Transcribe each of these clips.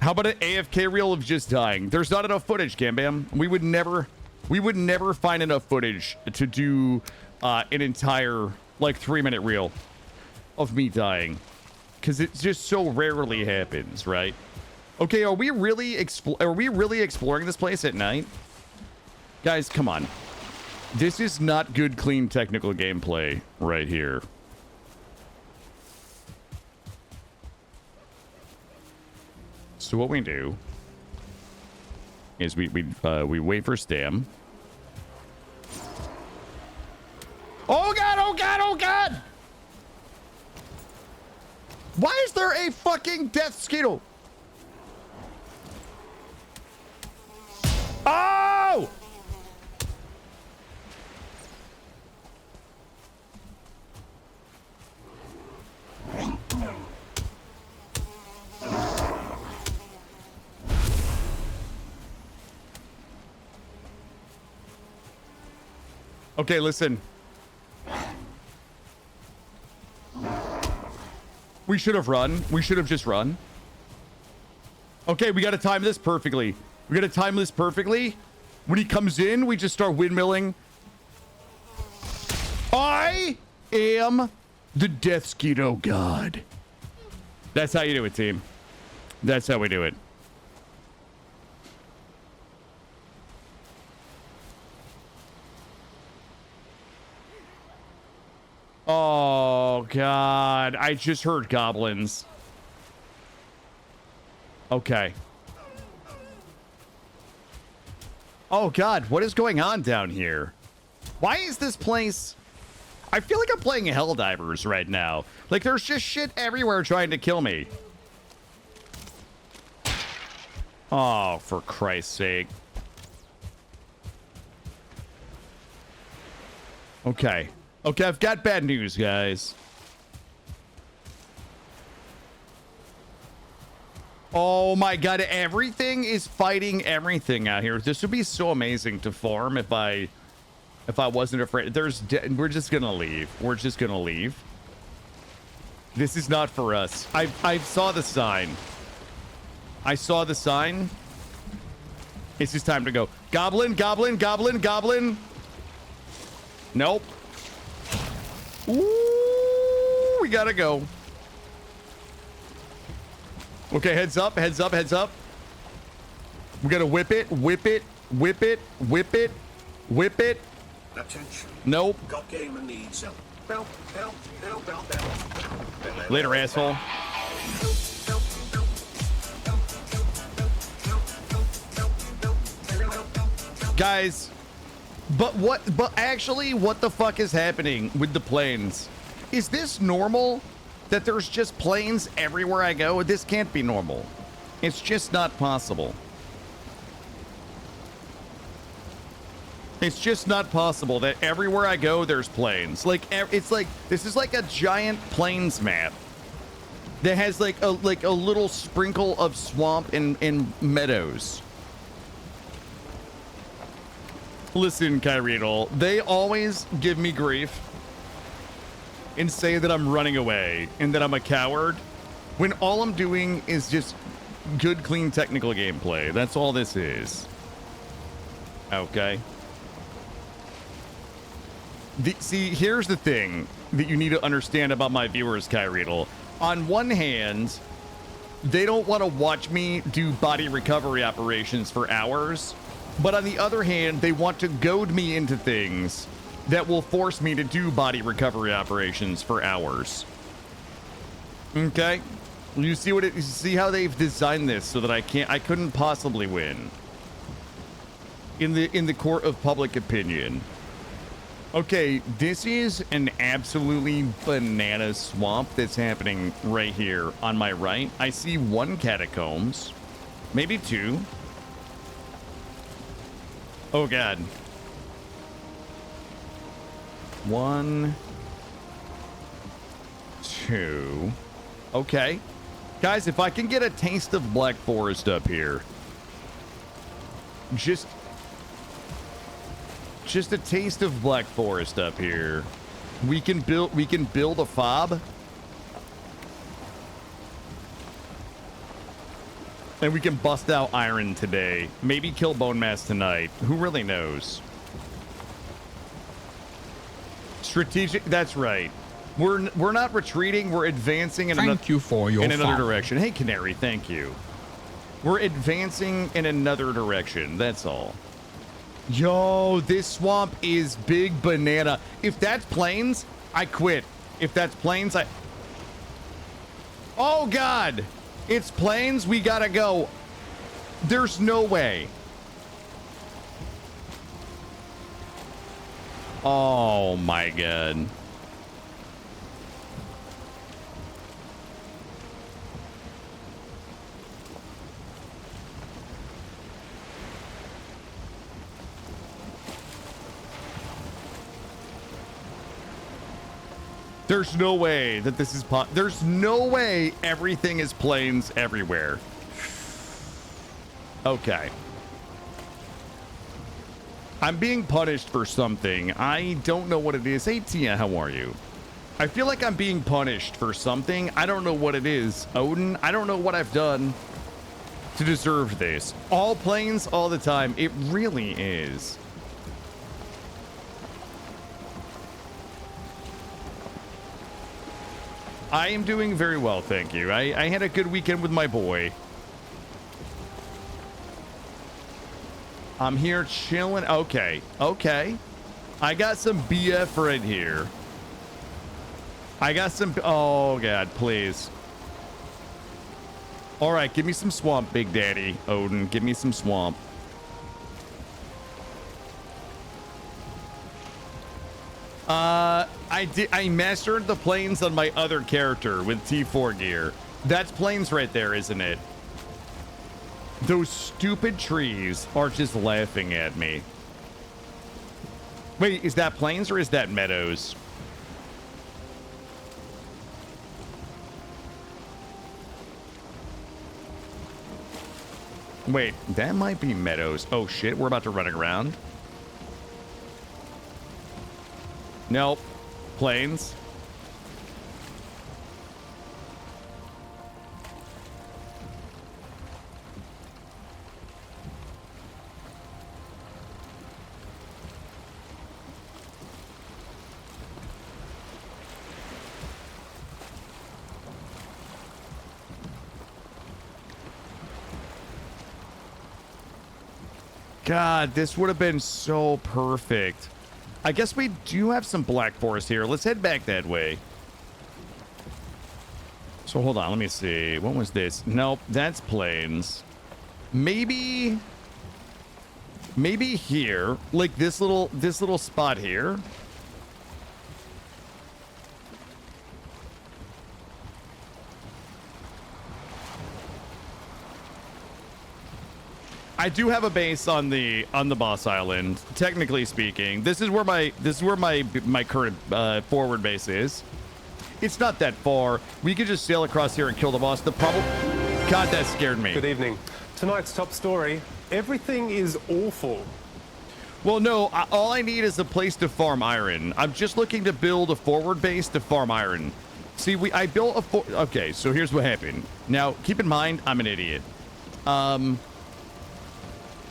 How about an AFK reel of just dying? There's not enough footage, Gam Bam. We would never find enough footage to do an entire like 3-minute reel of me dying, because it just so rarely happens, right? Okay, are we really exploring this place at night? Guys, come on. This is not good, clean technical gameplay right here. So what we do is we wait for Stam. Oh god, oh god, oh god! Why is there a fucking death skittle? Oh! Okay, listen. We should have run. We should have just run. Okay, we got to time this perfectly. We got to time this perfectly. When he comes in, we just start windmilling. I am the Death Skeeto God. That's how you do it, team. That's how we do it. Oh, God. I just heard goblins. Okay. Oh, God. What is going on down here? Why is this place... I feel like I'm playing Helldivers right now. Like, there's just shit everywhere trying to kill me. Oh, for Christ's sake. Okay. Okay, I've got bad news, guys. Oh my god, everything is fighting everything out here. This would be so amazing to farm if I wasn't afraid. We're just gonna leave. We're just gonna leave. This is not for us. I saw the sign. I saw the sign. It's just time to go. Goblin, goblin, goblin, goblin. Nope. Ooh, we gotta go. Okay, heads up, heads up, heads up. We gotta whip it, whip it, whip it, whip it, whip it. Attention. Nope. Got game and needs help. Help, help, help, help, help. Later, asshole. Guys, but actually, what the fuck is happening with the planes? Is this normal? That there's just planes everywhere I go? This can't be normal. It's just not possible. It's just not possible that everywhere I go, there's planes. Like, it's like, this is like a giant plains map that has like a little sprinkle of swamp and meadows. Listen, Kyriedal, they always give me grief and say that I'm running away and that I'm a coward when all I'm doing is just good, clean technical gameplay. That's all this is. Okay. See, here's the thing that you need to understand about my viewers, Kyriedal. On one hand, they don't want to watch me do body recovery operations for hours. But on the other hand, they want to goad me into things that will force me to do body recovery operations for hours. Okay? You see how they've designed this so that I couldn't possibly win in the court of public opinion. Okay, this is an absolutely banana swamp that's happening right here on my right. I see one catacombs, maybe two. Oh god. 1, 2. Okay. Guys, if I can get a taste of Black Forest up here. Just a taste of Black Forest up here. We can build a fob. And we can bust out iron today. Maybe kill bone mass tonight. Who really knows? Strategic. That's right. We're not retreating. We're advancing in Thank you for your another follow. direction. Hey, Canary. Thank you. We're advancing in another direction. That's all. Yo, this swamp is big banana. If that's plains, I quit. If that's plains, I... Oh, God. It's plains. We gotta go. There's no way. Oh, my God. There's no way that this is there's no way everything is plains everywhere. Okay. I'm being punished for something. I don't know what it is. Hey, Tia, how are you? I feel like I'm being punished for something. I don't know what it is. Odin, I don't know what I've done to deserve this. All plains all the time. It really is. I am doing very well, thank you. I had a good weekend with my boy. I'm here chilling. Okay, okay. I got some BF right here. I got some... Oh, God, please. All right, give me some swamp, Big Daddy. Odin, give me some swamp. I mastered the plains on my other character with T4 gear. That's plains right there, isn't it? Those stupid trees are just laughing at me. Wait, is that plains or is that meadows? Wait, that might be meadows. Oh shit, we're about to run around. Nope. Plains. God, this would have been so perfect. I guess we do have some black forest here. Let's head back that way. So hold on, let me see. What was this? Nope, that's plains. Maybe here, like this little spot here. I do have a base on the boss island. Technically speaking, this is where my current forward base is. It's not that far. We could just sail across here and kill the boss. The problem, God, that scared me. Good evening. Tonight's top story: everything is awful. Well, no, all I need is a place to farm iron. I'm just looking to build a forward base to farm iron. See, I built a okay. So here's what happened. Now, keep in mind, I'm an idiot.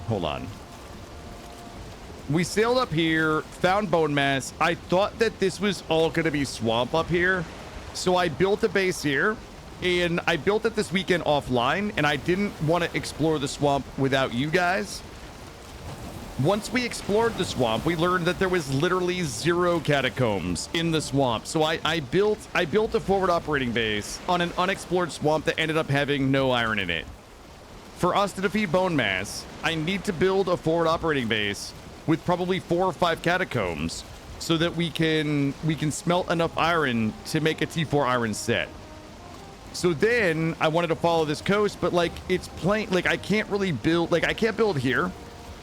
Hold on. We sailed up here, found bone mass. I thought that this was all going to be swamp up here. So I built a base here, and I built it this weekend offline, and I didn't want to explore the swamp without you guys. Once we explored the swamp, we learned that there was literally 0 catacombs in the swamp. So I built a forward operating base on an unexplored swamp that ended up having no iron in it. For us to defeat bone mass, I need to build a forward operating base with probably 4 or 5 catacombs so that we can smelt enough iron to make a T4 iron set. So then I wanted to follow this coast, but like it's plain, like I can't really build, like I can't build here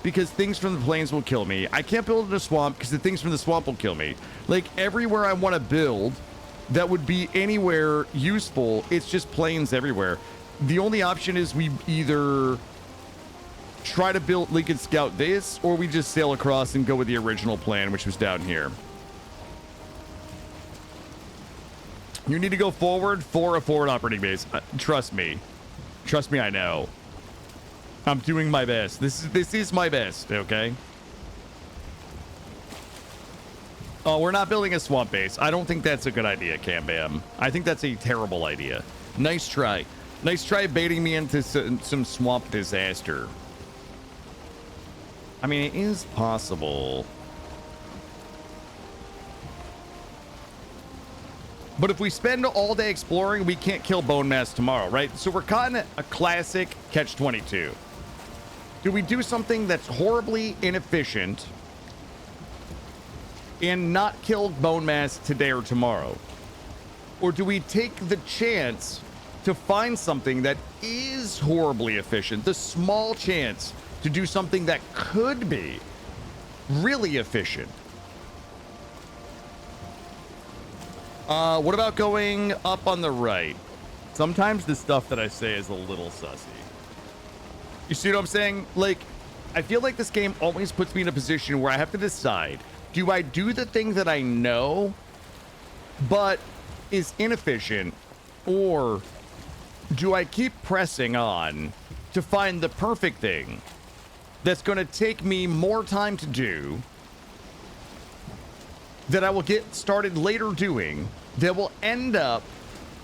because things from the plains will kill me. I can't build in a swamp because the things from the swamp will kill me. Like everywhere I want to build that would be anywhere useful, it's just plains everywhere. The only option is we either try to build Lincoln Scout this, or we just sail across and go with the original plan, which was down here. You need to go forward for a forward operating base. Trust me. Trust me, I know. I'm doing my best. This is my best, okay? Oh, we're not building a swamp base. I don't think that's a good idea, Cam Bam. I think that's a terrible idea. Nice try. Nice try baiting me into some swamp disaster. I mean, it is possible. But if we spend all day exploring, we can't kill bone mass tomorrow, right? So we're caught in a classic catch-22. Do we do something that's horribly inefficient and not kill bone mass today or tomorrow? Or do we take the chance to find something that is horribly efficient, the small chance to do something that could be really efficient? What about going up on the right? Sometimes the stuff that I say is a little sussy. You see what I'm saying? Like, I feel like this game always puts me in a position where I have to decide, do I do the thing that I know but is inefficient, or do I keep pressing on to find the perfect thing that's going to take me more time to do, that I will get started later doing, that will end up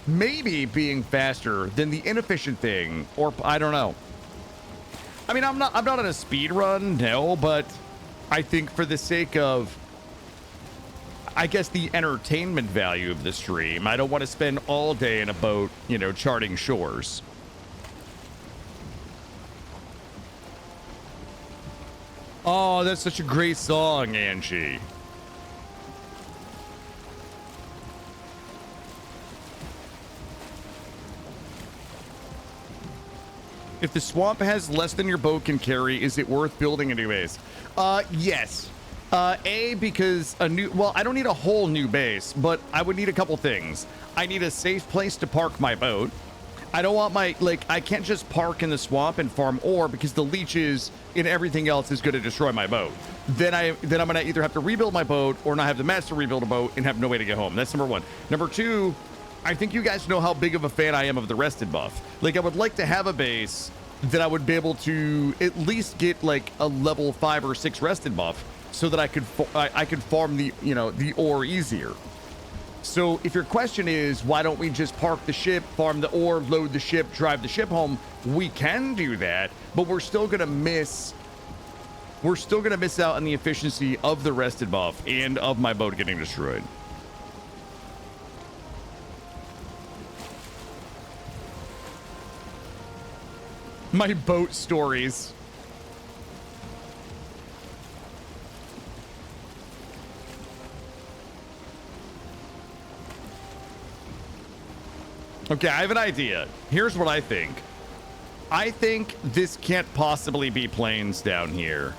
maybe being faster than the inefficient thing? Or I don't know. I mean, I'm not on a speed run, no, but I think for the sake of, I guess, the entertainment value of the stream, I don't want to spend all day in a boat, you know, charting shores. Oh, that's such a great song, Angie. If the swamp has less than your boat can carry, is it worth building a new base? Yes. Because well, I don't need a whole new base, but I would need a couple things. I need a safe place to park my boat. I don't want I can't just park in the swamp and farm ore, because the leeches and everything else is going to destroy my boat. Then I'm going to either have to rebuild my boat or not have the master rebuild a boat and have no way to get home. That's number one. Number two, I think you guys know how big of a fan I am of the rested buff. Like, I would like to have a base that I would be able to at least get like a level 5 or 6 rested buff, so that I could farm the, you know, the ore easier. So if your question is, why don't we just park the ship, farm the ore, load the ship, drive the ship home, we can do that, but we're still gonna miss out on the efficiency of the rested buff and of my boat getting destroyed. My boat stories. Okay, I have an idea. Here's what I think. I think this can't possibly be plains down here.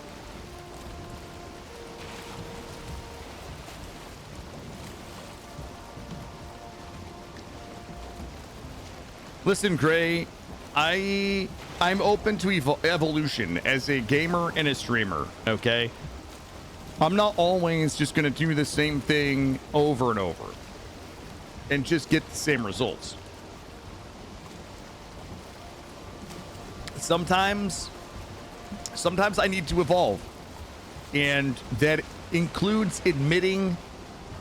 Listen, Gray, I'm open to evolution as a gamer and a streamer, okay? I'm not always just going to do the same thing over and over and just get the same results. Sometimes I need to evolve, and that includes admitting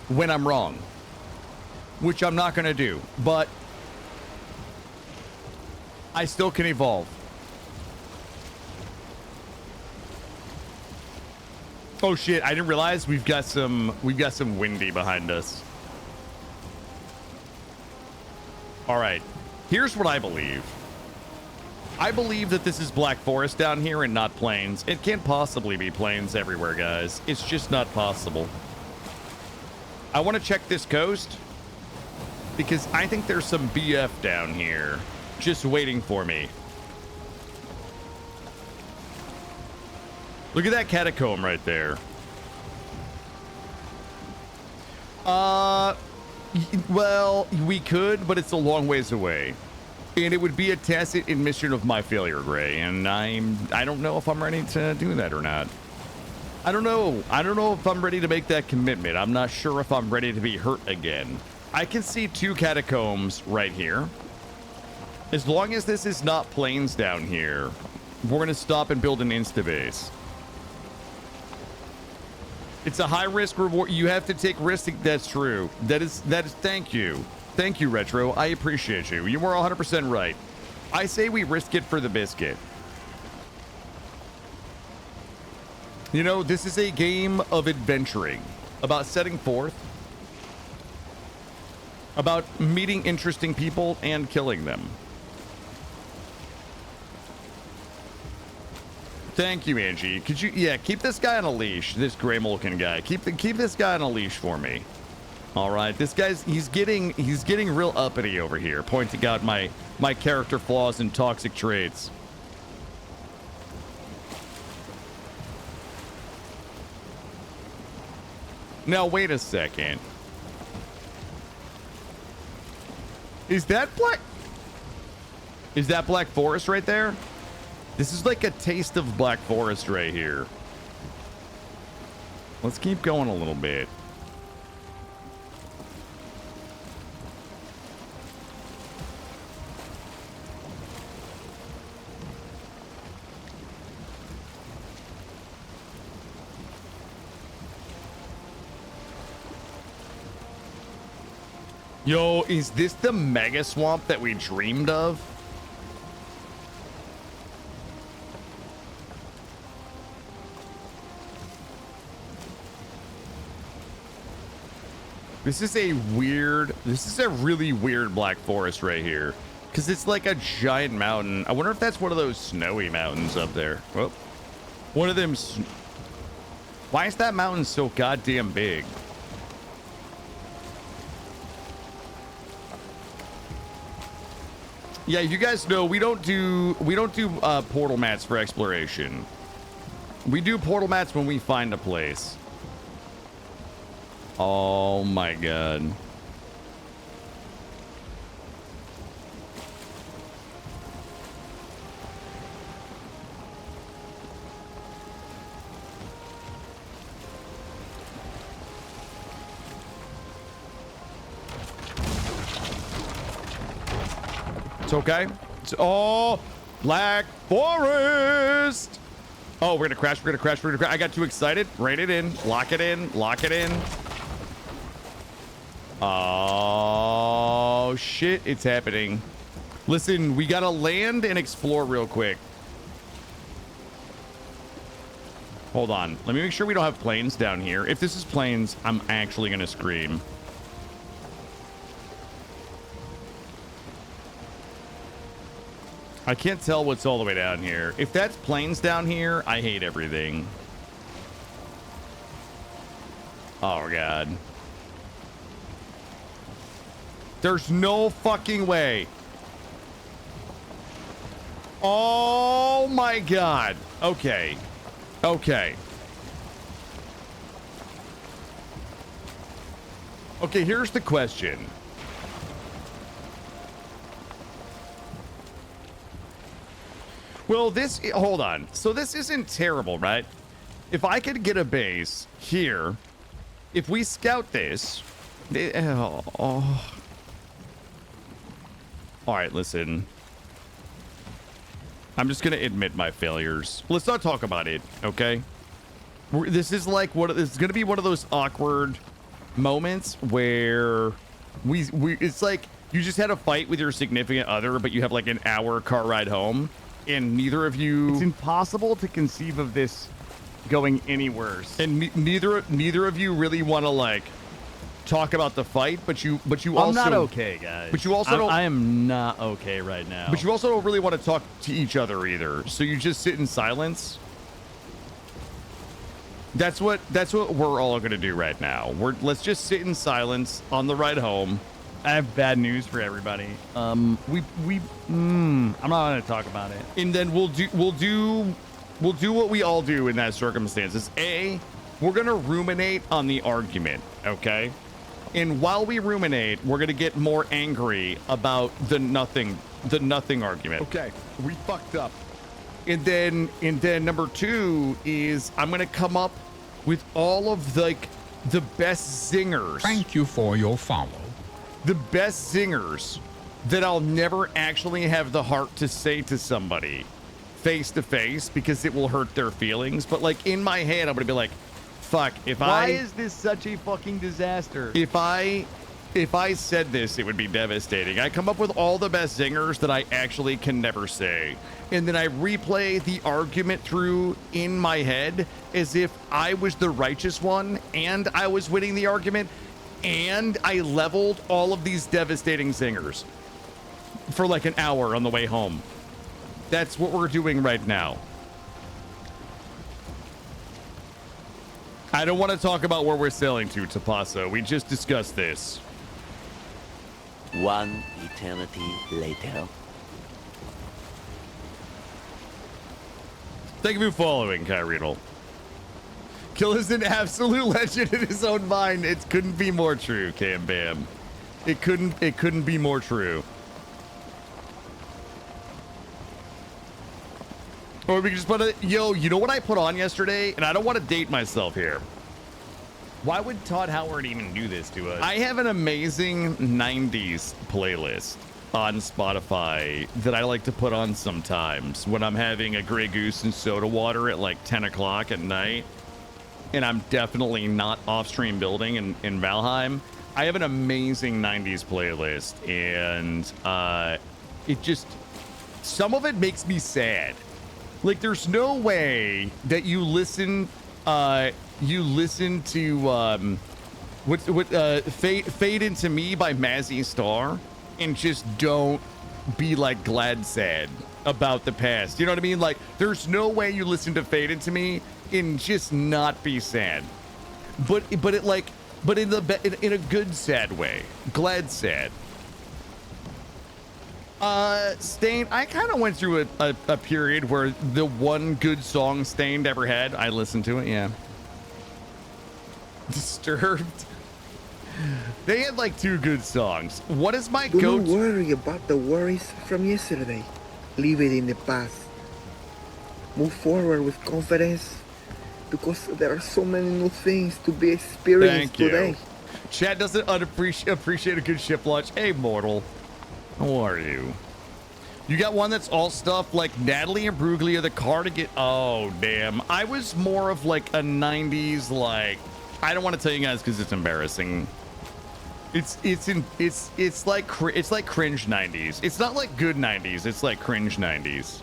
when I'm wrong, which I'm not going to do, but I still can evolve. Oh shit, I didn't realize we've got some windy behind us. All right, here's what I believe. I believe that this is Black Forest down here and not plains. It can't possibly be plains everywhere, guys. It's just not possible. I want to check this coast because I think there's some BF down here just waiting for me. Look at that catacomb right there. Well, we could, but it's a long ways away. And it would be a tacit admission of my failure, Gray, and I don't know if I'm ready to do that or not. I don't know if I'm ready to make that commitment. I'm not sure if I'm ready to be hurt again. I can see 2 catacombs right here. As long as this is not plains down here, we're gonna stop and build an insta base. It's a high risk reward. You have to take risks. That's true. That is. Thank you, Retro. I appreciate you. You were 100% right. I say we risk it for the biscuit. You know, this is a game of adventuring, about setting forth, about meeting interesting people and killing them. Thank you, Angie. Could you, keep this guy on a leash, this gray Molken guy. Keep this guy on a leash for me. All right, this guy's, he's getting real uppity over here, pointing out my character flaws and toxic traits. Now, wait a second. Is that Black Forest right there? This is like a taste of Black Forest right here. Let's keep going a little bit. Yo, is this the mega swamp that we dreamed of? This is a really weird Black Forest right here. Because it's like a giant mountain. I wonder if that's one of those snowy mountains up there. Well, one of them. Why is that mountain so goddamn big? Yeah, you guys know we don't do portal mats for exploration. We do portal mats when we find a place. Oh my god. It's okay. Oh, Black Forest. Oh, we're gonna crash. I got too excited. Rein it in. Lock it in. Oh, shit. It's happening. Listen, we gotta land and explore real quick. Hold on. Let me make sure we don't have planes down here. If this is planes, I'm actually gonna scream. I can't tell what's all the way down here. If that's planes down here, I hate everything. Oh, God. There's no fucking way. Oh, my God. Okay. Okay. Okay, here's the question. Well, hold on. So this isn't terrible, right? If I could get a base here, if we scout this, all right, listen. I'm just going to admit my failures. Let's not talk about it, okay? This is like this is going to be one of those awkward moments where it's like you just had a fight with your significant other, but you have like an hour car ride home. And neither of you... It's impossible to conceive of this going any worse. And neither of you really want to like talk about the fight, but you also... I'm not okay, guys. But you also don't... I am not okay right now. But you also don't really want to talk to each other either. So you just sit in silence. That's what we're all going to do right now. Let's just sit in silence on the ride home. I have bad news for everybody. I'm not going to talk about it. And then we'll do what we all do in that circumstances. We're going to ruminate on the argument, okay? And while we ruminate, we're going to get more angry about the nothing argument. Okay, we fucked up. And then number two is I'm going to come up with all of the best zingers. Thank you for your follow. The best zingers that I'll never actually have the heart to say to somebody face to face because it will hurt their feelings. But like in my head, I'm gonna be like, fuck, Why is this such a fucking disaster? if I said this, it would be devastating. I come up with all the best zingers that I actually can never say. And then I replay the argument through in my head as if I was the righteous one and I was winning the argument and I leveled all of these devastating zingers for like an hour on the way home. That's what we're doing right now. I don't want to talk about where we're sailing to, Tapasso. We just discussed this. One eternity later. Thank you for following, Kyriedel. Kill is an absolute legend in his own mind. It couldn't be more true, Cam Bam. It couldn't be more true. Or we can just put it, yo, you know what I put on yesterday? And I don't want to date myself here. Why would Todd Howard even do this to us? I have an amazing 90s playlist on Spotify that I like to put on sometimes when I'm having a Grey Goose and soda water at like 10 o'clock at night. And I'm definitely not off-stream building in Valheim. I have an amazing 90s playlist, and it just, some of it makes me sad. Like, there's no way that you listen to Fade Into Me by Mazzy Star and just don't be like glad sad about the past. You know what I mean? Like, there's no way you listen to Fade Into Me and just not be sad. But in a good sad way, glad sad. Stained, I kind of went through a period where the one good song Stained ever had, I listened to it, yeah. Disturbed. They had like 2 good songs. What is my go-to? Don't worry about the worries from yesterday. Leave it in the past. Move forward with confidence, because there are so many new things to be experienced today. Chad doesn't appreciate a good ship launch. Hey, mortal. How are you? You got one that's all stuff like Natalie and Bruglia, the cardigan. Oh, damn. I was more of like a 90s, like, I don't want to tell you guys because it's embarrassing. It's like cringe 90s. It's not like good 90s. It's like cringe 90s.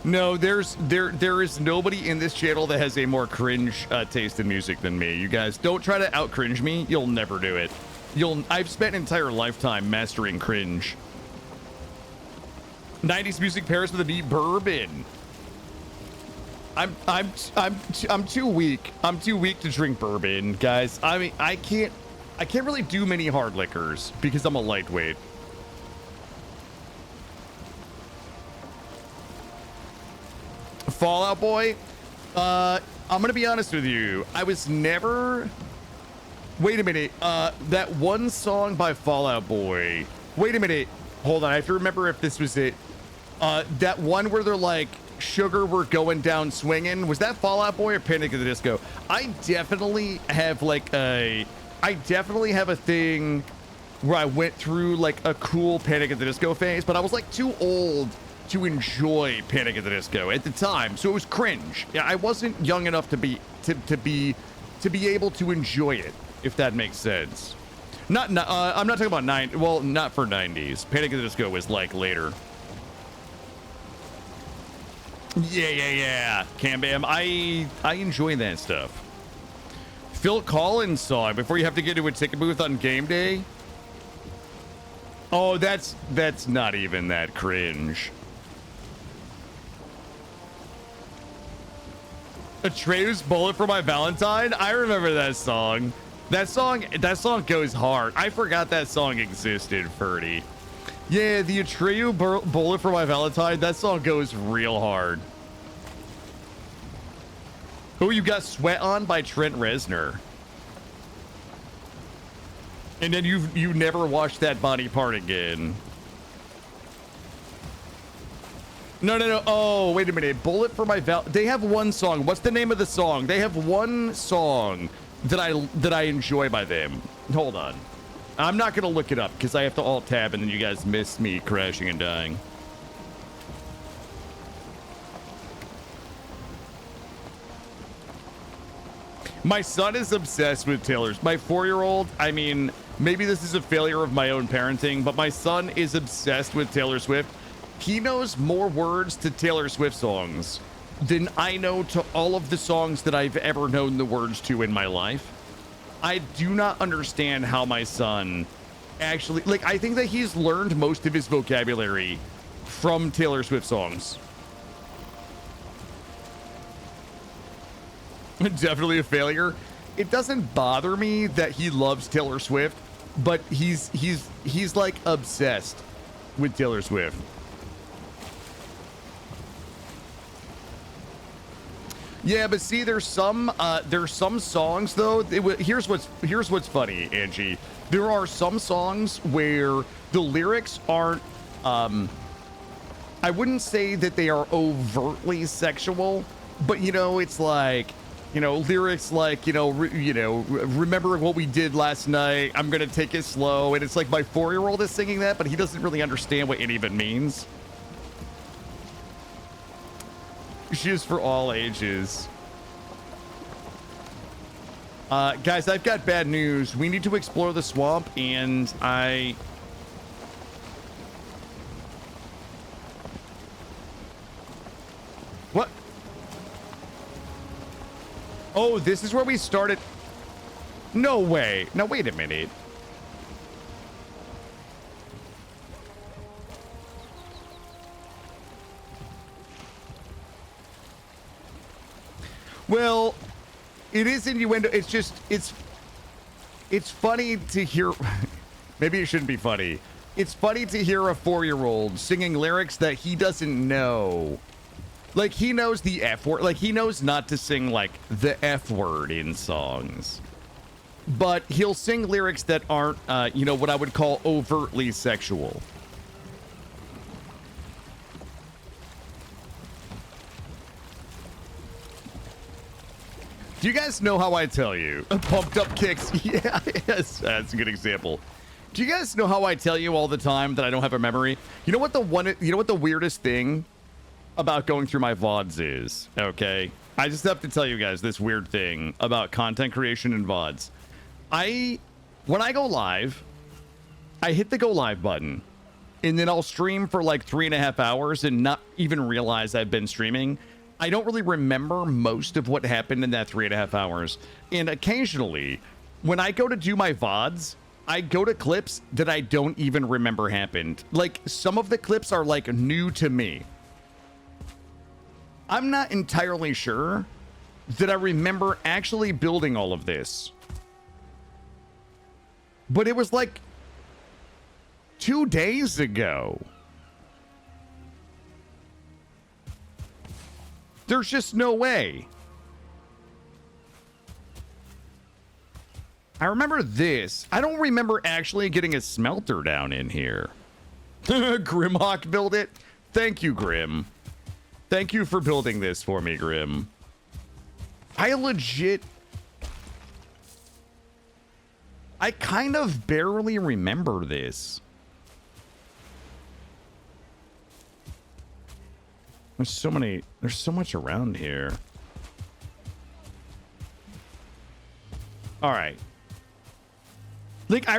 No, there is nobody in this channel that has a more cringe taste in music than me. You guys don't try to out cringe me. You'll never do it. I've spent an entire lifetime mastering cringe. 90s music pairs with a beat bourbon. I'm too weak. I'm too weak to drink bourbon, guys. I mean, I can't really do many hard liquors because I'm a lightweight. Fallout Boy, I'm gonna be honest with you. I was never. Wait a minute. That one song by Fallout Boy. Wait a minute. Hold on. I have to remember if this was it. That one where they're like, "Sugar, we're going down swinging." Was that Fallout Boy or Panic at the Disco? I definitely have a thing where I went through like a cool Panic at the Disco phase, but I was like too old to enjoy Panic at the Disco at the time, so it was cringe. Yeah, I wasn't young enough to be able to enjoy it, if that makes sense. I'm not talking about not for 90s. Panic at the Disco was like later. Yeah. Cam Bam, I enjoy that stuff. Phil Collins song before you have to get to a ticket booth on game day. Oh, that's not even that cringe. Atreus Bullet for My Valentine. I remember that song. That song goes hard. I forgot that song existed, Ferdy. Yeah, the Atreus Bullet for My Valentine. That song goes real hard. Oh, you got Sweat On by Trent Reznor. And then you never watched that body part again. No. Oh, wait a minute. Bullet for My They have one song. What's the name of the song? They have one song that I enjoy by them. Hold on. I'm not going to look it up because I have to alt tab and then you guys miss me crashing and dying. My son is obsessed with Taylor's. My 4-year-old, I mean, maybe this is a failure of my own parenting, but my son is obsessed with Taylor Swift. He knows more words to Taylor Swift songs than I know to all of the songs that I've ever known the words to in my life. I do not understand how my son actually, like, I think that he's learned most of his vocabulary from Taylor Swift songs. Definitely a failure. It doesn't bother me that he loves Taylor Swift, but he's like obsessed with Taylor Swift. Yeah, but see, there's some songs though. Here's what's funny, Angie. There are some songs where the lyrics aren't. I wouldn't say that they are overtly sexual, but you know, it's like, you know, lyrics like, remember what we did last night. I'm gonna take it slow, and it's like my 4-year-old is singing that, but he doesn't really understand what any of it means. She is for all ages. Guys, I've got bad news. We need to explore the swamp, and What? Oh, this is where we started. No way. Now, wait a minute. Well, it is innuendo. It's just, it's funny to hear. Maybe it shouldn't be funny. It's funny to hear a 4-year-old singing lyrics that he doesn't know. Like, he knows the F word. Like, he knows not to sing, like, the F word in songs. But he'll sing lyrics that aren't, what I would call overtly sexual. Do you guys know how I tell you? Pumped up kicks. Yeah, yes. That's a good example. Do you guys know how I tell you all the time that I don't have a memory? You know what the weirdest thing about going through my VoDs is, okay? I just have to tell you guys this weird thing about content creation and VoDs. When I go live, I hit the go live button, and then I'll stream for like 3.5 hours and not even realize I've been streaming. I don't really remember most of what happened in that 3.5 hours. And occasionally, when I go to do my VoDs, I go to clips that I don't even remember happened. Like, some of the clips are like new to me. I'm not entirely sure that I remember actually building all of this. But it was like 2 days ago. There's just no way. I remember this. I don't remember actually getting a smelter down in here. Grimhawk build it. Thank you, Grim. Thank you for building this for me, Grim. I kind of barely remember this. There's so much around here. All right. Like, I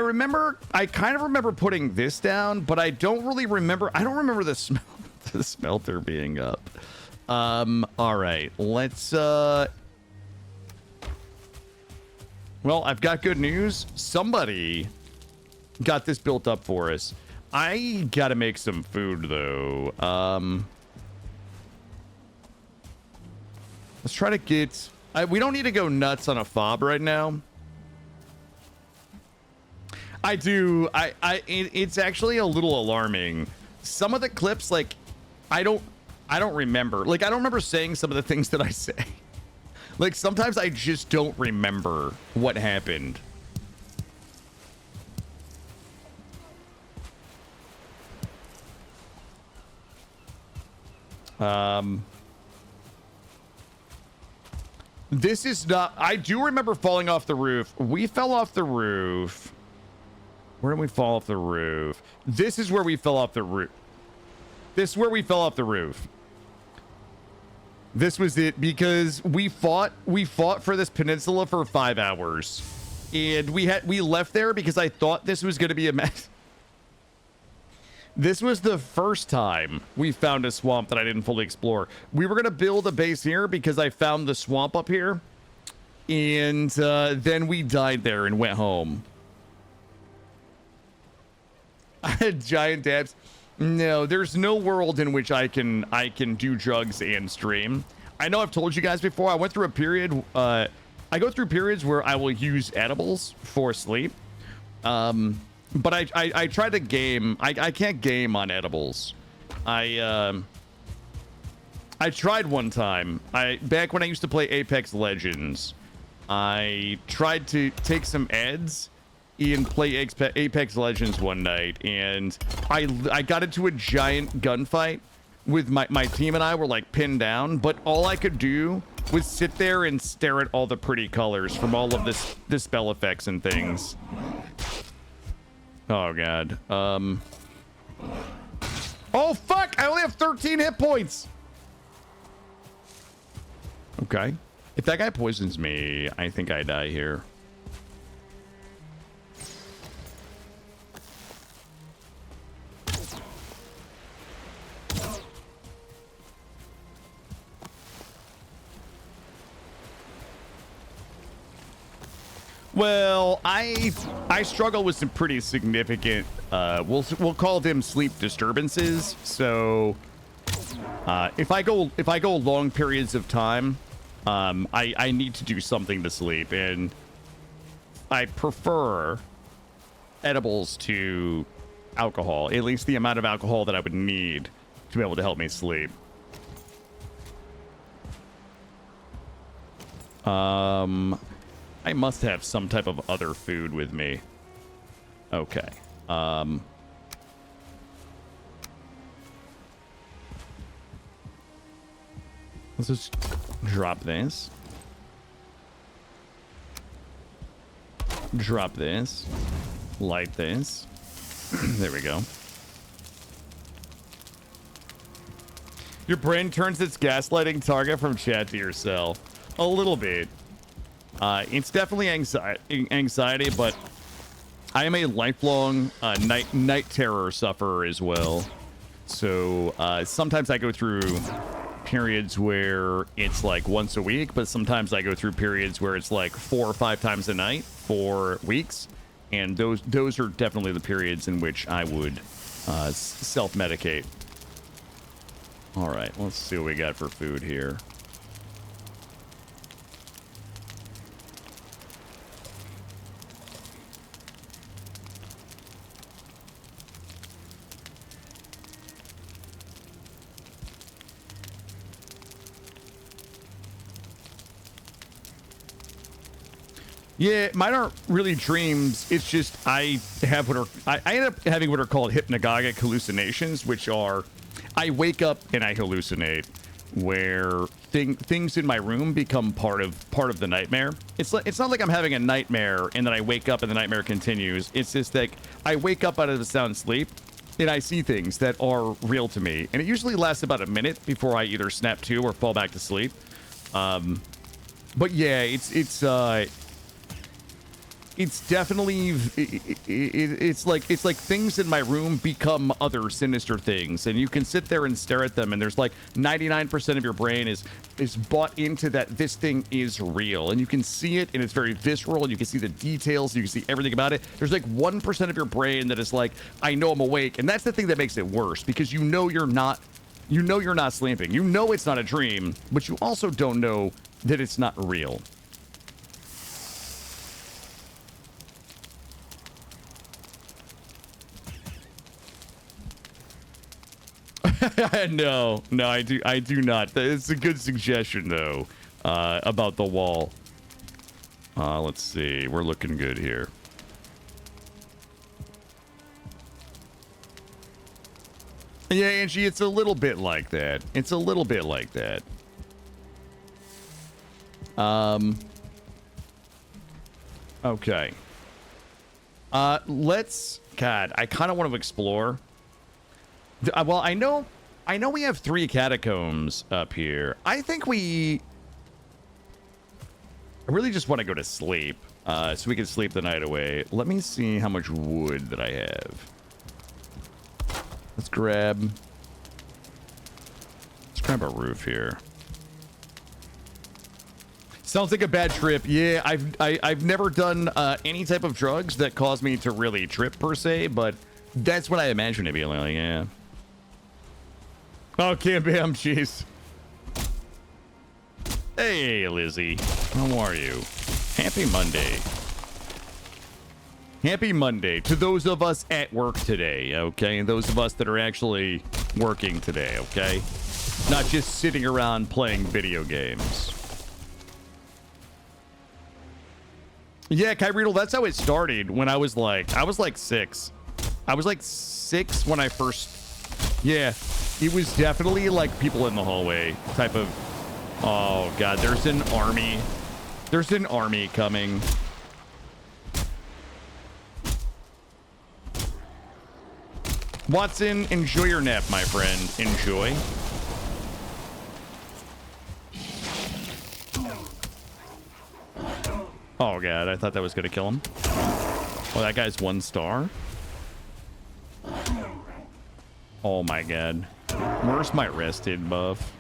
kind of remember putting this down, but I don't really remember. I don't remember the smelter being up. All right. Let's, well, I've got good news. Somebody got this built up for us. I gotta make some food, though. Let's try to get... we don't need to go nuts on a fob right now. I do. It's actually a little alarming. Some of the clips, like, I don't remember. Like, I don't remember saying some of the things that I say. Like, sometimes I just don't remember what happened. This is not... I do remember falling off the roof. We fell off the roof. Where did we fall off the roof? This is where we fell off the roof. This is where we fell off the roof. This was it, because we fought for this peninsula for 5 hours. And we left there because I thought this was going to be a mess. This was the first time we found a swamp that I didn't fully explore. We were going to build a base here because I found the swamp up here. And then we died there and went home. I had giant dabs. No, there's no world in which I can do drugs and stream. I know I've told you guys before, I went through a period, I go through periods where I will use edibles for sleep. But I try to game. I can't game on edibles. I tried one time. Back when I used to play Apex Legends, I tried to take some eds and play Apex Legends one night, and I got into a giant gunfight with my team, and I were like pinned down, but all I could do was sit there and stare at all the pretty colors from all of the spell effects and things. Oh god. Oh fuck! I only have 13 hit points. Okay. If that guy poisons me, I think I die here. Well, I struggle with some pretty significant we'll call them sleep disturbances. So if I go long periods of time, I need to do something to sleep, and I prefer edibles to alcohol, at least the amount of alcohol that I would need to be able to help me sleep. I must have some type of other food with me. Okay. Let's just drop this. Drop this. Light this. There we go. Your brain turns its gaslighting target from chat to yourself. A little bit. It's definitely anxiety, but I am a lifelong night terror sufferer as well. So sometimes I go through periods where it's like once a week, but sometimes I go through periods where it's like 4 or 5 times a night for weeks. And those are definitely the periods in which I would self-medicate. All right, let's see what we got for food here. Yeah, mine aren't really dreams. It's just I end up having what are called hypnagogic hallucinations, which are I wake up and I hallucinate, where things in my room become part of the nightmare. It's not like I'm having a nightmare and then I wake up and the nightmare continues. It's just like I wake up out of a sound sleep and I see things that are real to me, and it usually lasts about a minute before I either snap to or fall back to sleep. But yeah, it's definitely it's like things in my room become other sinister things, and you can sit there and stare at them, and there's like 99% of your brain is bought into that this thing is real, and you can see it, and it's very visceral, and you can see the details, you can see everything about it. There's like 1% of your brain that is like, I know I'm awake, and that's the thing that makes it worse, because you know you're not sleeping, you know it's not a dream, but you also don't know that it's not real. No, I do not. It's a good suggestion though, about the wall. Let's see, we're looking good here. Yeah, Angie, it's a little bit like that. It's a little bit like that. Okay. God, I kind of want to explore. Well, I know I know we have 3 catacombs up here. I think I really just want to go to sleep, so we can sleep the night away. Let me see how much wood that I have. Let's grab a roof here. Sounds like a bad trip. Yeah, I've never done any type of drugs that cause me to really trip per se, but that's what I imagine it being like. Yeah. Okay, bam, jeez. Hey, Lizzie. How are you? Happy Monday. Happy Monday to those of us at work today, okay? And those of us that are actually working today, okay? Not just sitting around playing video games. Yeah, Kyriedel, that's how it started when I was like 6. I was like 6 when I first... Yeah, it was definitely like people in the hallway type of... Oh, God, there's an army. There's an army coming. Watson, enjoy your nap, my friend. Enjoy. Oh, God, I thought that was going to kill him. Oh, that guy's 1 star. Oh, my God. Where's my rested buff?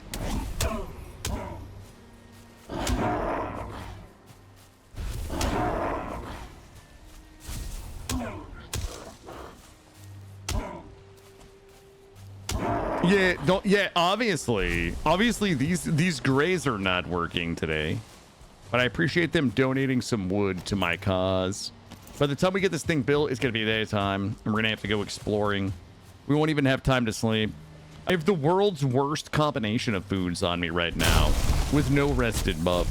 Yeah, don't. Yeah, obviously these grays are not working today, but I appreciate them donating some wood to my cause. By the time we get this thing built, it's gonna be daytime, and we're gonna have to go exploring. We won't even have time to sleep. I have the world's worst combination of foods on me right now, with no rested buff.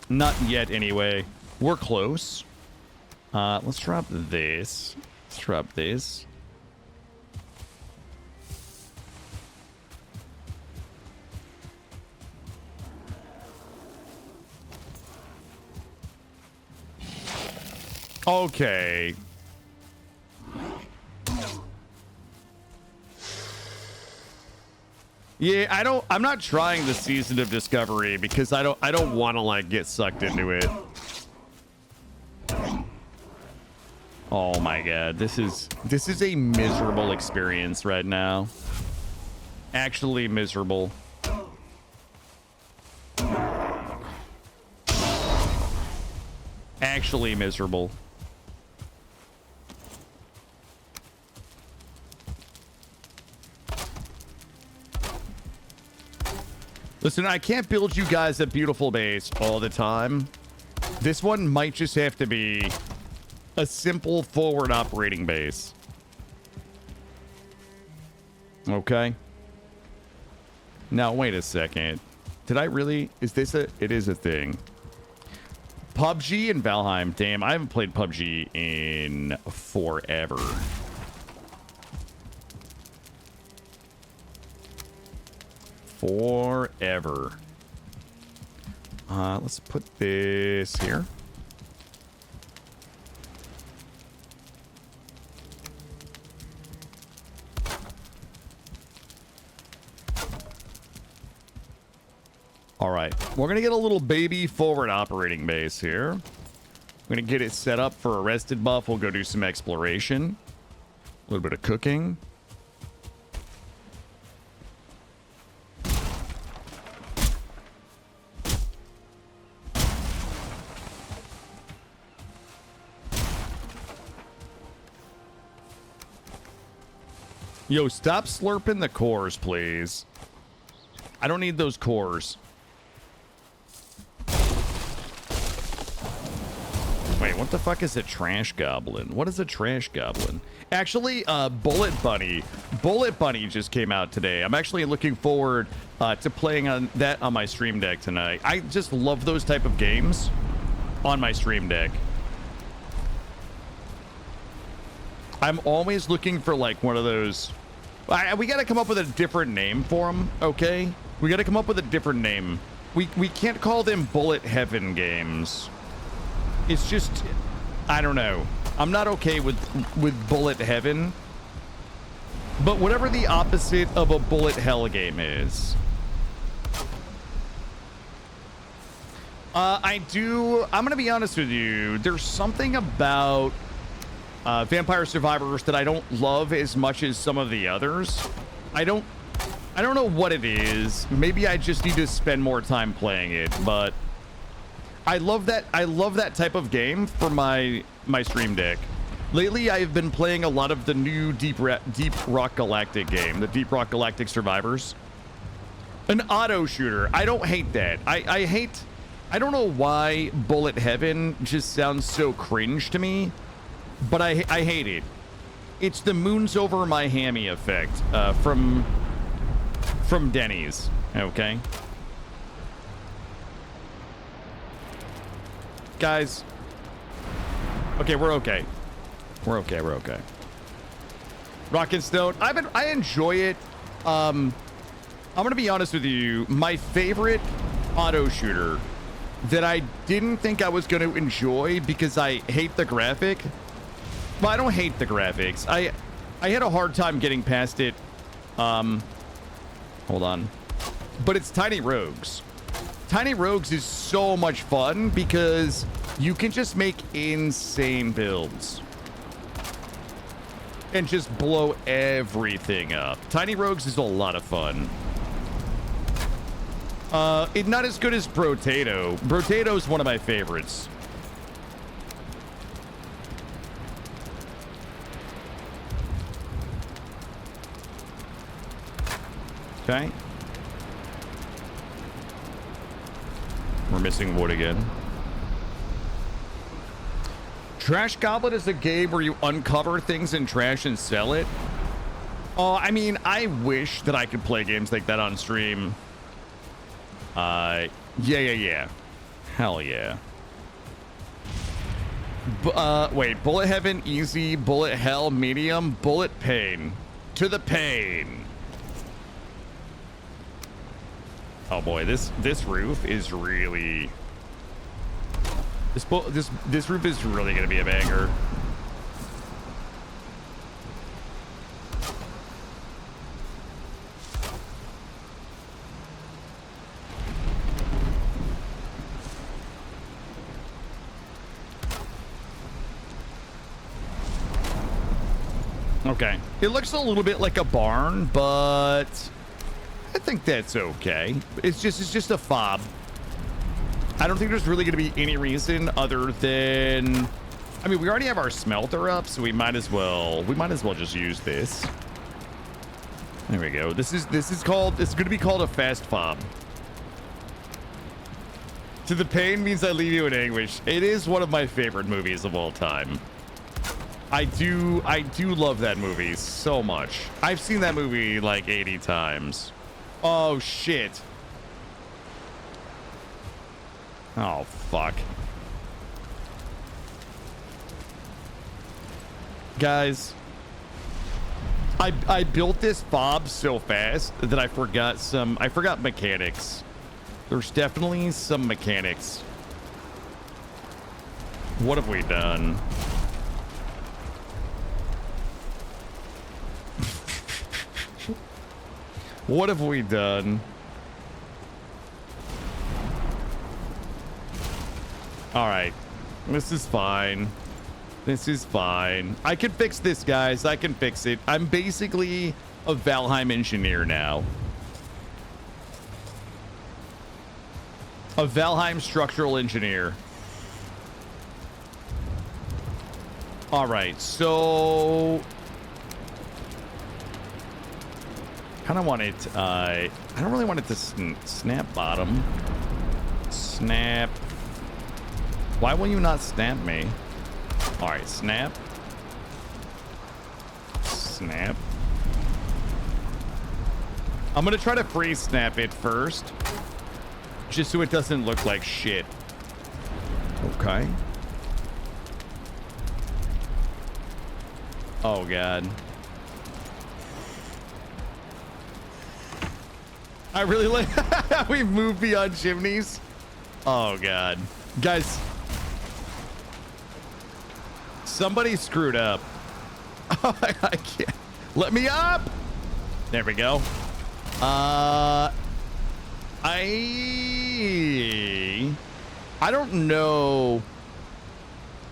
Not yet, anyway. We're close. Let's drop this. Let's drop this. Okay. Yeah, I'm not trying the season of discovery because I don't want to like get sucked into it. Oh my God, this is a miserable experience right now. Actually miserable. Actually miserable. Listen, I can't build you guys a beautiful base all the time. This one might just have to be a simple forward operating base. Okay. Now, wait a second. Did I really? Is this a? It is a thing. PUBG and Valheim. Damn, I haven't played PUBG in forever. Forever. Let's put this here. All right, we're gonna get a little baby forward operating base here. We're gonna get it set up for a rested buff. We'll go do some exploration, a little bit of cooking. Yo, stop slurping the cores, please. I don't need those cores. Wait, what the fuck is a trash goblin? What is a trash goblin? Actually, Bullet Bunny. Bullet Bunny just came out today. I'm actually looking forward to playing on that on my stream deck tonight. I just love those type of games on my stream deck. I'm always looking for like one of those. We got to come up with a different name for them, okay? We got to come up with a different name. We can't call them Bullet Heaven games. It's just, I don't know. I'm not okay with Bullet Heaven. But whatever the opposite of a bullet hell game is. I'm going to be honest with you. There's something about Vampire Survivors that I don't love as much as some of the others. I don't know what it is. Maybe I just need to spend more time playing it, but I love that type of game for my Stream Deck. Lately, I've been playing a lot of the new Deep Rock Galactic game, the Deep Rock Galactic Survivors. An auto shooter. I don't hate that. I don't know why Bullet Heaven just sounds so cringe to me, but I hate it. It's the moons over my hammy effect from Denny's, okay? Guys. Okay, we're okay. We're okay. Rock and Stone. I enjoy it. I'm gonna be honest with you. My favorite auto shooter that I didn't think I was going to enjoy because I hate the graphic. Well, I don't hate the graphics. I had a hard time getting past it. Hold on. But it's Tiny Rogues. Tiny Rogues is so much fun because you can just make insane builds and just blow everything up. Tiny Rogues is a lot of fun. It's not as good as Brotato. Brotato is one of my favorites. Okay. We're missing wood again. Trash Goblet is a game where you uncover things in trash and sell it. Oh, I mean, I wish that I could play games like that on stream. Yeah. Hell yeah. Wait, Bullet Heaven, easy, Bullet Hell, medium, Bullet Pain. To the pain. Oh boy, this roof is really... This roof is really gonna be a banger. Okay. It looks a little bit like a barn, but I think that's okay. It's just a fob. I don't think there's really going to be any reason other than, I mean, we already have our smelter up, so we might as well just use this. There we go. This is going to be called a fast fob. To the pain means I leave you in anguish. It is one of my favorite movies of all time. I do love that movie so much. I've seen that movie like 80 times. Oh shit. Oh fuck. Guys, I built this fob so fast that I forgot mechanics. There's definitely some mechanics. What have we done? What have we done? All right. This is fine. This is fine. I can fix this, guys. I can fix it. I'm basically a Valheim engineer now. A Valheim structural engineer. All right. So... kind of want it, I don't really want it to snap bottom. Snap. Why will you not snap me? All right, snap. Snap. I'm going to try to freeze snap it first, just so it doesn't look like shit. Okay. Oh, God. I really like we've moved beyond chimneys. Oh God, guys, somebody screwed up. I can't. Let me up. There we go. I don't know.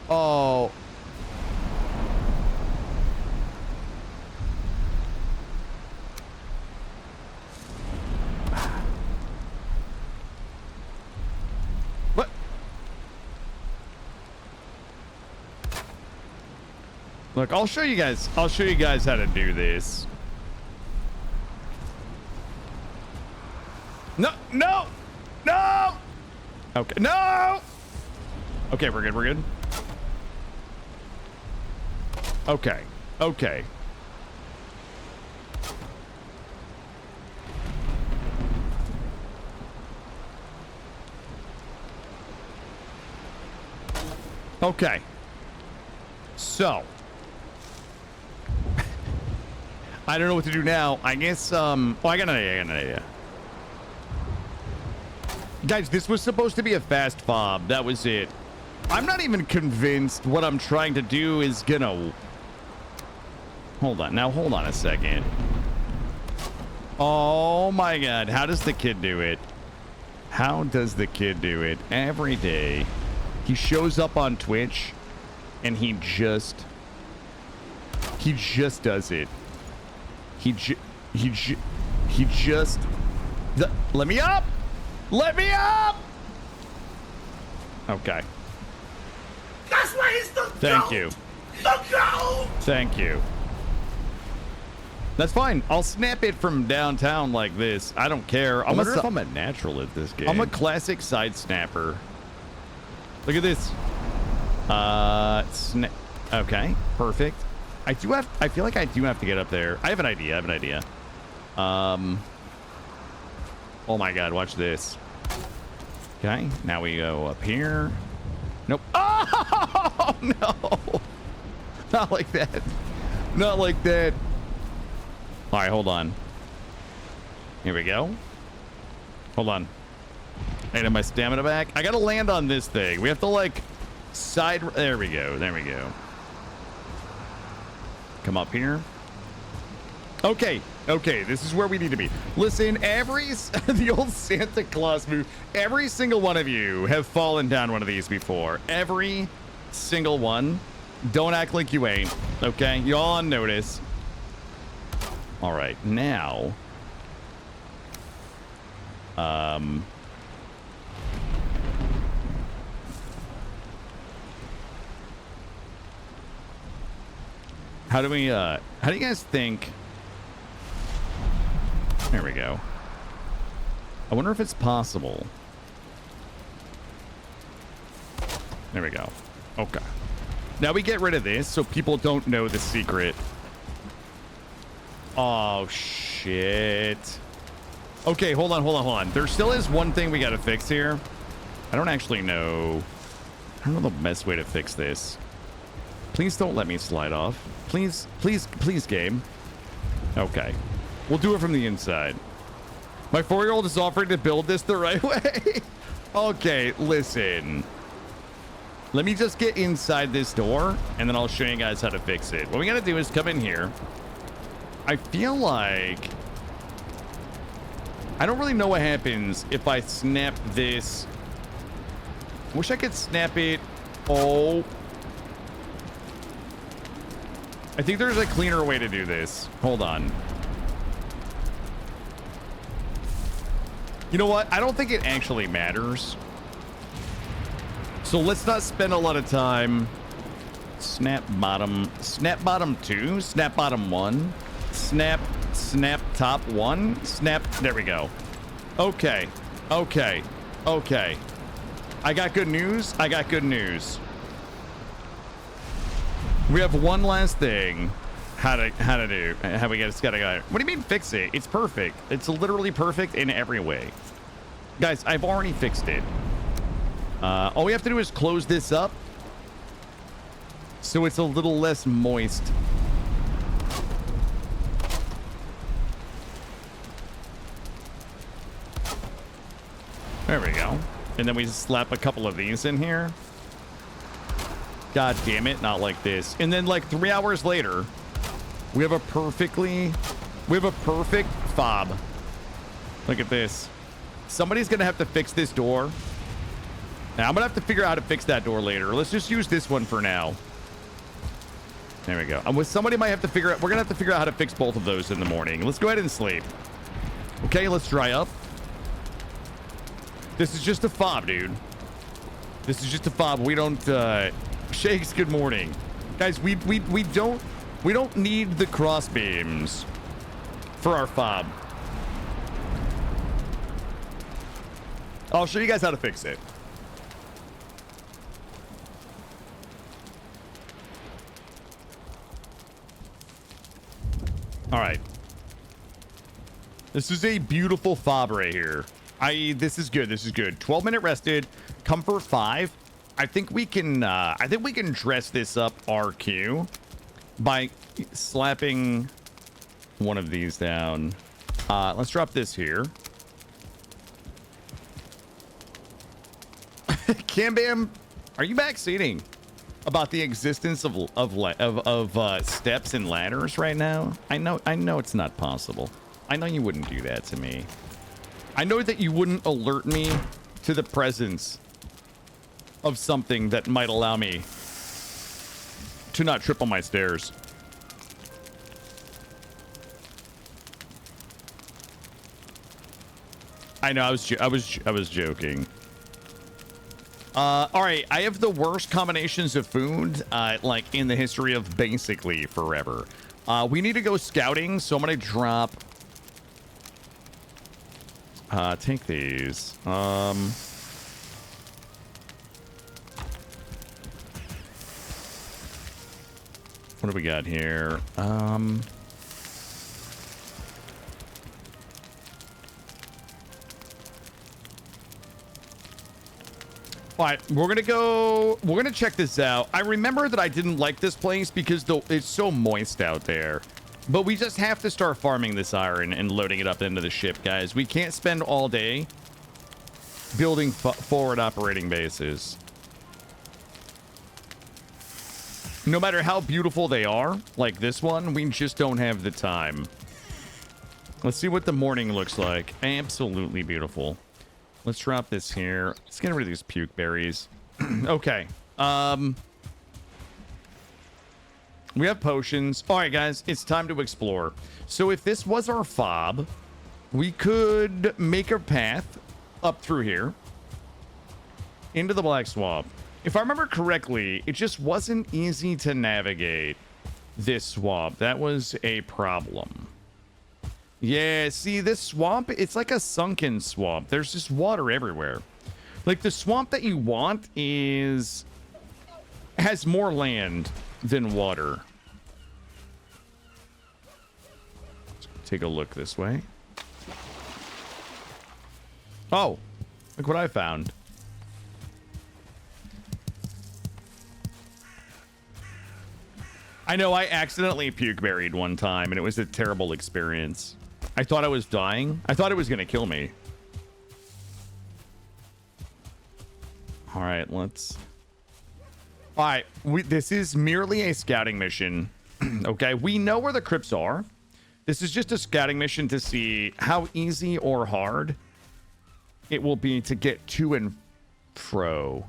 Oh. What? Look, I'll show you guys how to do this. No, no, no. Okay, no. Okay, we're good. We're good. Okay. Okay. Okay. So. I don't know what to do now. I guess, oh, I got an idea. Guys, this was supposed to be a fast fob. That was it. I'm not even convinced what I'm trying to do is gonna... Hold on. Now, hold on a second. Oh, my God. How does the kid do it? How does the kid do it? Every day, he shows up on Twitch, and he just does it. He just... Let me up! Let me up! Okay. That's why he's the Thank you. The goat! Thank you. That's fine. I'll snap it from downtown like this. I don't care. I wonder if I'm a natural at this game. I'm a classic side snapper. Look at this. Okay, perfect. I feel like I do have to get up there. I have an idea. Oh my God, watch this. Okay, now we go up here. Nope. Oh, no. Not like that. Not like that. All right, hold on. Here we go. Hold on. I need my stamina back. I got to land on this thing. We have to like side. There we go. There we go. Come up here. Okay. Okay, this is where we need to be. Listen, the old Santa Claus move, every single one of you have fallen down one of these before. Every single one. Don't act like you ain't, okay? You're all on notice. All right, now. How do you guys think... There we go. I wonder if it's possible. There we go. Okay. Now we get rid of this so people don't know the secret. Oh, shit. Okay, hold on. There still is one thing we got to fix here. I don't actually know. I don't know the best way to fix this. Please don't let me slide off. Please, game. Okay. We'll do it from the inside. My 4-year-old is offering to build this the right way. Okay, listen. Let me just get inside this door, and then I'll show you guys how to fix it. What we gotta do is come in here. I feel like... I don't really know what happens if I snap this. I wish I could snap it. Oh. I think there's a cleaner way to do this. Hold on. You know what? I don't think it actually matters. So let's not spend a lot of time. Snap bottom 2, snap bottom 1, snap top 1, snap. There we go. Okay. I got good news. We have one last thing. How we just gotta go. What do you mean fix it? It's perfect. It's literally perfect in every way. Guys, I've already fixed it. All we have to do is close this up so it's a little less moist. There we go. And then we slap a couple of these in here. God damn it, not like this. And then like 3 hours later, We have a perfect fob. Look at this. Somebody's gonna have to fix this door. Now I'm gonna have to figure out how to fix that door later. Let's just use this one for now. There we go. And with somebody might have to figure out, we're gonna have to figure out how to fix both of those in the morning. Let's go ahead and sleep. Okay, let's dry up. This is just a fob, dude. This is just a fob. We don't Shakes, good morning. Guys, we don't need the cross beams for our fob. I'll show you guys how to fix it. All right. This is a beautiful fob right here. This is good. This is good. 12-minute rested, comfort 5. I think we can dress this up RQ by slapping one of these down. Let's drop this here. Cambam, are you backseating about the existence of steps and ladders right now? I know it's not possible. I know you wouldn't do that to me. I know that you wouldn't alert me to the presence of something that might allow me to not trip on my stairs. I know, I was joking. All right, I have the worst combinations of food, like in the history of basically forever. We need to go scouting, so I'm gonna drop. Take these. What do we got here? All right, we're gonna check this out. I remember that I didn't like this place because it's so moist out there. But we just have to start farming this iron and loading it up into the ship, guys. We can't spend all day building forward operating bases. No matter how beautiful they are, like this one, we just don't have the time. Let's see what the morning looks like. Absolutely beautiful. Let's drop this here. Let's get rid of these puke berries. Okay. We have potions. All right, guys, it's time to explore. So if this was our fob, we could make a path up through here into the Black Swamp. If I remember correctly, it just wasn't easy to navigate this swamp. That was a problem. Yeah, see, this swamp, it's like a sunken swamp. There's just water everywhere. Like, the swamp that you want has more land than water. Let's take a look this way. Oh, look what I found. I know I accidentally puke buried one time and it was a terrible experience. I thought I was dying. I thought it was going to kill me. All right, let's... All right, this is merely a scouting mission. Okay, we know where the crypts are. This is just a scouting mission to see how easy or hard it will be to get to and fro.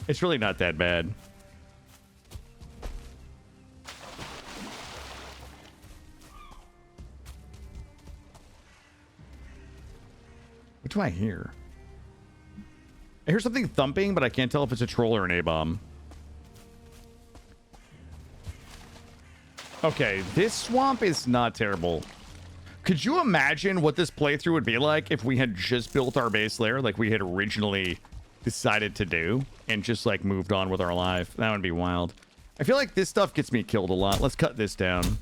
It's really not that bad. What do I hear? I hear something thumping, but I can't tell if it's a troll or an A-bomb. Okay, this swamp is not terrible. Could you imagine what this playthrough would be like if we had just built our base layer like we had originally decided to do and just like moved on with our life? That would be wild. I feel like this stuff gets me killed a lot. Let's cut this down.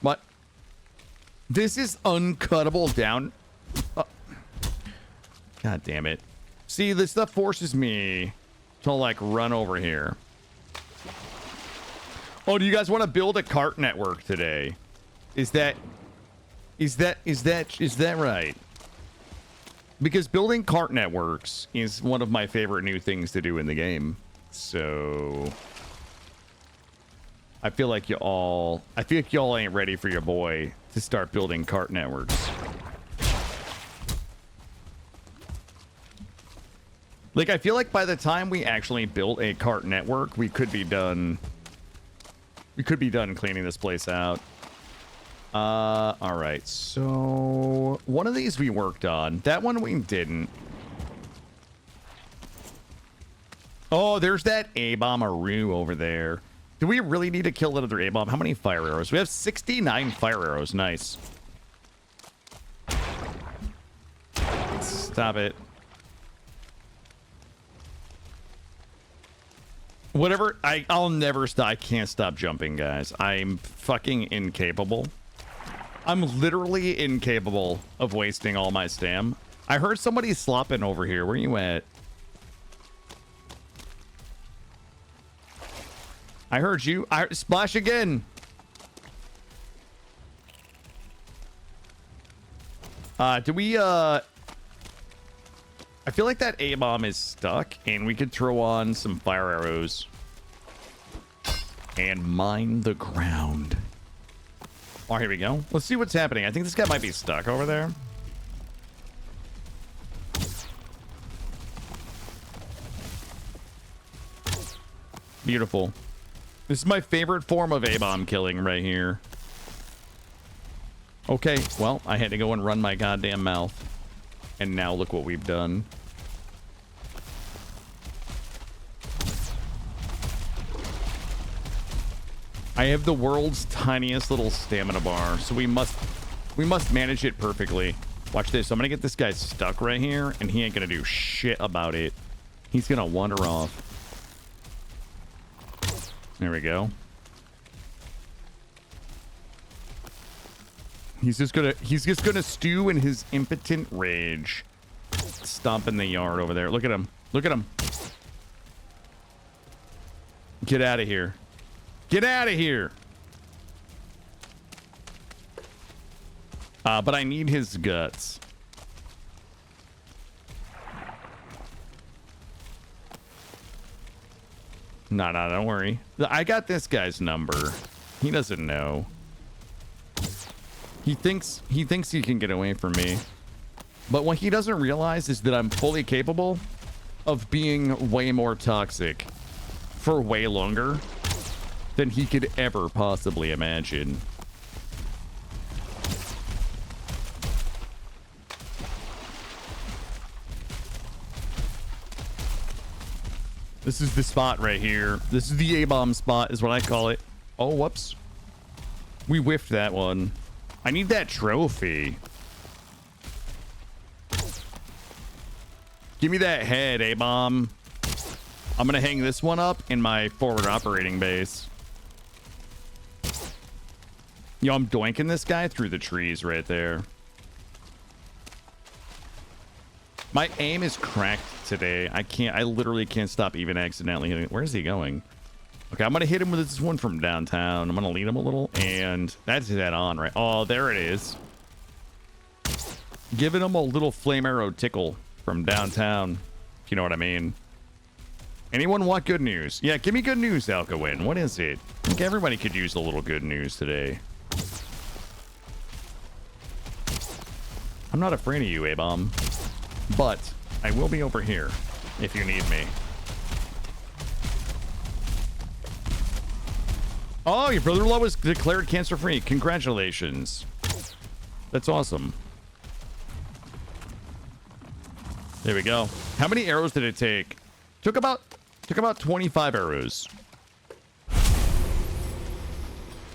What? This is uncuttable down. God damn it. See, this stuff forces me to like run over here. Oh, do you guys want to build a cart network today? Is that right? Because building cart networks is one of my favorite new things to do in the game. So I feel like y'all ain't ready for your boy to start building cart networks. Like, I feel like by the time we actually built a cart network, we could be done cleaning this place out. All right. So one of these we worked on. That one we didn't. Oh, there's that A-bomb-aroo over there. Do we really need to kill that other A-bomb? How many fire arrows? We have 69 fire arrows. Nice. Stop it. Whatever. I'll never stop. I can't stop jumping, guys. I'm fucking incapable. I'm literally incapable of wasting all my stam. I heard somebody slopping over here. Where you at? I heard you. Splash again. Do we, I feel like that A-bomb is stuck, and we could throw on some fire arrows and mine the ground. Oh, here we go. Let's see what's happening. I think this guy might be stuck over there. Beautiful. This is my favorite form of A-bomb killing right here. Okay, well, I had to go and run my goddamn mouth. And now look what we've done. I have the world's tiniest little stamina bar, so we must manage it perfectly. Watch this. I'm gonna get this guy stuck right here, and he ain't gonna do shit about it. He's gonna wander off. There we go. He's just gonna stew in his impotent rage. Stomp in the yard over there. Look at him. Look at him. Get out of here. Get out of here. But I need his guts. No, don't worry. I got this guy's number. He doesn't know. He thinks he can get away from me. But what he doesn't realize is that I'm fully capable of being way more toxic for way longer than he could ever possibly imagine. This is the spot right here. This is the A-bomb spot is what I call it. Oh, whoops. We whiffed that one. I need that trophy. Give me that head, A-bomb. I'm gonna hang this one up in my forward operating base. Yo, I'm doinking this guy through the trees right there. My aim is cracked today. I literally can't stop even accidentally hitting it. Where is he going? Okay, I'm gonna hit him with this one from downtown. I'm gonna lead him a little, and that's that on, right? Oh, there it is. Giving him a little flame arrow tickle from downtown, if you know what I mean. Anyone want good news? Yeah, give me good news, Alcuin. What is it? I think everybody could use a little good news today. I'm not afraid of you, A-bomb. But I will be over here if you need me. Oh, your brother-in-law was declared cancer-free. Congratulations. That's awesome. There we go. How many arrows did it take? Took about 25 arrows.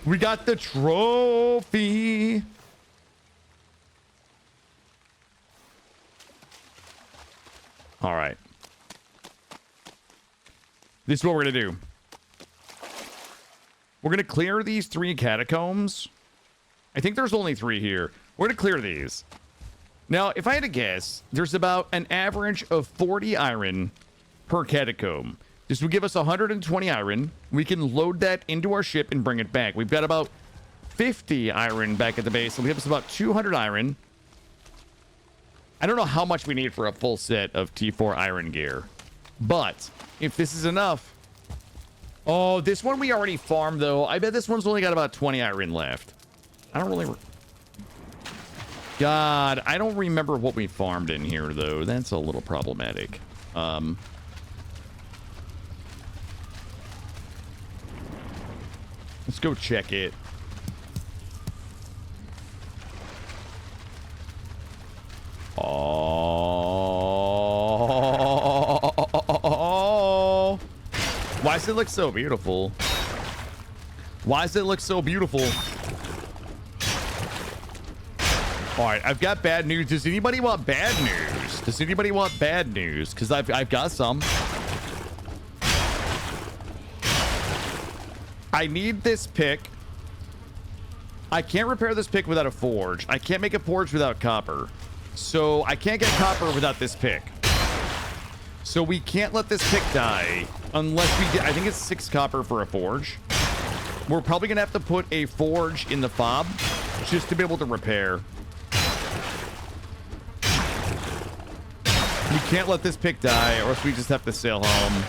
We got the trophy. All right. This is what we're going to do. We're going to clear these 3 catacombs. I think there's only 3 here. We're going to clear these. Now, if I had to guess, there's about an average of 40 iron per catacomb. This would give us 120 iron. We can load that into our ship and bring it back. We've got about 50 iron back at the base. So we have us about 200 iron. I don't know how much we need for a full set of T4 iron gear. But if this is enough... Oh, this one we already farmed, though. I bet this one's only got about 20 iron left. I don't really... God, I don't remember what we farmed in here, though. That's a little problematic. Let's go check it. Oh. Why does it look so beautiful? Why does it look so beautiful? All right, I've got bad news. Does anybody want bad news? Does anybody want bad news? Because I've got some. I need this pick. I can't repair this pick without a forge. I can't make a forge without copper. So I can't get copper without this pick. So we can't let this pick die unless we get, I think it's 6 copper for a forge. We're probably going to have to put a forge in the fob just to be able to repair. We can't let this pick die or else we just have to sail home.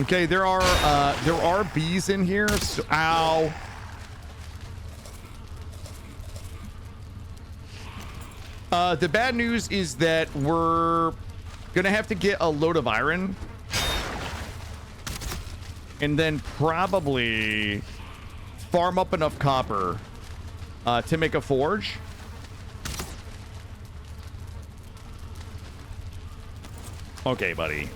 Okay, there are bees in here. So, ow. The bad news is that we're gonna have to get a load of iron and then probably farm up enough copper to make a forge. Okay, buddy.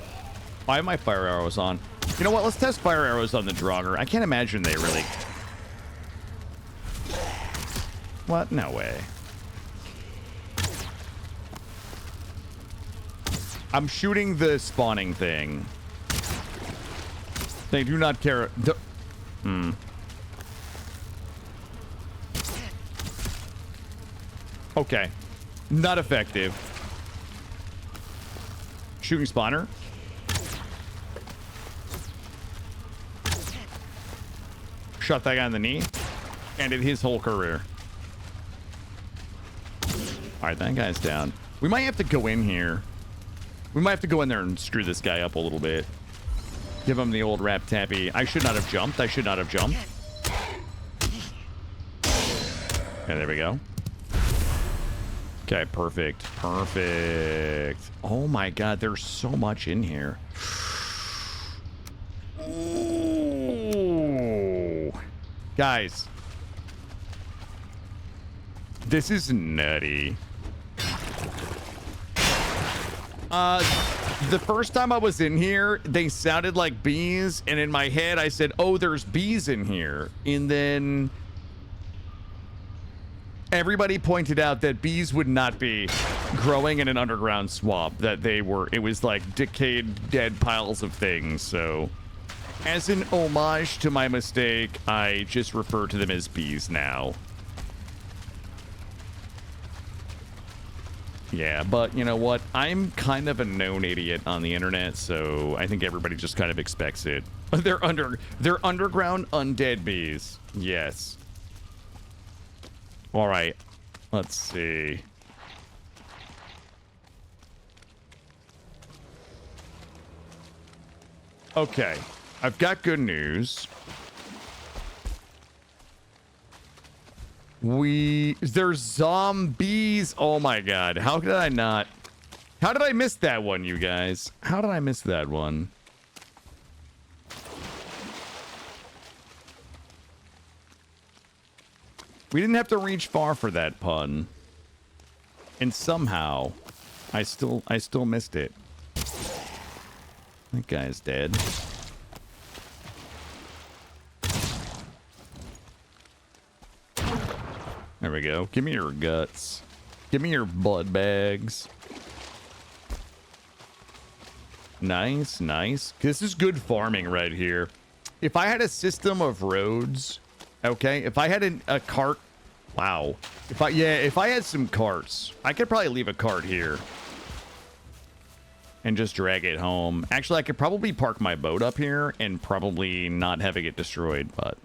Why have my fire arrows on? You know what? Let's test fire arrows on the Draugr. I can't imagine they really... What? No way. I'm shooting the spawning thing. They do not care. Okay. Not effective. Shooting spawner. Shot that guy in the knee. Ended his whole career. Alright, that guy's down. We might have to go in here. We might have to go in there and screw this guy up a little bit. Give him the old rap tappy. I should not have jumped. I should not have jumped. And there we go. Okay, perfect. Perfect. Oh my god, there's so much in here. Ooh. Guys. This is nutty. The first time I was in here, they sounded like bees, and in my head I said, oh, there's bees in here. And then everybody pointed out that bees would not be growing in an underground swamp, that they were, it was like decayed, dead piles of things. So as an homage to my mistake, I just refer to them as bees now. Yeah, but you know what? I'm kind of a known idiot on the internet, so I think everybody just kind of expects it. They're underground undead bees. Yes. All right. Let's see. Okay. I've got good news. There's zombies. Oh my god. How did I not? How did I miss that one, you guys? How did I miss that one? We didn't have to reach far for that pun. And somehow I still missed it. That guy's dead. There we go. Give me your guts. Give me your blood bags. Nice, nice. This is good farming right here. If I had a system of roads, okay, if I had a cart, wow. If I had some carts, I could probably leave a cart here and just drag it home. Actually, I could probably park my boat up here and probably not have it get destroyed, but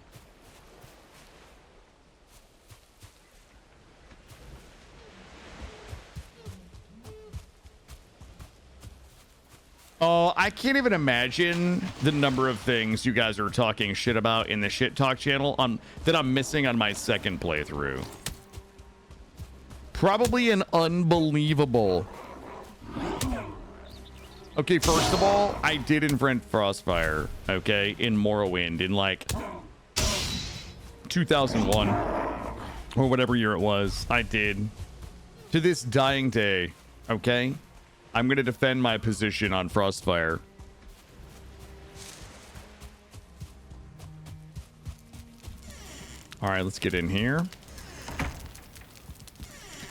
I can't even imagine the number of things you guys are talking shit about in the Shit Talk channel that I'm missing on my second playthrough. Probably an unbelievable. Okay, first of all, I did invent Frostfire, okay, in Morrowind in like 2001 or whatever year it was. I did. To this dying day, okay? I'm going to defend my position on Frostfire. All right, let's get in here.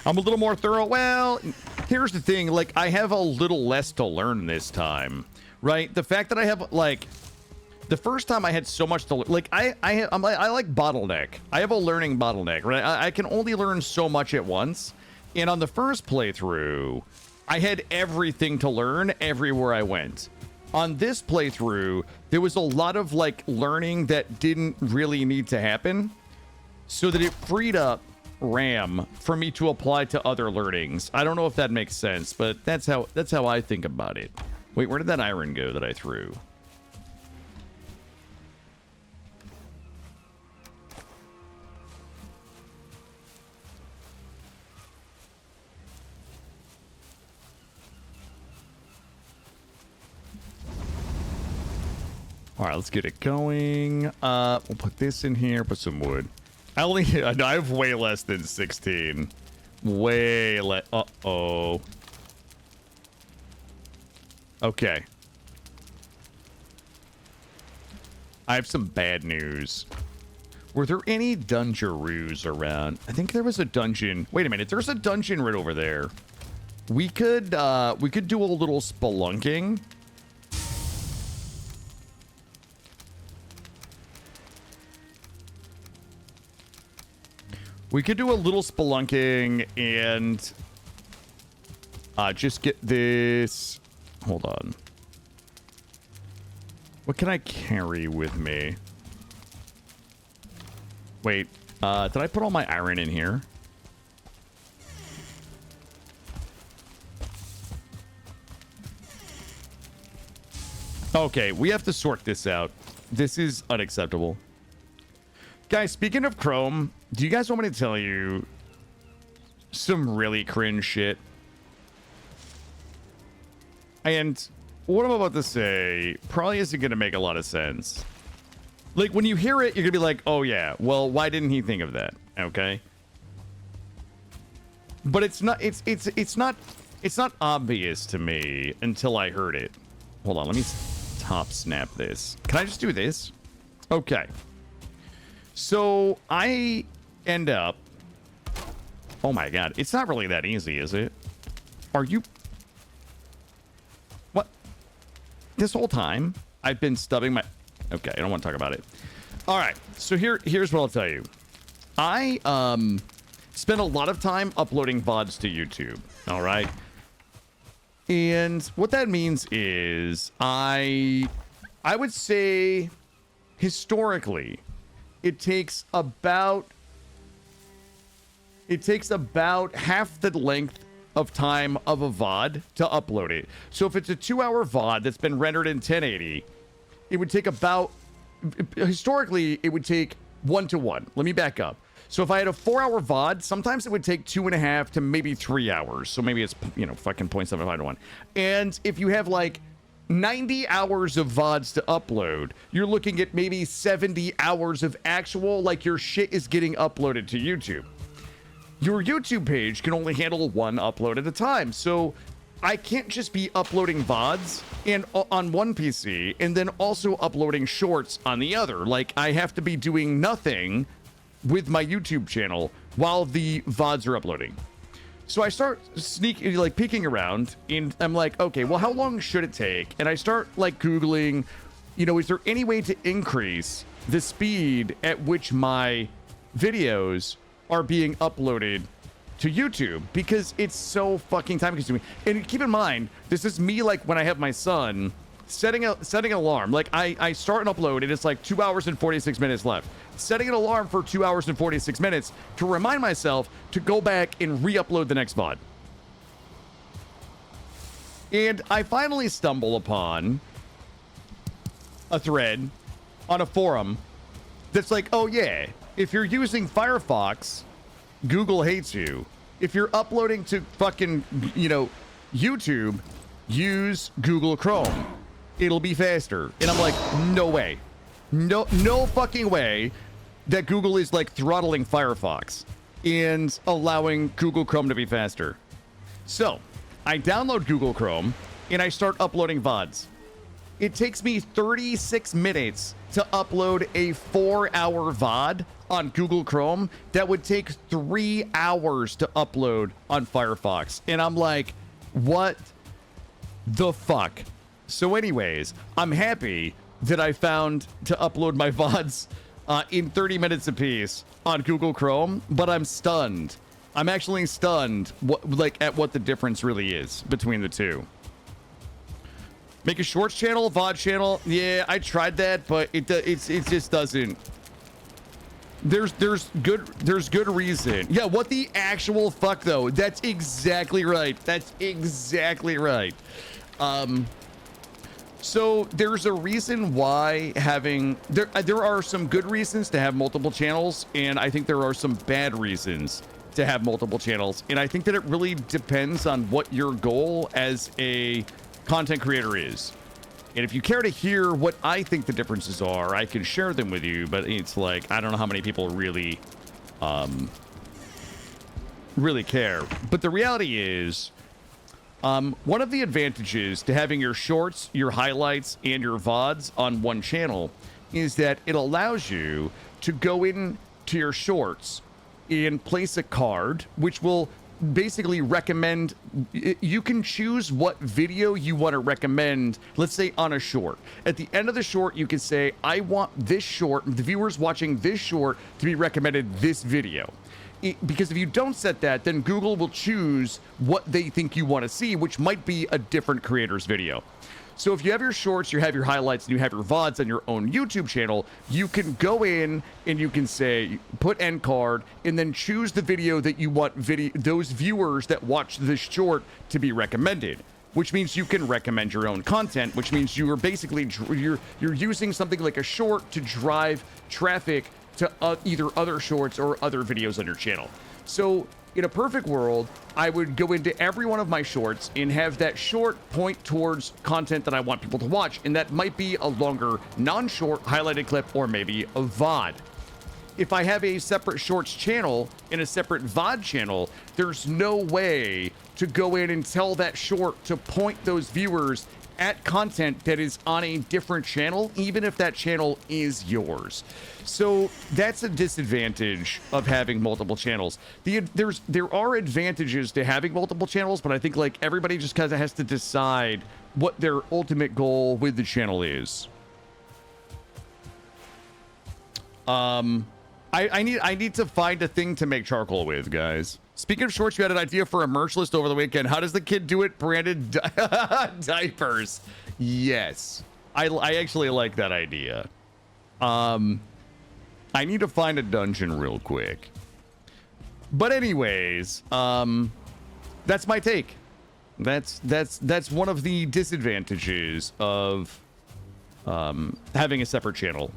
I'm a little more thorough. Well, here's the thing. Like, I have a little less to learn this time, right? The fact that I have, like, the first time I had so much to learn. Like, I like bottleneck. I have a learning bottleneck, right? I can only learn so much at once. And on the first playthrough, I had everything to learn everywhere I went. On this playthrough, there was a lot of, like, learning that didn't really need to happen, so that it freed up RAM for me to apply to other learnings. I don't know if that makes sense, but that's how I think about it. Wait, where did that iron go that I threw? All right, let's get it going. We'll put this in here, put some wood. I have way less than 16. Way less. Uh-oh. Okay. I have some bad news. Were there any dungeroos around? I think there was a dungeon. Wait a minute. There's a dungeon right over there. We could do a little spelunking. We could do a little spelunking and just get this. Hold on. What can I carry with me? Wait, did I put all my iron in here? Okay, we have to sort this out. This is unacceptable. Guys, speaking of Chrome, do you guys want me to tell you some really cringe shit? And what I'm about to say probably isn't going to make a lot of sense. Like, when you hear it, you're going to be like, oh, yeah, well, why didn't he think of that? Okay? But it's not obvious to me until I heard it. Hold on, let me top snap this. Can I just do this? Okay. So I end up. Oh my god, it's not really that easy, is it? Are you? What? This whole time I've been stubbing my. Okay, I don't want to talk about it. All right, so here's what I'll tell you. I spend a lot of time uploading VoDs to YouTube. All right, and what that means is I would say historically. It takes about half the length of time of a VOD to upload it. So if it's a 2-hour VOD that's been rendered in 1080, it would take about, historically, it would take 1 to 1. Let me back up. So if I had a 4-hour VOD, sometimes it would take 2.5 to maybe 3 hours. So maybe it's, fucking 0.75 to 1. And if you have like 90 hours of VODs to upload, you're looking at maybe 70 hours of actual, like, your shit is getting uploaded to YouTube. Your YouTube page can only handle 1 upload at a time. So I can't just be uploading VODs and on one PC and then also uploading shorts on the other. Like, I have to be doing nothing with my YouTube channel while the VODs are uploading. So I start peeking around, and I'm like, okay, well, how long should it take? And I start, like, Googling, is there any way to increase the speed at which my videos are being uploaded to YouTube? Because it's so fucking time consuming. And keep in mind, this is me, like, when I have my son, setting an alarm. Like, I start an upload, and it's like 2 hours and 46 minutes left. Setting an alarm for 2 hours and 46 minutes to remind myself to go back and re-upload the next VOD. And I finally stumble upon a thread on a forum that's like, oh yeah, if you're using Firefox, Google hates you. If you're uploading to fucking, you know, YouTube, use Google Chrome. It'll be faster. And I'm like, no way. No fucking way that Google is like throttling Firefox and allowing Google Chrome to be faster. So I download Google Chrome and I start uploading VODs. It takes me 36 minutes to upload a 4-hour VOD on Google Chrome that would take 3 hours to upload on Firefox. And I'm like, what the fuck? So anyways, I'm happy that I found to upload my VODs in 30 minutes apiece on Google Chrome, but I'm stunned. I'm actually stunned at what the difference really is between the two. Make a shorts channel, VOD channel. Yeah, I tried that, but it just doesn't. There's good reason. Yeah, what the actual fuck though? That's exactly right. That's exactly right. So there's a reason why having there are some good reasons to have multiple channels, and I think there are some bad reasons to have multiple channels, and I think that it really depends on what your goal as a content creator is. And if you care to hear what I think the differences are, I can share them with you, but it's like I don't know how many people really care. But the reality is, one of the advantages to having your shorts, your highlights, and your VODs on one channel is that it allows you to go into your shorts and place a card, which will basically recommend. You can choose what video you want to recommend, let's say on a short. At the end of the short, you can say, I want this short, the viewers watching this short, to be recommended this video. Because if you don't set that, then Google will choose what they think you want to see, which might be a different creator's video. So if you have your shorts, you have your highlights, and you have your VODs on your own YouTube channel, you can go in and you can say, put end card, and then choose the video that you want those viewers that watch this short to be recommended. Which means you can recommend your own content, which means you are basically, you're using something like a short to drive traffic to either other shorts or other videos on your channel. So in a perfect world, I would go into every one of my shorts and have that short point towards content that I want people to watch. And that might be a longer non-short highlighted clip or maybe a VOD. If I have a separate shorts channel and a separate VOD channel, there's no way to go in and tell that short to point those viewers at content that is on a different channel, even if that channel is yours. So that's a disadvantage of having multiple channels. There are advantages to having multiple channels, but I think like everybody just kind of has to decide what their ultimate goal with the channel is. I need to find a thing to make charcoal with, guys. Speaking of shorts, you had an idea for a merch list over the weekend. How does the kid do it? Branded diapers. Yes. I actually like that idea. I need to find a dungeon real quick. But anyways, that's my take. That's one of the disadvantages of having a separate channel.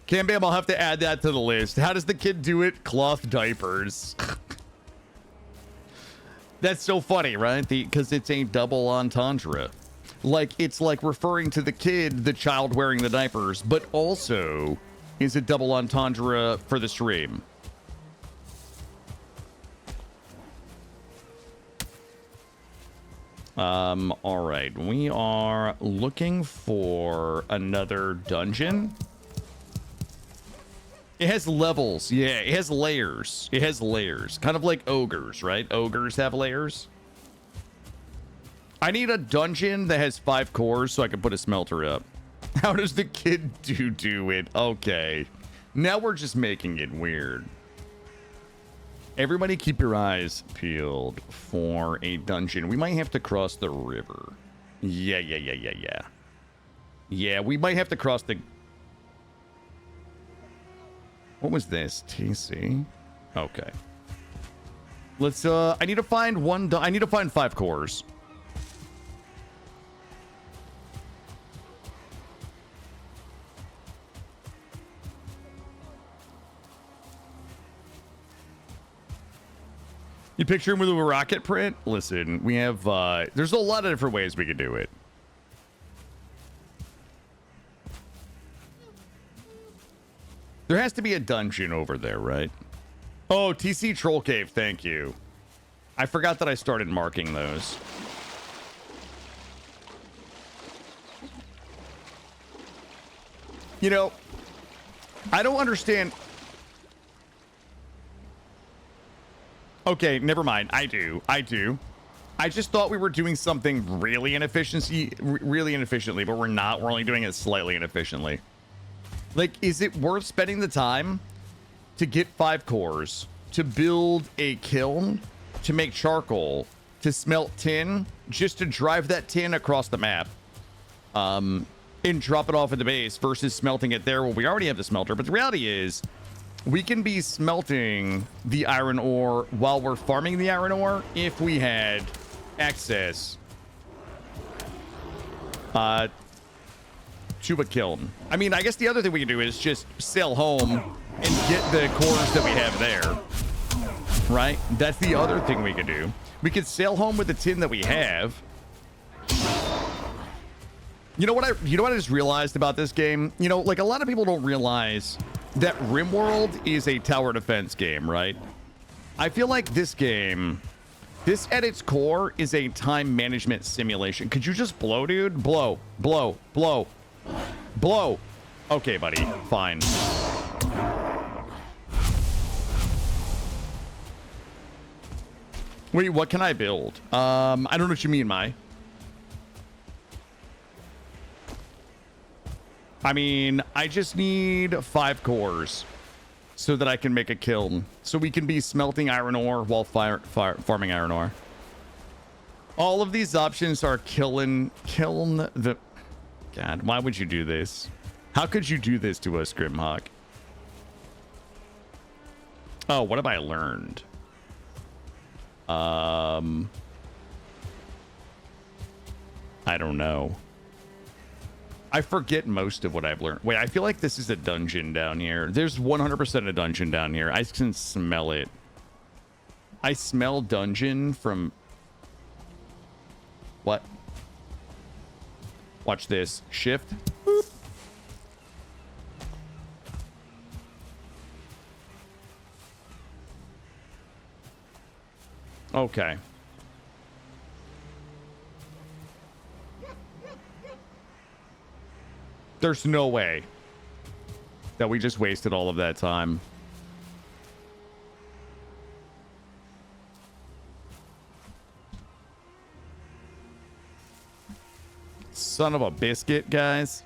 Cam Bam, I'll have to add that to the list. How does the kid do it? Cloth diapers. That's so funny, right? Because it's a double entendre. Like, it's like referring to the kid, the child wearing the diapers, but also is a double entendre for the stream. All right. We are looking for another dungeon. It has levels. Yeah, it has layers. It has layers. Kind of like ogres, right? Ogres have layers. I need a dungeon that has 5 cores so I can put a smelter up. How does the kid do it? Okay. Now we're just making it weird. Everybody keep your eyes peeled for a dungeon. We might have to cross the river. Yeah. Yeah, we might have to cross the... What was this? TC? Okay. Let's, I need to find I need to find 5 cores. You picture him with a rocket print? Listen, we have, there's a lot of different ways we could do it. There has to be a dungeon over there, right? Oh, TC Troll Cave, thank you. I forgot that I started marking those. You know, I don't understand. Okay, never mind. I do. I just thought we were doing something really inefficiently, but we're not. We're only doing it slightly inefficiently. Like, is it worth spending the time to get 5 cores, to build a kiln, to make charcoal, to smelt tin, just to drive that tin across the map, and drop it off at the base versus smelting it there? Well, we already have the smelter, but the reality is we can be smelting the iron ore while we're farming the iron ore if we had access to a kiln. I mean, I guess the other thing we can do is just sail home and get the cores that we have there, right? That's the other thing we could do. We could sail home with the tin that we have. You know what I just realized about this game? You know, like, a lot of people don't realize that RimWorld is a tower defense game, right? I feel like this game, this at its core is a time management simulation. Could you just blow, dude? Blow, blow, blow, blow. Okay, buddy, fine. Wait, what can I build? I don't know what you mean, Mai. I mean, I just need 5 cores so that I can make a kiln. So we can be smelting iron ore while farming iron ore. All of these options are kiln the... God, why would you do this? How could you do this to us, Grimhawk? Oh, what have I learned? I don't know. I forget most of what I've learned. Wait, I feel like this is a dungeon down here. There's 100% a dungeon down here. I can smell it. I smell dungeon from... What? Watch this. Shift. Boop. Okay. There's no way that we just wasted all of that time. Son of a biscuit, guys.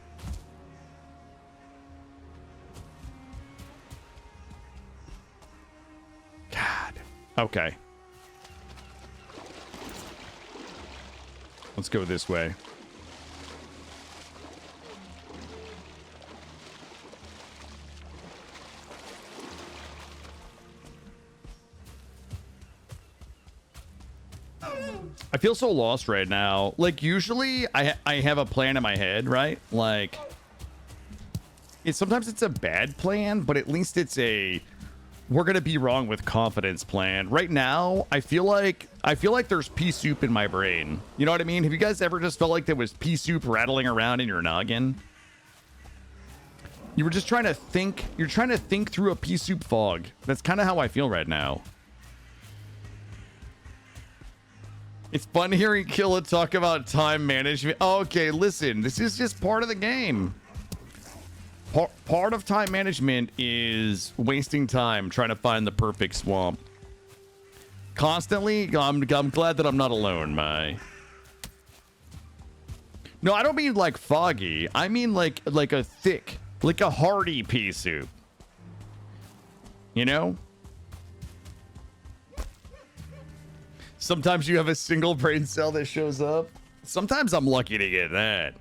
God. Okay. Let's go this way. I feel so lost right now. Like, usually I have a plan in my head, right? Like, sometimes it's a bad plan, but at least it's a we're gonna be wrong with confidence plan. Right now, I feel like there's pea soup in my brain. You know what I mean? Have you guys ever just felt like there was pea soup rattling around in your noggin? You were just trying to think. You're trying to think through a pea soup fog. That's kind of how I feel right now. It's fun hearing Killa talk about time management. Okay, listen, this is just part of the game. Part of time management is wasting time trying to find the perfect swamp. Constantly, I'm glad that I'm not alone, Mai. No, I don't mean like foggy. I mean like a thick, like a hearty pea soup. You know? Sometimes you have a single brain cell that shows up. Sometimes I'm lucky to get that.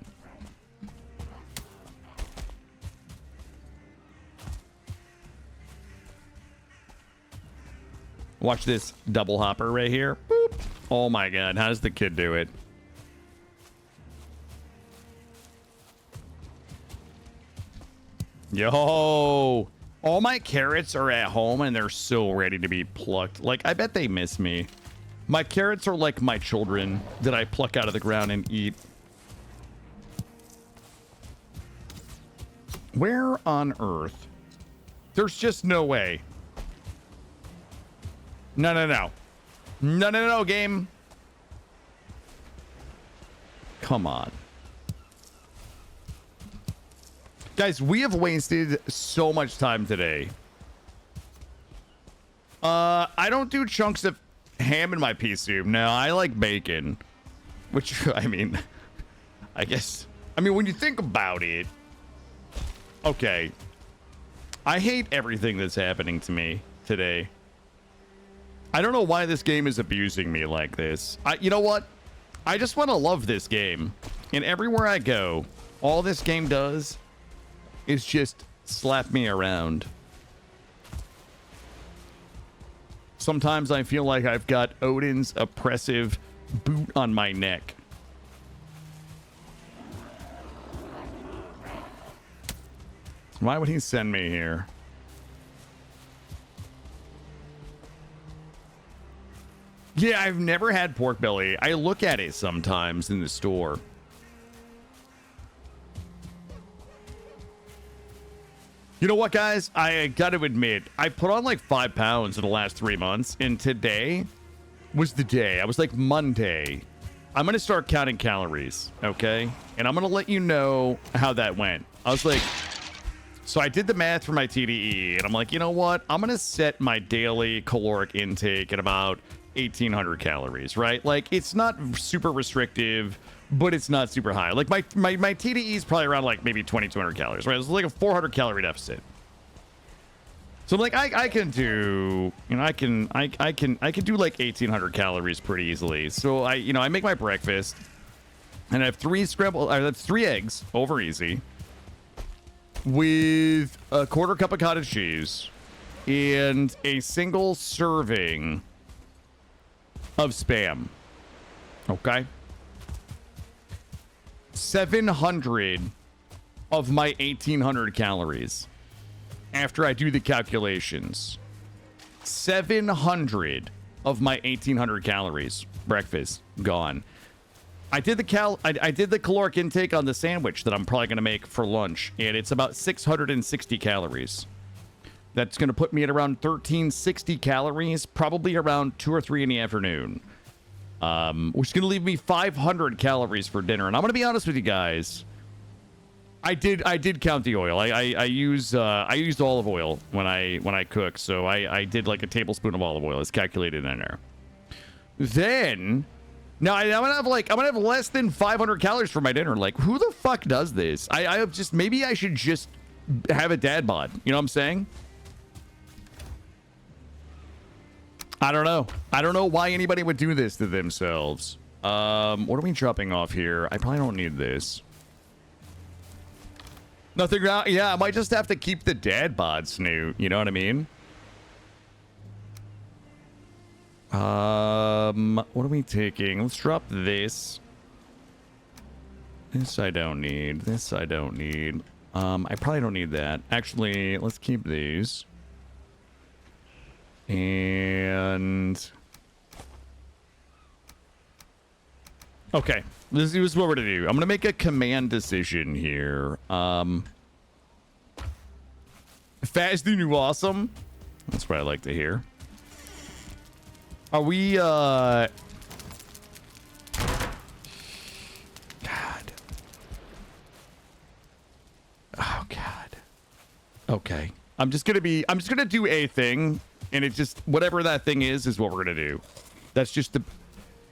Watch this double hopper right here. Boop. Oh my god, how does the kid do it? Yo, all my carrots are at home and they're so ready to be plucked. Like, I bet they miss me. My carrots are like my children that I pluck out of the ground and eat. Where on earth? There's just no way. No, no, no. No, no, no, game. Come on. Guys, we have wasted so much time today. I don't do chunks of ham in my pea soup. No, I like bacon. Which, I mean, I guess. I mean, when you think about it. Okay. I hate everything that's happening to me today. I don't know why this game is abusing me like this. You know what? I just want to love this game. And everywhere I go, all this game does is just slap me around. Sometimes I feel like I've got Odin's oppressive boot on my neck. Why would he send me here? Yeah, I've never had pork belly. I look at it sometimes in the store. You know what, guys? I got to admit, I put on like 5 pounds in the last 3 months, and today was the day. I was like, Monday. I'm going to start counting calories, okay? And I'm going to let you know how that went. I was like, so I did the math for my TDE, and I'm like, you know what? I'm going to set my daily caloric intake at about 1,800 calories, right? Like, it's not super restrictive, but it's not super high. Like, my TDE is probably around like maybe 2,200 calories, right? It's like a 400 calorie deficit. So I'm like, I can do, you know, I can do like 1,800 calories pretty easily. So I make my breakfast, and I have 3 eggs over easy with a 1/4 cup of cottage cheese and a single serving of Spam. Okay. 700 of my 1,800 calories. After I do the calculations, 700 of my 1,800 calories. Breakfast gone. I did the caloric intake on the sandwich that I'm probably going to make for lunch, and it's about 660 calories. That's going to put me at around 1,360 calories, probably around 2 or 3 in the afternoon. Which is going to leave me 500 calories for dinner. And I'm going to be honest with you guys. I did count the oil. I used olive oil when I cook. So I did like a tablespoon of olive oil. It's calculated in there. Then, now I'm gonna have less than 500 calories for my dinner. Like, who the fuck does this? Maybe I should just have a dad bod. You know what I'm saying? I don't know. I don't know why anybody would do this to themselves. What are we dropping off here? I probably don't need this. Nothing. Yeah, I might just have to keep the dad bod snoot. You know what I mean? What are we taking? Let's drop this. This I don't need. This I don't need. I probably don't need that. Actually, let's keep these. And okay, this is what we're gonna do. I'm gonna make a command decision here. Fat is the new awesome. That's what I like to hear. Are we God. Oh God. Okay. I'm just gonna do a thing. And it just, whatever that thing is what we're going to do. That's just the...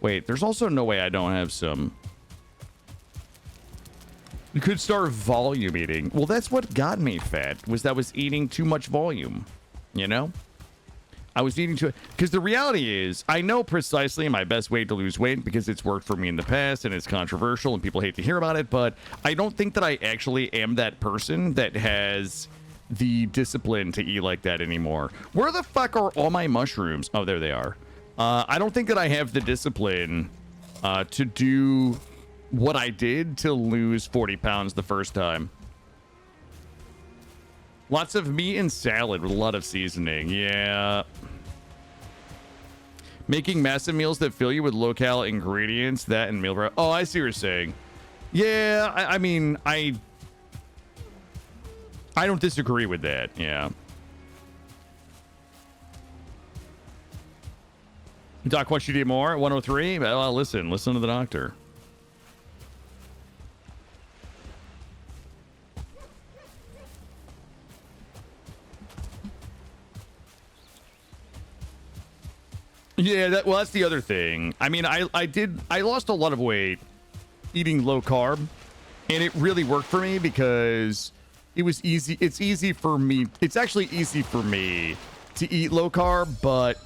Wait, there's also no way I don't have some... You could start volume eating. Well, that's what got me fat, was that I was eating too much volume. You know? I was eating too... Because the reality is, I know precisely my best way to lose weight because it's worked for me in the past and it's controversial and people hate to hear about it, but I don't think that I actually am that person that has the discipline to eat like that anymore. Where the fuck are all my mushrooms? Oh, there they are. I don't think that I have the discipline to do what I did to lose 40 pounds the first time. Lots of meat and salad with a lot of seasoning. Yeah. Making massive meals that fill you with low-cal ingredients, that and meal prep. Oh, I see what you're saying. Yeah, I mean, I don't disagree with that. Yeah. Doc wants you to do more at 103. Well, listen to the doctor. Yeah, that's the other thing. I mean, I lost a lot of weight eating low carb, and it really worked for me because it was easy. It's easy for me. It's actually easy for me to eat low carb, but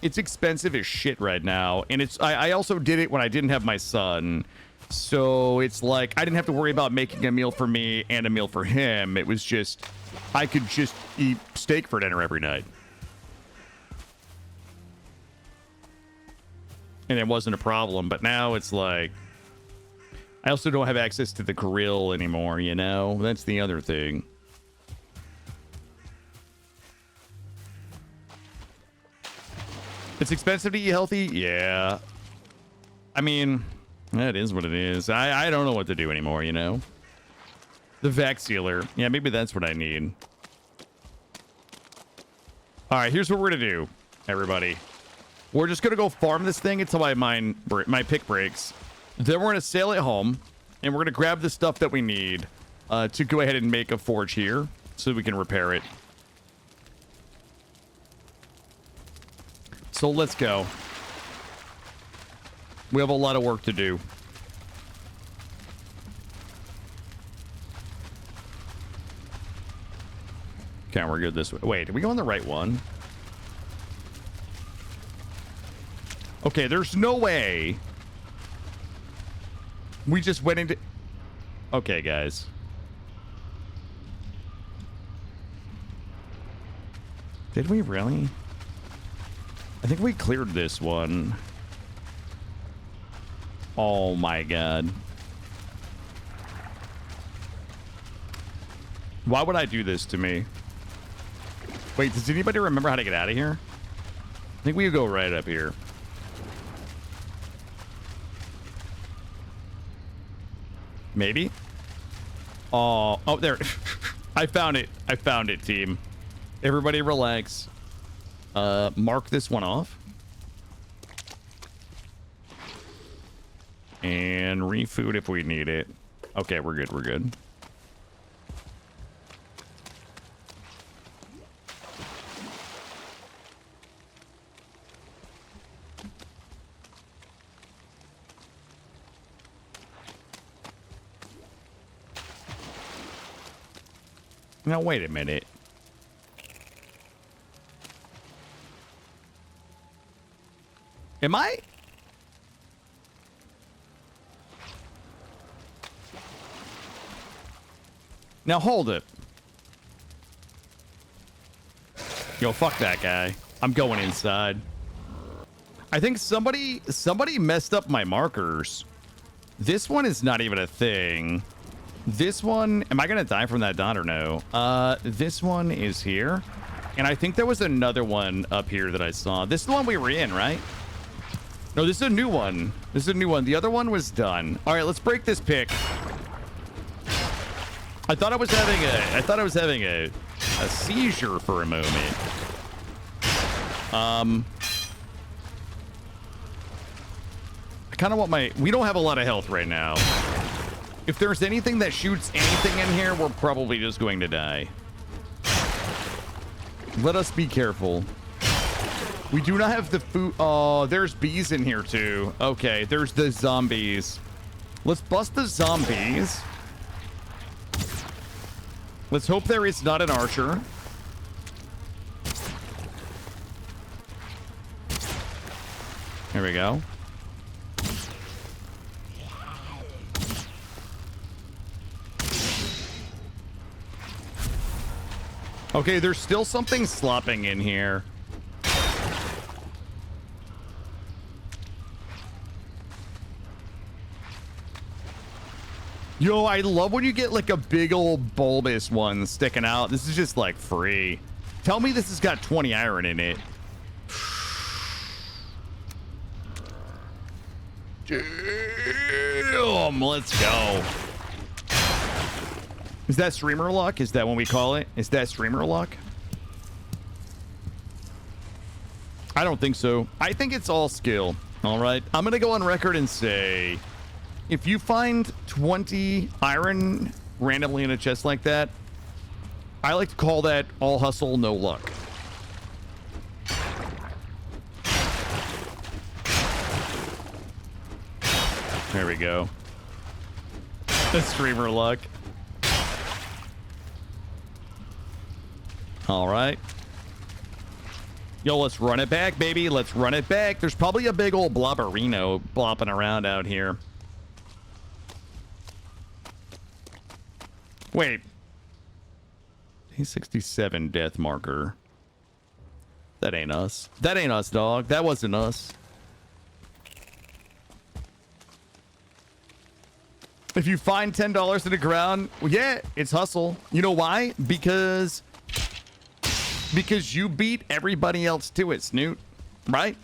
it's expensive as shit right now. And I also did it when I didn't have my son. So it's like I didn't have to worry about making a meal for me and a meal for him. It was just, I could just eat steak for dinner every night. And it wasn't a problem. But now it's like, I also don't have access to the grill anymore, you know? That's the other thing. It's expensive to eat healthy? Yeah. I mean, that is what it is. I don't know what to do anymore, you know? The vac sealer. Yeah, maybe that's what I need. All right, here's what we're going to do, everybody. We're just going to go farm this thing until my pick breaks. Then we're going to sail it home, and we're going to grab the stuff that we need to go ahead and make a forge here so we can repair it. So let's go. We have a lot of work to do. Okay, we're good this way. Wait, did we go on the right one? Okay, there's no way. We just went into... Okay, guys. Did we really? I think we cleared this one. Oh my god. Why would I do this to me? Wait, does anybody remember how to get out of here? I think we go right up here. Maybe? Oh, there. I found it. I found it, team. Everybody relax. Mark this one off. And refood if we need it. Okay, we're good. We're good. Now, wait a minute. Am I? Now, hold it. Yo, fuck that guy. I'm going inside. I think somebody messed up my markers. This one is not even a thing. This one, am I gonna die from that dot or no? This one is here. And I think there was another one up here that I saw. This is the one we were in, right? No, this is a new one. This is a new one. The other one was done. All right, let's break this pick. I thought I was having a seizure for a moment. I kind of want we don't have a lot of health right now. If there's anything that shoots anything in here, we're probably just going to die. Let us be careful. We do not have the food. Oh, there's bees in here too. Okay, there's the zombies. Let's bust the zombies. Let's hope there is not an archer. Here we go. Okay, there's still something slopping in here. Yo, I love when you get like a big old bulbous one sticking out. This is just like free. Tell me this has got 20 iron in it. Damn, let's go. Is that streamer luck? Is that what we call it? Is that streamer luck? I don't think so. I think it's all skill. All right. I'm going to go on record and say, if you find 20 iron randomly in a chest like that, I like to call that all hustle, no luck. There we go. The streamer luck. All right. Yo, let's run it back, baby. Let's run it back. There's probably a big old blobberino blopping around out here. Wait. He's 67 death marker. That ain't us. That ain't us, dog. That wasn't us. If you find $10 in the ground, well, yeah, it's hustle. You know why? Because you beat everybody else to it, Snoot. Right?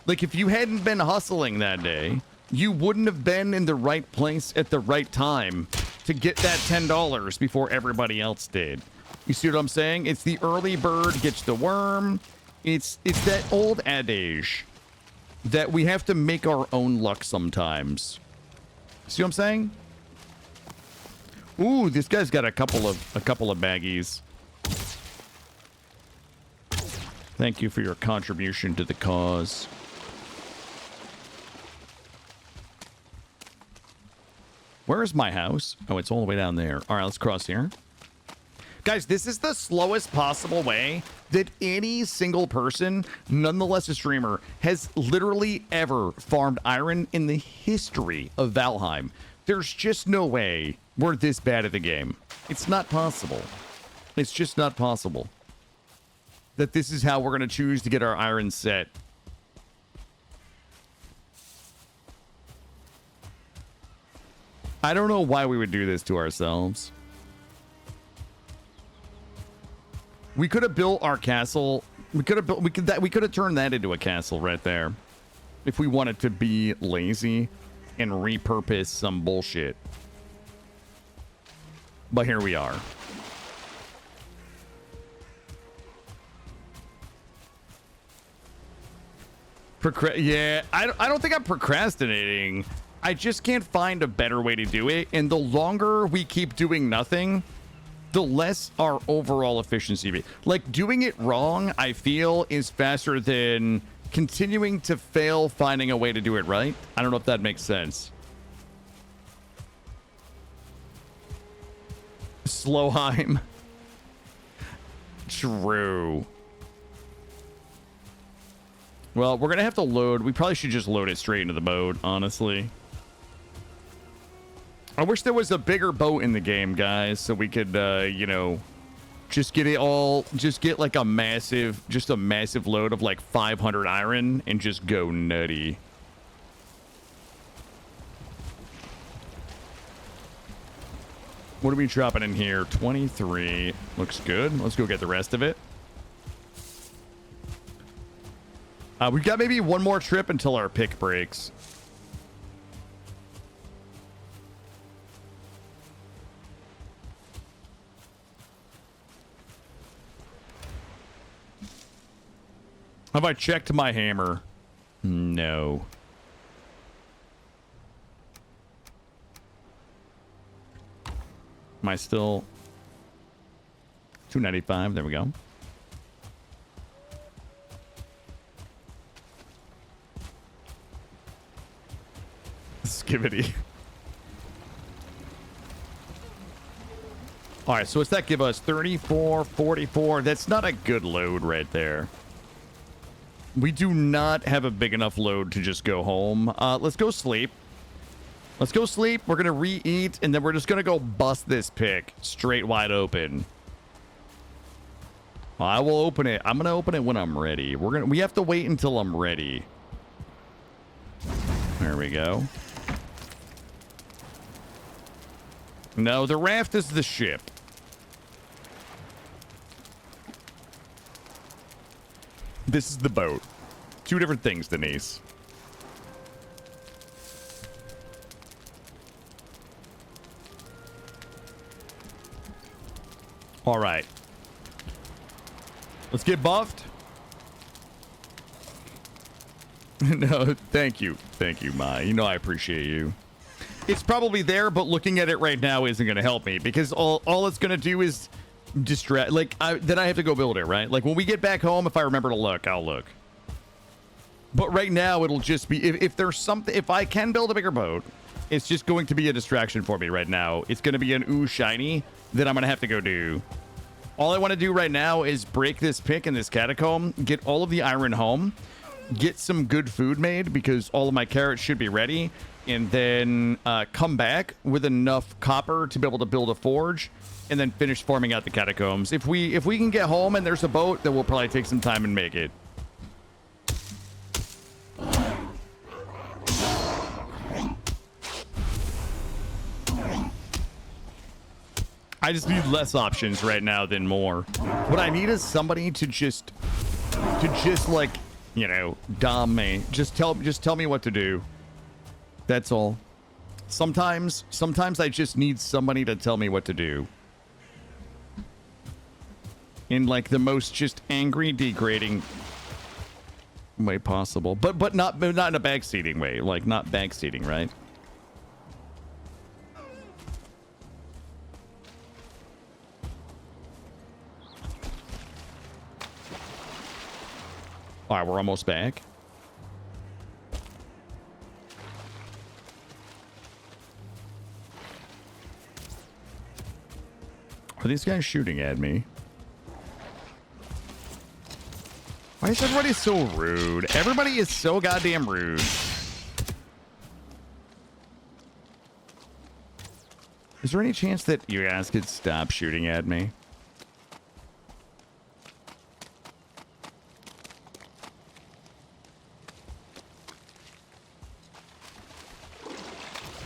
Like, if you hadn't been hustling that day, you wouldn't have been in the right place at the right time to get that $10 before everybody else did. You see what I'm saying? It's the early bird gets the worm. It's that old adage that we have to make our own luck sometimes. See what I'm saying? Ooh, this guy's got a couple of baggies. Thank you for your contribution to the cause. Where is my house? Oh, it's all the way down there. All right, let's cross here. Guys, this is the slowest possible way that any single person, nonetheless a streamer, has literally ever farmed iron in the history of Valheim. There's just no way we're this bad at the game. It's not possible. It's just not possible that this is how we're going to choose to get our iron set. I don't know why we would do this to ourselves. We could have built our castle. We could have turned that into a castle right there if we wanted to be lazy and repurpose some bullshit. But here we are. Yeah, I don't think I'm procrastinating. I just can't find a better way to do it. And the longer we keep doing nothing, the less our overall efficiency be. Like, doing it wrong, I feel, is faster than continuing to fail finding a way to do it right. I don't know if that makes sense. Slowheim. True. Well, we're going to have to load. We probably should just load it straight into the boat, honestly. I wish there was a bigger boat in the game, guys, so we could, you know, just get it all, just get like a massive load of like 500 iron and just go nutty. What are we dropping in here? 23. Looks good. Let's go get the rest of it. We've got maybe one more trip until our pick breaks. Have I checked my hammer? No. Am I still 295? There we go. Skivity. All right, so what's that give us? 34, 44. That's not a good load right there. We do not have a big enough load to just go home. Let's go sleep. Let's go sleep. We're going to re-eat, and then we're just going to go bust this pick straight wide open. I will open it. I'm gonna open it when I'm ready. We have to wait until I'm ready. There we go. No, the raft is the ship. This is the boat. Two different things, Denise. All right. Let's get buffed. No, thank you. Thank you, Ma. You know I appreciate you. It's probably there, but looking at it right now isn't going to help me because all it's going to do is distract. Like, then I have to go build it, right? Like, when we get back home, if I remember to look, I'll look. But right now, it'll just be... If there's something... If I can build a bigger boat, it's just going to be a distraction for me right now. It's going to be an ooh shiny that I'm going to have to go do. All I want to do right now is break this pick in this catacomb, get all of the iron home, get some good food made because all of my carrots should be ready, and then come back with enough copper to be able to build a forge, and then finish farming out the catacombs. If we can get home and there's a boat, then we'll probably take some time and make it. I just need less options right now than more. What I need is somebody to just like, you know, dom me. Just tell me what to do. That's all. Sometimes I just need somebody to tell me what to do. In like the most just angry, degrading way possible. But not in a backseating way. Like not backseating, right? All right, we're almost back. Are these guys shooting at me? Why is everybody so rude? Everybody is so goddamn rude. Is there any chance that you guys could stop shooting at me?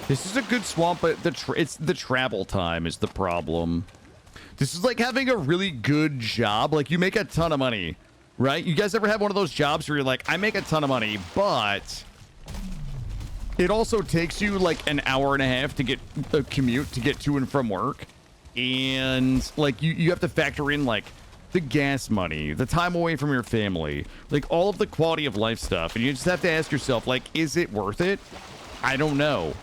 This is a good swamp, but it's the travel time is the problem. This is like having a really good job. Like, you make a ton of money, right? You guys ever have one of those jobs where you're like, I make a ton of money, but it also takes you like an hour and a half to get a commute to get to and from work. And like, you have to factor in like the gas money, the time away from your family, like all of the quality of life stuff. And you just have to ask yourself, like, is it worth it? I don't know.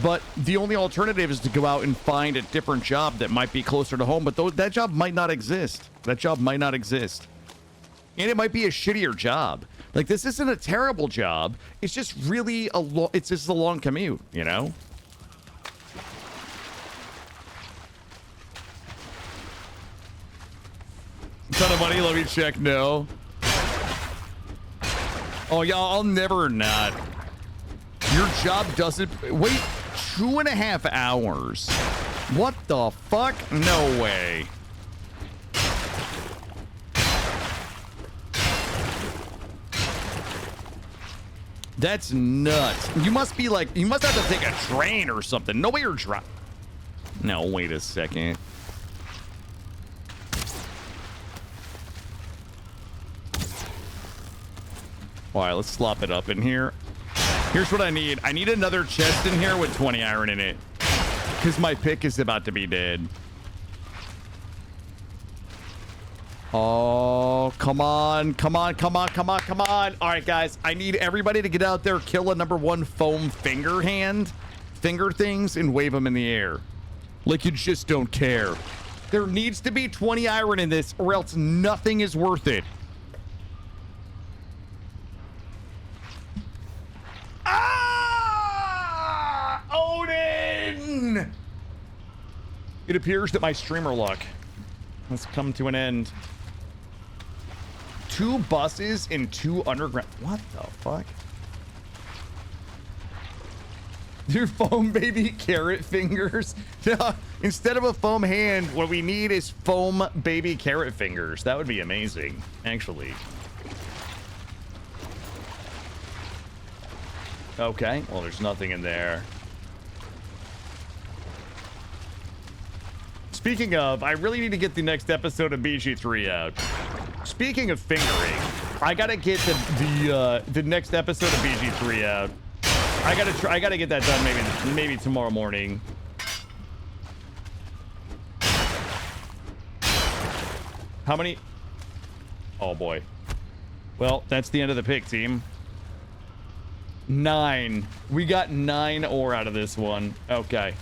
But the only alternative is to go out and find a different job that might be closer to home. But that job might not exist. That job might not exist. And it might be a shittier job. Like, this isn't a terrible job. It's just really it's just a long commute, you know? Ton of money, let me check. No. Oh, yeah, I'll never not. Your job doesn't... Wait, 2.5 hours. What the fuck? No way. That's nuts. You must be like... You must have to take a train or something. No way you're driving. No, wait a second. All right, let's slop it up in here. Here's what I need. I need another chest in here with 20 iron in it. Because my pick is about to be dead. Oh, come on. Come on, come on, come on, come on. All right, guys. I need everybody to get out there, kill a #1 foam finger things, and wave them in the air. Like you just don't care. There needs to be 20 iron in this, or else nothing is worth it. Ah! Odin! It appears that my streamer luck has come to an end. 2 buses and 2 underground. What the fuck? Your foam baby carrot fingers. Instead of a foam hand, what we need is foam baby carrot fingers. That would be amazing, actually. Okay, well, there's nothing in there. Speaking of, I really need to get the next episode of BG3 out. Speaking of fingering, I gotta get the next episode of BG3 out. I gotta get that done maybe tomorrow morning. How many? Oh boy. Well, that's the end of the pick, team. 9. We got 9 ore out of this one. Okay.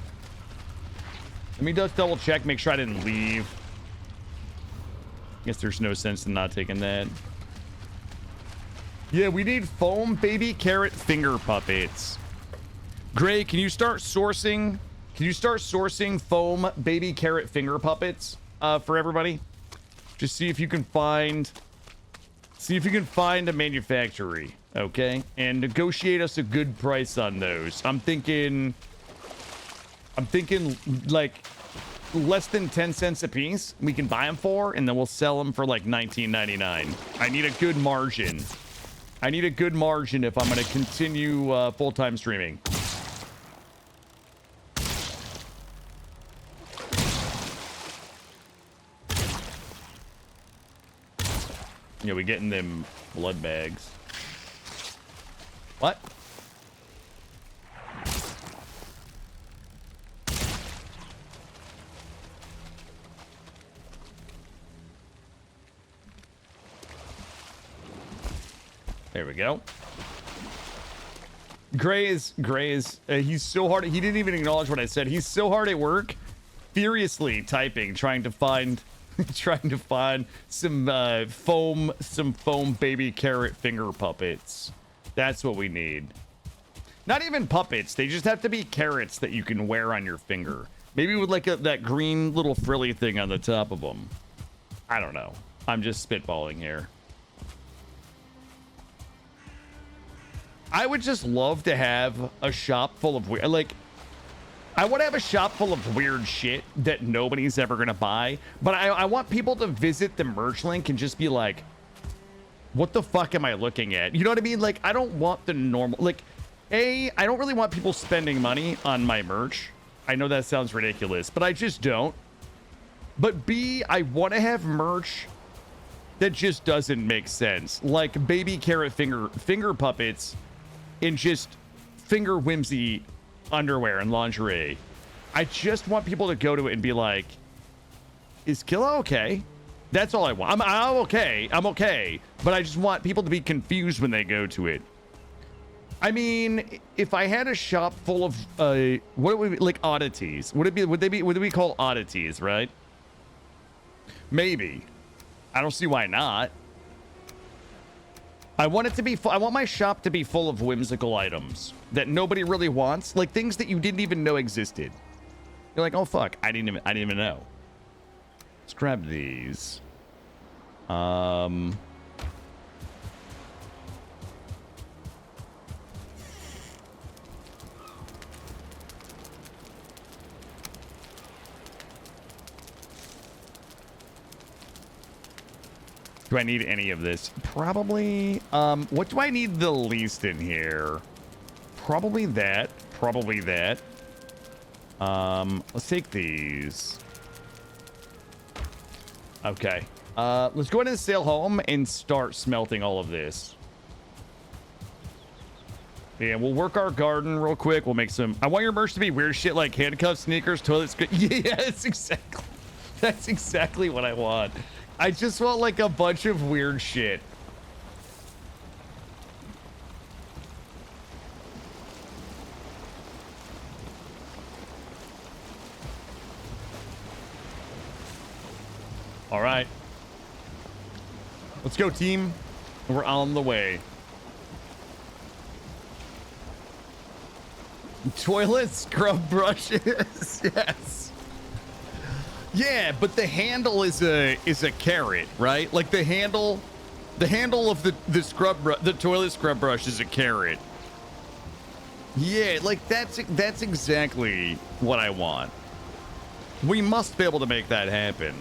Let me just double check, make sure I didn't leave. Guess there's no sense in not taking that. Yeah, we need foam baby carrot finger puppets. Gray, can you start sourcing? Can you start sourcing foam baby carrot finger puppets for everybody? Just see if you can find. See if you can find a manufacturer, okay? And negotiate us a good price on those. I'm thinking like less than 10 cents a piece. We can buy them for, and then we'll sell them for like $19.99. I need a good margin. I need a good margin if I'm going to continue full-time streaming. Yeah, we getting them blood bags. What? There we go. Gray is he's so hard. He didn't even acknowledge what I said. He's so hard at work, furiously typing, trying to find some foam baby carrot finger puppets. That's what we need. Not even puppets. They just have to be carrots that you can wear on your finger. Maybe with like that green little frilly thing on the top of them. I don't know. I'm just spitballing here. I would just love to have a shop full of weird, like, I want to have a shop full of weird shit that nobody's ever going to buy. But I want people to visit the merch link and just be like, what the fuck am I looking at? You know what I mean? Like, I don't want the normal, like, I don't really want people spending money on my merch. I know that sounds ridiculous, but I just don't. But B, I want to have merch that just doesn't make sense. Like baby carrot finger puppets in just finger whimsy underwear and lingerie. I just want people to go to it and be like, is Killa okay? That's all I want. I'm okay. I'm okay. But I just want people to be confused when they go to it. I mean, if I had a shop full of what would be like oddities? Would they be called oddities, right? Maybe. I don't see why not. I want it to be I want my shop to be full of whimsical items that nobody really wants, like things that you didn't even know existed. You're like, "Oh fuck, I didn't even know." Let's grab these. Do I need any of this? Probably. What do I need the least in here? Probably that. Probably that. Let's take these. Okay. Let's go ahead and sail home and start smelting all of this. Yeah, we'll work our garden real quick. We'll make some. I want your merch to be weird shit like handcuffs, sneakers, toilet. Yeah, that's exactly what I want. I just want like a bunch of weird shit. All right. Let's go, team. We're on the way. Toilet scrub brushes. Yes. Yeah, but the handle is a carrot, right? Like the handle of the toilet scrub brush is a carrot. Yeah, like that's exactly what I want. We must be able to make that happen.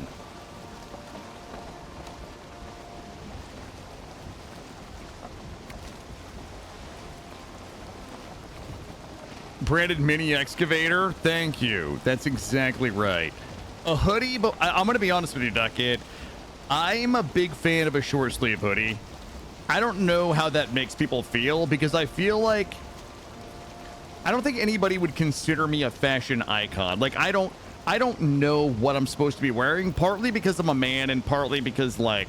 Branded mini excavator, thank you. That's exactly right. A hoodie, but I'm gonna be honest with you, Duckett. I'm a big fan of a short sleeve hoodie. I don't know how that makes people feel because I feel like I don't think anybody would consider me a fashion icon. Like I don't know what I'm supposed to be wearing, partly because I'm a man and partly because like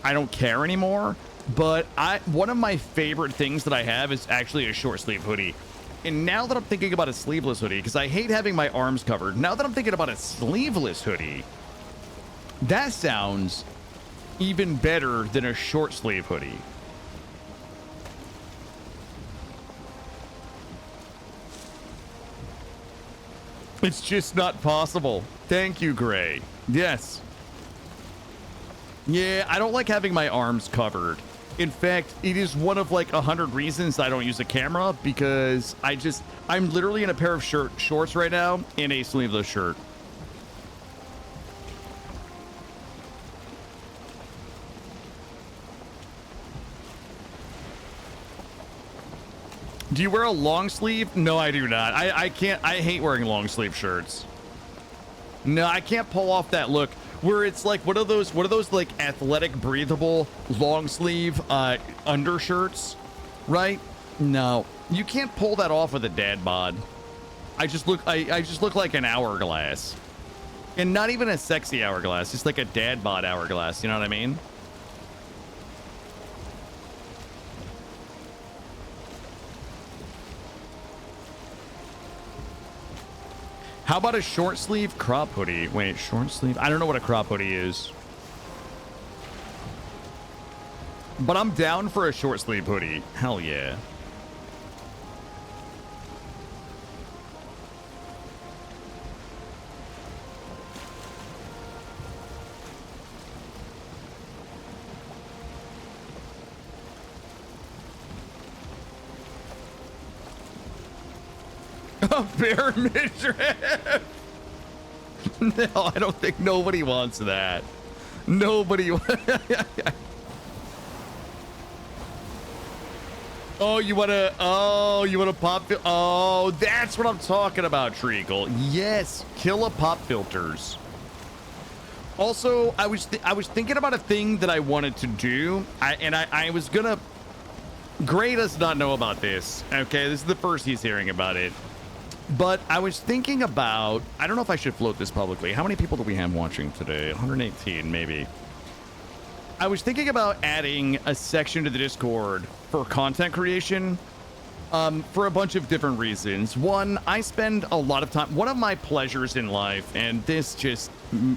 I don't care anymore. But one of my favorite things that I have is actually a short sleeve hoodie. And now that I'm thinking about a sleeveless hoodie, because I hate having my arms covered, now that I'm thinking about a sleeveless hoodie, that sounds even better than a short sleeve hoodie. It's just not possible. Thank you, Gray. Yes. Yeah, I don't like having my arms covered. In fact, it is one of like 100 reasons I don't use a camera because I'm literally in a pair of shorts right now and a sleeveless shirt. Do you wear a long sleeve? No, I do not. I can't. I hate wearing long sleeve shirts. No, I can't pull off that look where it's like what are those like athletic breathable long sleeve undershirts, right? No, you can't pull that off with a dad bod. I just look like an hourglass, and not even a sexy hourglass, just like a dad bod hourglass. You know what I mean? How about a short sleeve crop hoodie? Wait, short sleeve? I don't know what a crop hoodie is. But I'm down for a short sleeve hoodie. Hell yeah. A bare midriff? No, I don't think nobody wants that. Nobody. Oh, you want to pop? Oh, that's what I'm talking about, Treacle. Yes, killer pop filters. Also, I was thinking about a thing that I wanted to do. I was gonna. Gray does not know about this. Okay, this is the first he's hearing about it. But I was thinking about, I don't know if I should float this publicly. How many people do we have watching today? 118, maybe. I was thinking about adding a section to the Discord for content creation for a bunch of different reasons. One, I spend a lot of time, one of my pleasures in life, and this just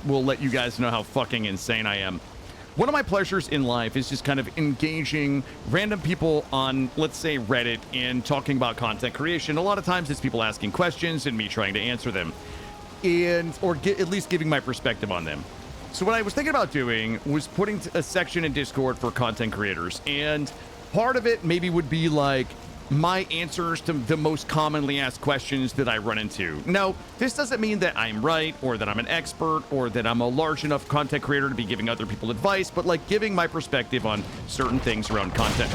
will let you guys know how fucking insane I am. One of my pleasures in life is just kind of engaging random people on, let's say, Reddit and talking about content creation. A lot of times it's people asking questions and me trying to answer them, or at least giving my perspective on them. So what I was thinking about doing was putting a section in Discord for content creators, and part of it maybe would be like my answers to the most commonly asked questions that I run into. Now, this doesn't mean that I'm right or that I'm an expert or that I'm a large enough content creator to be giving other people advice, but like giving my perspective on certain things around content.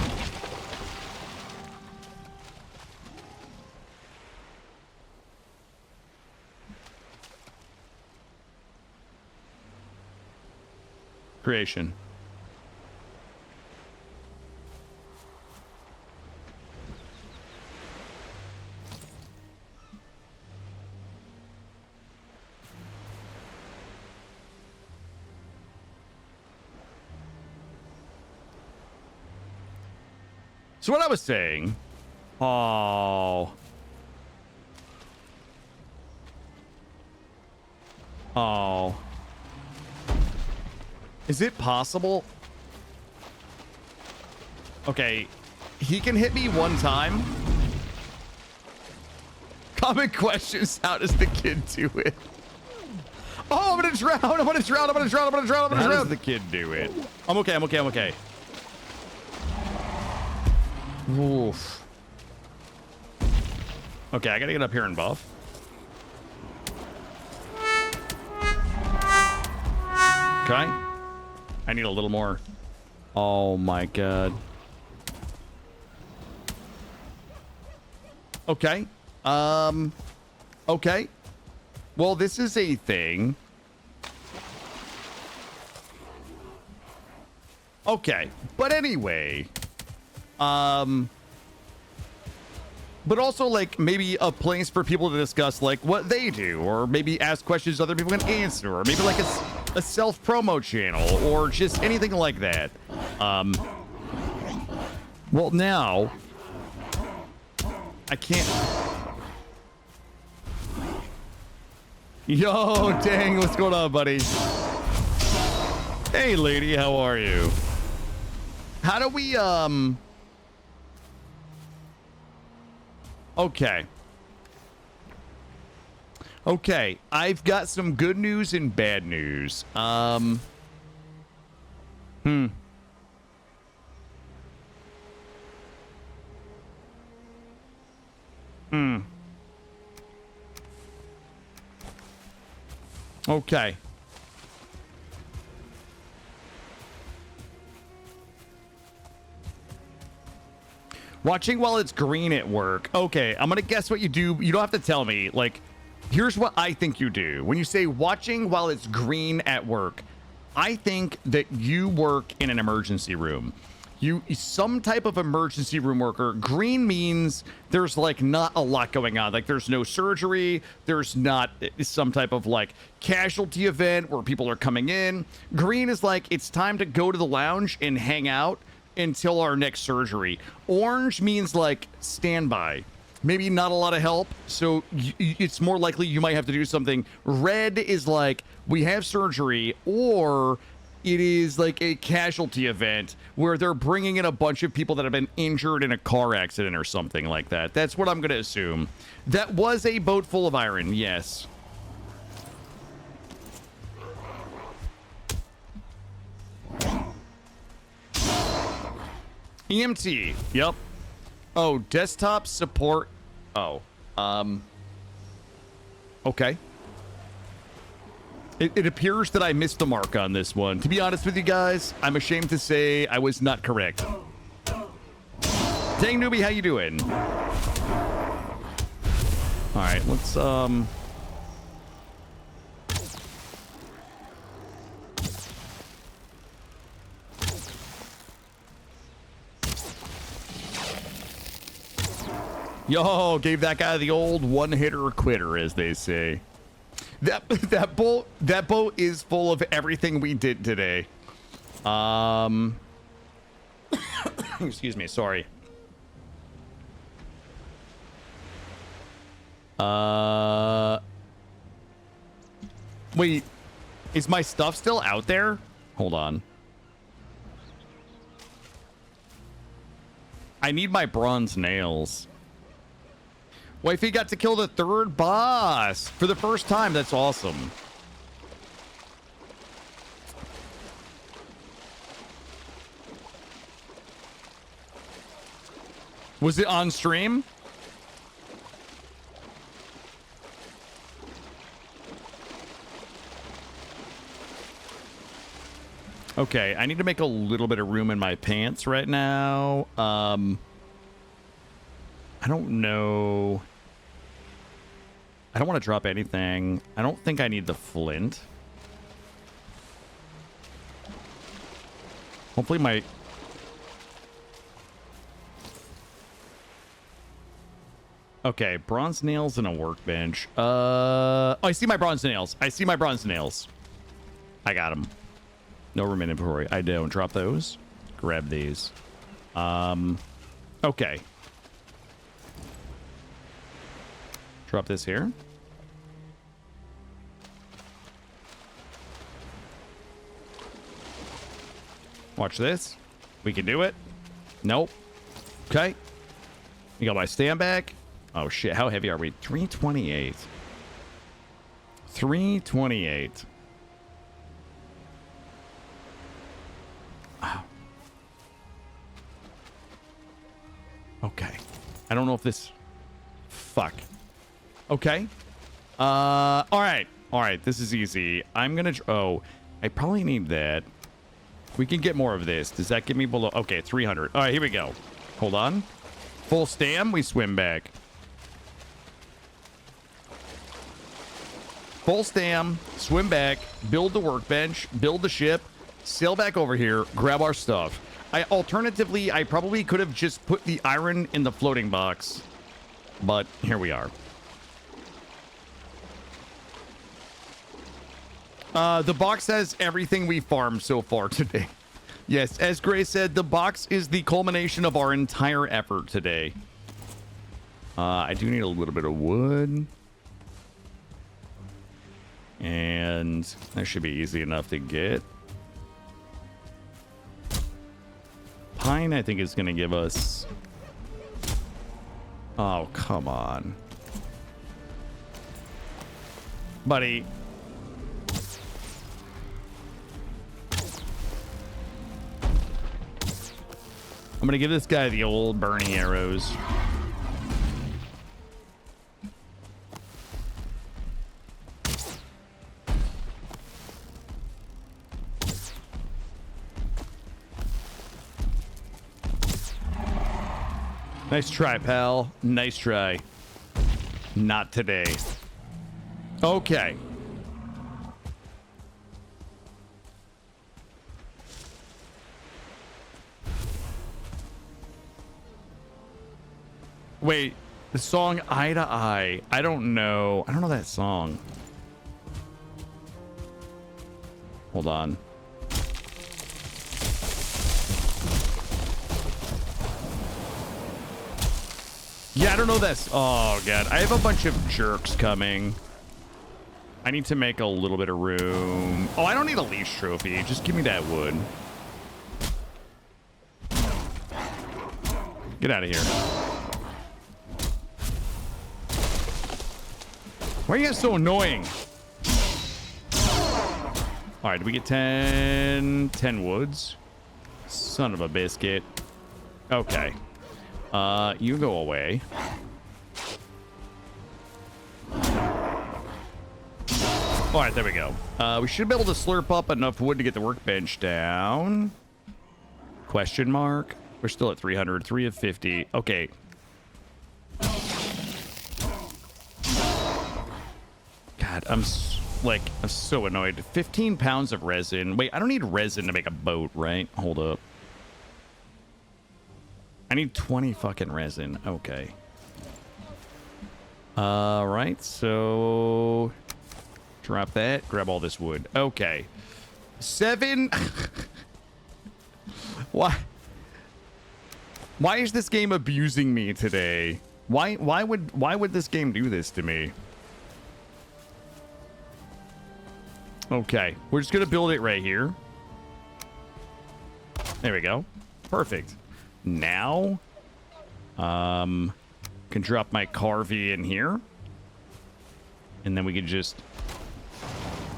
Creation. So what I was saying, oh, is it possible? Okay, he can hit me one time. Common questions, how does the kid do it? Oh, I'm gonna drown, I'm gonna drown, I'm gonna drown, I'm gonna drown, I'm gonna drown. How does the kid do it? I'm okay, I'm okay, I'm okay. Oof. Okay, I gotta get up here and buff. Okay. I need a little more. Oh my god. Okay. Okay. Well, this is a thing. Okay. But anyway. But also, like, maybe a place for people to discuss, like, what they do, or maybe ask questions other people can answer, or maybe, like, a self-promo channel, or just anything like that. Well, now, I can't... Yo, dang, what's going on, buddy? Hey, lady, how are you? How do we, Okay. Okay, I've got some good news and bad news. Okay. Watching while it's green at work. Okay, I'm gonna guess what you do. You don't have to tell me. Like, here's what I think you do. When you say watching while it's green at work, I think that you work in an emergency room. You some type of emergency room worker. Green means there's like not a lot going on. Like there's no surgery. There's not some type of like casualty event where people are coming in. Green is like it's time to go to the lounge and hang out until our next surgery. Orange means like standby. Maybe not a lot of help, so it's more likely you might have to do something. Red is like we have surgery, or it is like a casualty event where they're bringing in a bunch of people that have been injured in a car accident or something like that. That's what I'm going to assume. That was a boat full of iron, yes. EMT, yep. Oh, desktop support. Oh, okay. It appears that I missed the mark on this one. To be honest with you guys, I'm ashamed to say I was not correct. Dang newbie, how you doing? All right, let's Yo, gave that guy the old one-hitter quitter, as they say. That boat is full of everything we did today. Excuse me, sorry. Wait, is my stuff still out there? Hold on. I need my bronze nails. Wifey got to kill the third boss for the first time. That's awesome. Was it on stream? Okay, I need to make a little bit of room in my pants right now. I don't know. I don't want to drop anything. I don't think I need the flint. Hopefully my... Okay, bronze nails and a workbench. Oh, I see my bronze nails. I see my bronze nails. I got them. No room in inventory. I don't. Drop those. Grab these. Okay. Drop this here. Watch this. We can do it. Nope. Okay. You got my stand back. Oh, shit. How heavy are we? 328. 328. Oh. Okay. I don't know if this... fuck. Okay. All right. All right. This is easy. I'm gonna. Oh, I probably need that. We can get more of this. Does that get me below? Okay, 300. All right, here we go. Hold on. Full stam. We swim back. Full stam. Swim back. Build the workbench. Build the ship. Sail back over here. Grab our stuff. Alternatively, I probably could have just put the iron in the floating box. But here we are. The box has everything we farmed so far today. Yes, as Gray said, the box is the culmination of our entire effort today. I do need a little bit of wood. And that should be easy enough to get. Pine, I think, is going to give us... Oh, come on. Buddy. I'm going to give this guy the old Bernie arrows. Nice try, pal. Nice try. Not today. Okay. Wait, the song Eye to Eye. I don't know. I don't know that song. Hold on. Yeah, I don't know this. Oh, God. I have a bunch of jerks coming. I need to make a little bit of room. Oh, I don't need a leash trophy. Just give me that wood. Get out of here. Why are you guys so annoying? All right, did we get 10 woods? Son of a biscuit. Okay. You go away. All right, there we go. We should be able to slurp up enough wood to get the workbench down. Question mark. We're still at 300. 3 of 50. Okay. God, I'm so annoyed. 15 pounds of resin. Wait, I don't need resin to make a boat, right? Hold up. I need 20 fucking resin. Okay. All right, so drop that. Grab all this wood. Okay. 7. Why is this game abusing me today? Why would this game do this to me? Okay, we're just gonna build it right here. There we go. Perfect. Now, can drop my Carvey in here, and then we can just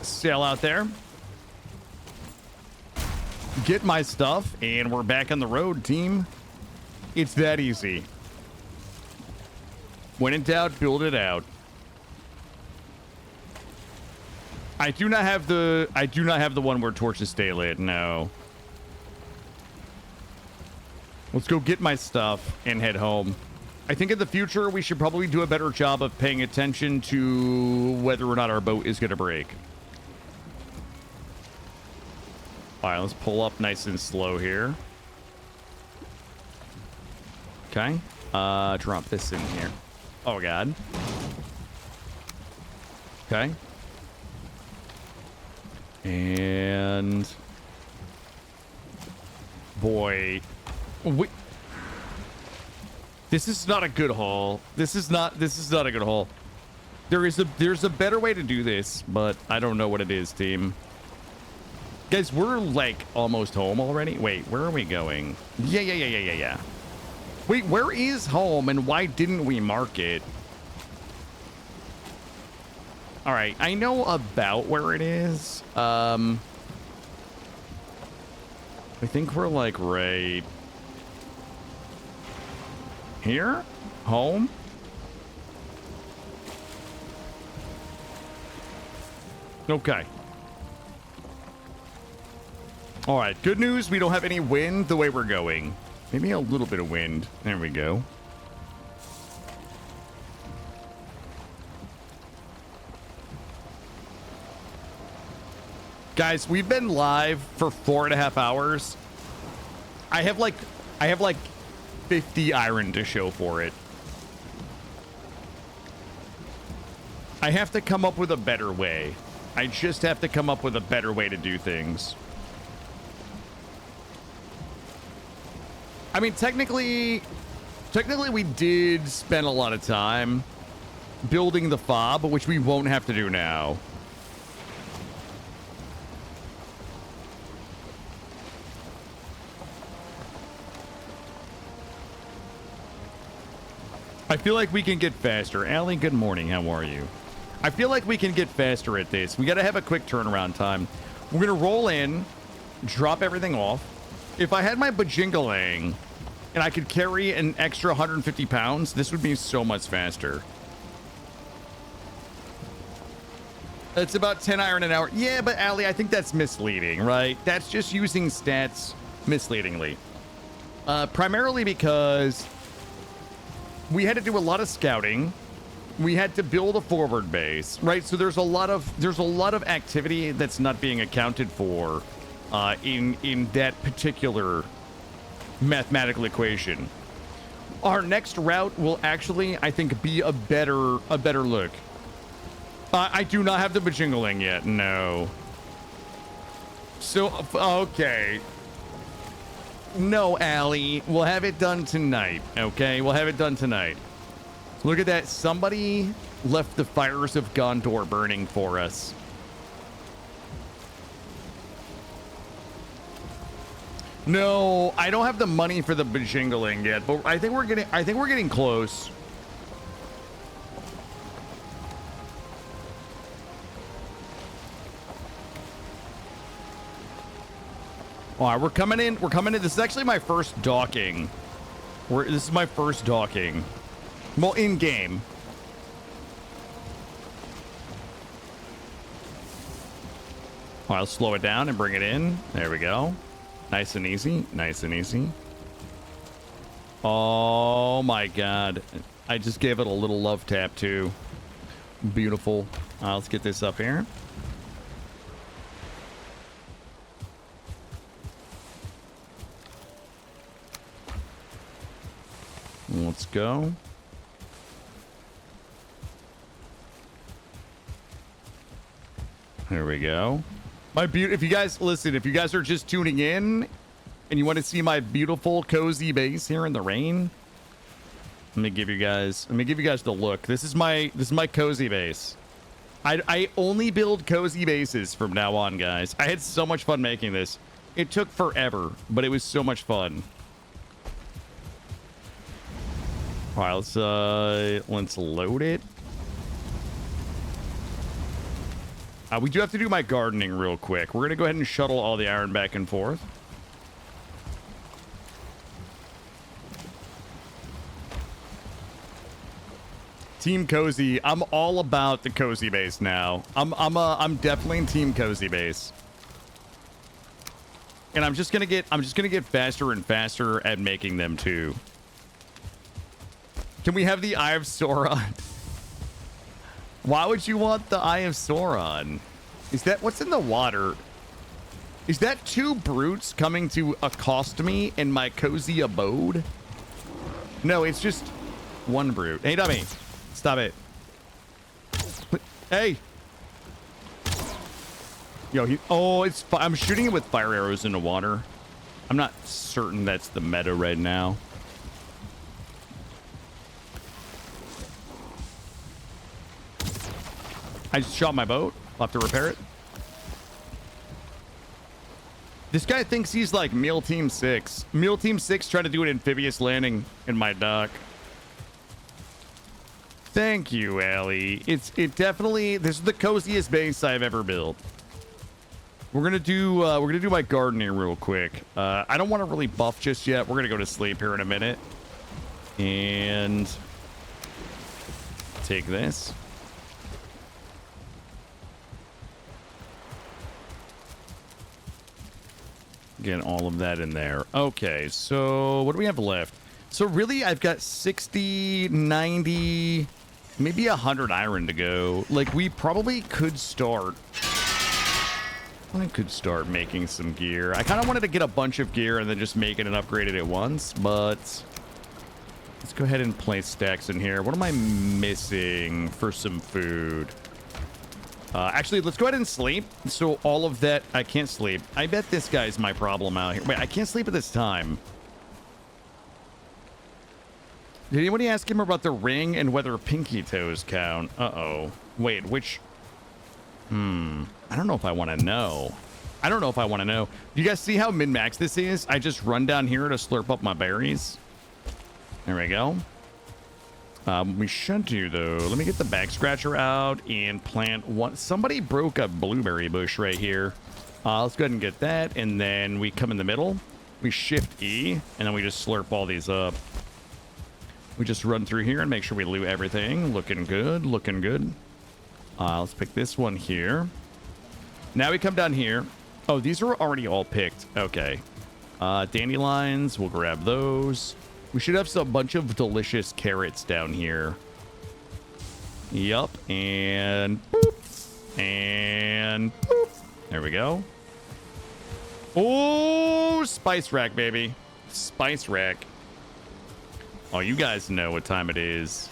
sail out there, get my stuff, and we're back on the road, team. It's that easy. When in doubt, build it out. I do not have the one where torches stay lit. No. Let's go get my stuff and head home. I think in the future we should probably do a better job of paying attention to whether or not our boat is going to break. All right, let's pull up nice and slow here. Okay. Drop this in here. Oh, God. Okay. And boy, this is not a good haul. This is not a good haul. There's a better way to do this, but I don't know what it is, team. Guys, we're like almost home already. Wait, where are we going? Yeah. Wait, where is home and why didn't we mark it? All right, I know about where it is. I think we're like right here. Home. Okay. All right. Good news. We don't have any wind the way we're going. Maybe a little bit of wind. There we go. Guys, we've been live for 4.5 hours. I have like 50 iron to show for it. I have to come up with a better way. I just have to come up with a better way to do things. I mean, technically we did spend a lot of time building the fob, which we won't have to do now. I feel like we can get faster. Allie, good morning. How are you? I feel like we can get faster at this. We got to have a quick turnaround time. We're going to roll in, drop everything off. If I had my bajingalang and I could carry an extra 150 pounds, this would be so much faster. It's about 10 iron an hour. Yeah, but Allie, I think that's misleading, right? That's just using stats misleadingly. Primarily because we had to do a lot of scouting. We had to build a forward base, right? So there's a lot of activity that's not being accounted for in that particular mathematical equation. Our next route will actually, I think, be a better look. I do not have the bajingling yet. No. So okay. No, Allie. We'll have it done tonight. Okay, we'll have it done tonight. Look at that. Somebody left the fires of Gondor burning for us. No, I don't have the money for the bajingling yet, but I think we're getting close. All right, we're coming in. This is actually my first docking. This is my first docking. Well, in game. All right, let's slow it down and bring it in. There we go. Nice and easy. Nice and easy. Oh my God. I just gave it a little love tap too. Beautiful. Let's get this up here. Let's go. There we go. If you guys listen, if you guys are just tuning in and you want to see my beautiful cozy base here in the rain, let me give you guys the look. This is my cozy base. I only build cozy bases from now on, guys. I had so much fun making this. It took forever, but it was so much fun. All right, let's load it. We do have to do my gardening real quick. We're gonna go ahead and shuttle all the iron back and forth. Team Cozy. I'm all about the cozy base now. I'm definitely in Team Cozy base. And I'm just gonna get faster and faster at making them too. Can we have the Eye of Sauron? Why would you want the Eye of Sauron? Is that what's in the water? Is that two brutes coming to accost me in my cozy abode? No, it's just one brute. Hey, dummy. Stop it. Hey. Yo, I'm shooting it with fire arrows in the water. I'm not certain that's the meta right now. I just shot my boat. I'll have to repair it. This guy thinks he's like Meal Team 6. Meal Team 6 trying to do an amphibious landing in my dock. Thank you, Allie. It definitely, this is the coziest base I've ever built. We're gonna do my gardening real quick. I don't want to really buff just yet. We're gonna go to sleep here in a minute. And take this. Get all of that in there. Okay, so what do we have left? So really, I've got 60, 90, maybe 100 iron to go. Like, we probably could start... I could start making some gear. I kind of wanted to get a bunch of gear and then just make it and upgrade it at once, but... Let's go ahead and place stacks in here. What am I missing for some food? Actually, let's go ahead and sleep. So all of that... I can't sleep. I bet this guy's my problem out here. Wait, I can't sleep at this time. Did anybody ask him about the ring and whether pinky toes count? Uh-oh. Wait, which... I don't know if I want to know. I don't know if I want to know. Do you guys see how min-max this is? I just run down here to slurp up my berries. There we go. We should do, though. Let me get the back scratcher out and plant one. Somebody broke a blueberry bush right here. Let's go ahead and get that. And then we come in the middle. We shift E, and then we just slurp all these up. We just run through here and make sure we loot everything. Looking good, looking good. Let's pick this one here. Now we come down here. Oh, these are already all picked. Okay. Dandelions, we'll grab those. We should have a bunch of delicious carrots down here. Yup. And boop. And boop. There we go. Oh, spice rack, baby. Spice rack. Oh, you guys know what time it is.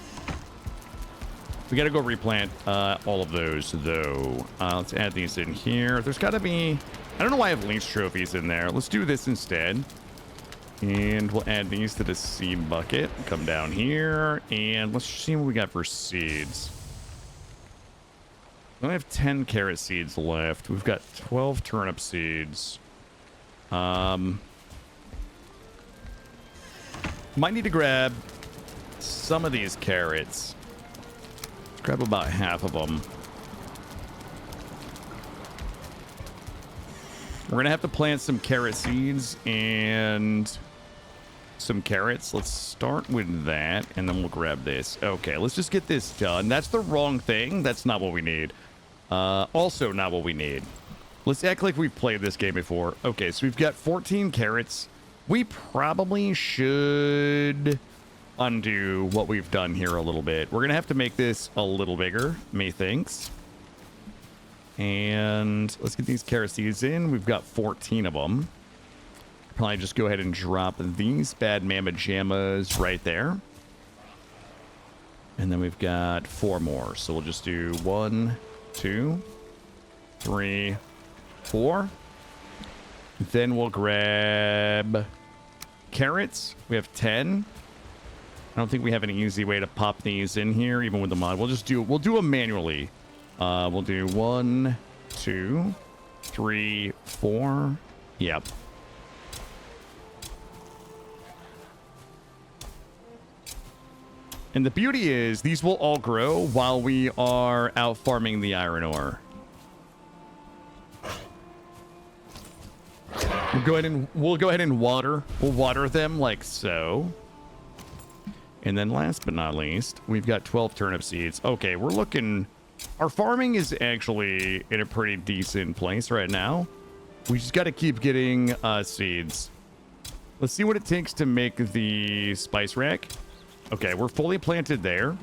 We got to go replant all of those, though. Let's add these in here. There's got to be... I don't know why I have lynx trophies in there. Let's do this instead. And we'll add these to the seed bucket. Come down here. And let's see what we got for seeds. We only have 10 carrot seeds left. We've got 12 turnip seeds. Might need to grab some of these carrots. Let's grab about half of them. We're going to have to plant some carrot seeds and some carrots. Let's start with that, and then we'll grab this. Okay, let's just get this done. That's the wrong thing. That's not what we need. Also not what we need. Let's act like we've played this game before. Okay, so we've got 14 carrots. We probably should undo what we've done here a little bit. We're going to have to make this a little bigger, methinks. And let's get these carrot seeds in. We've got 14 of them. Probably just go ahead and drop these bad mamma jammas right there. And then we've got 4 more. So we'll just do 1, 2, 3, 4. Then we'll grab carrots. We have 10. I don't think we have an easy way to pop these in here, even with the mod. We'll do them manually. We'll do 1, 2, 3, 4. Yep. And the beauty is these will all grow while we are out farming the iron ore. We'll go ahead and water. We'll water them like so. And then last but not least, we've got 12 turnip seeds. Okay, we're looking... Our farming is actually in a pretty decent place right now. We just got to keep getting seeds. Let's see what it takes to make the spice rack. Okay, we're fully planted there.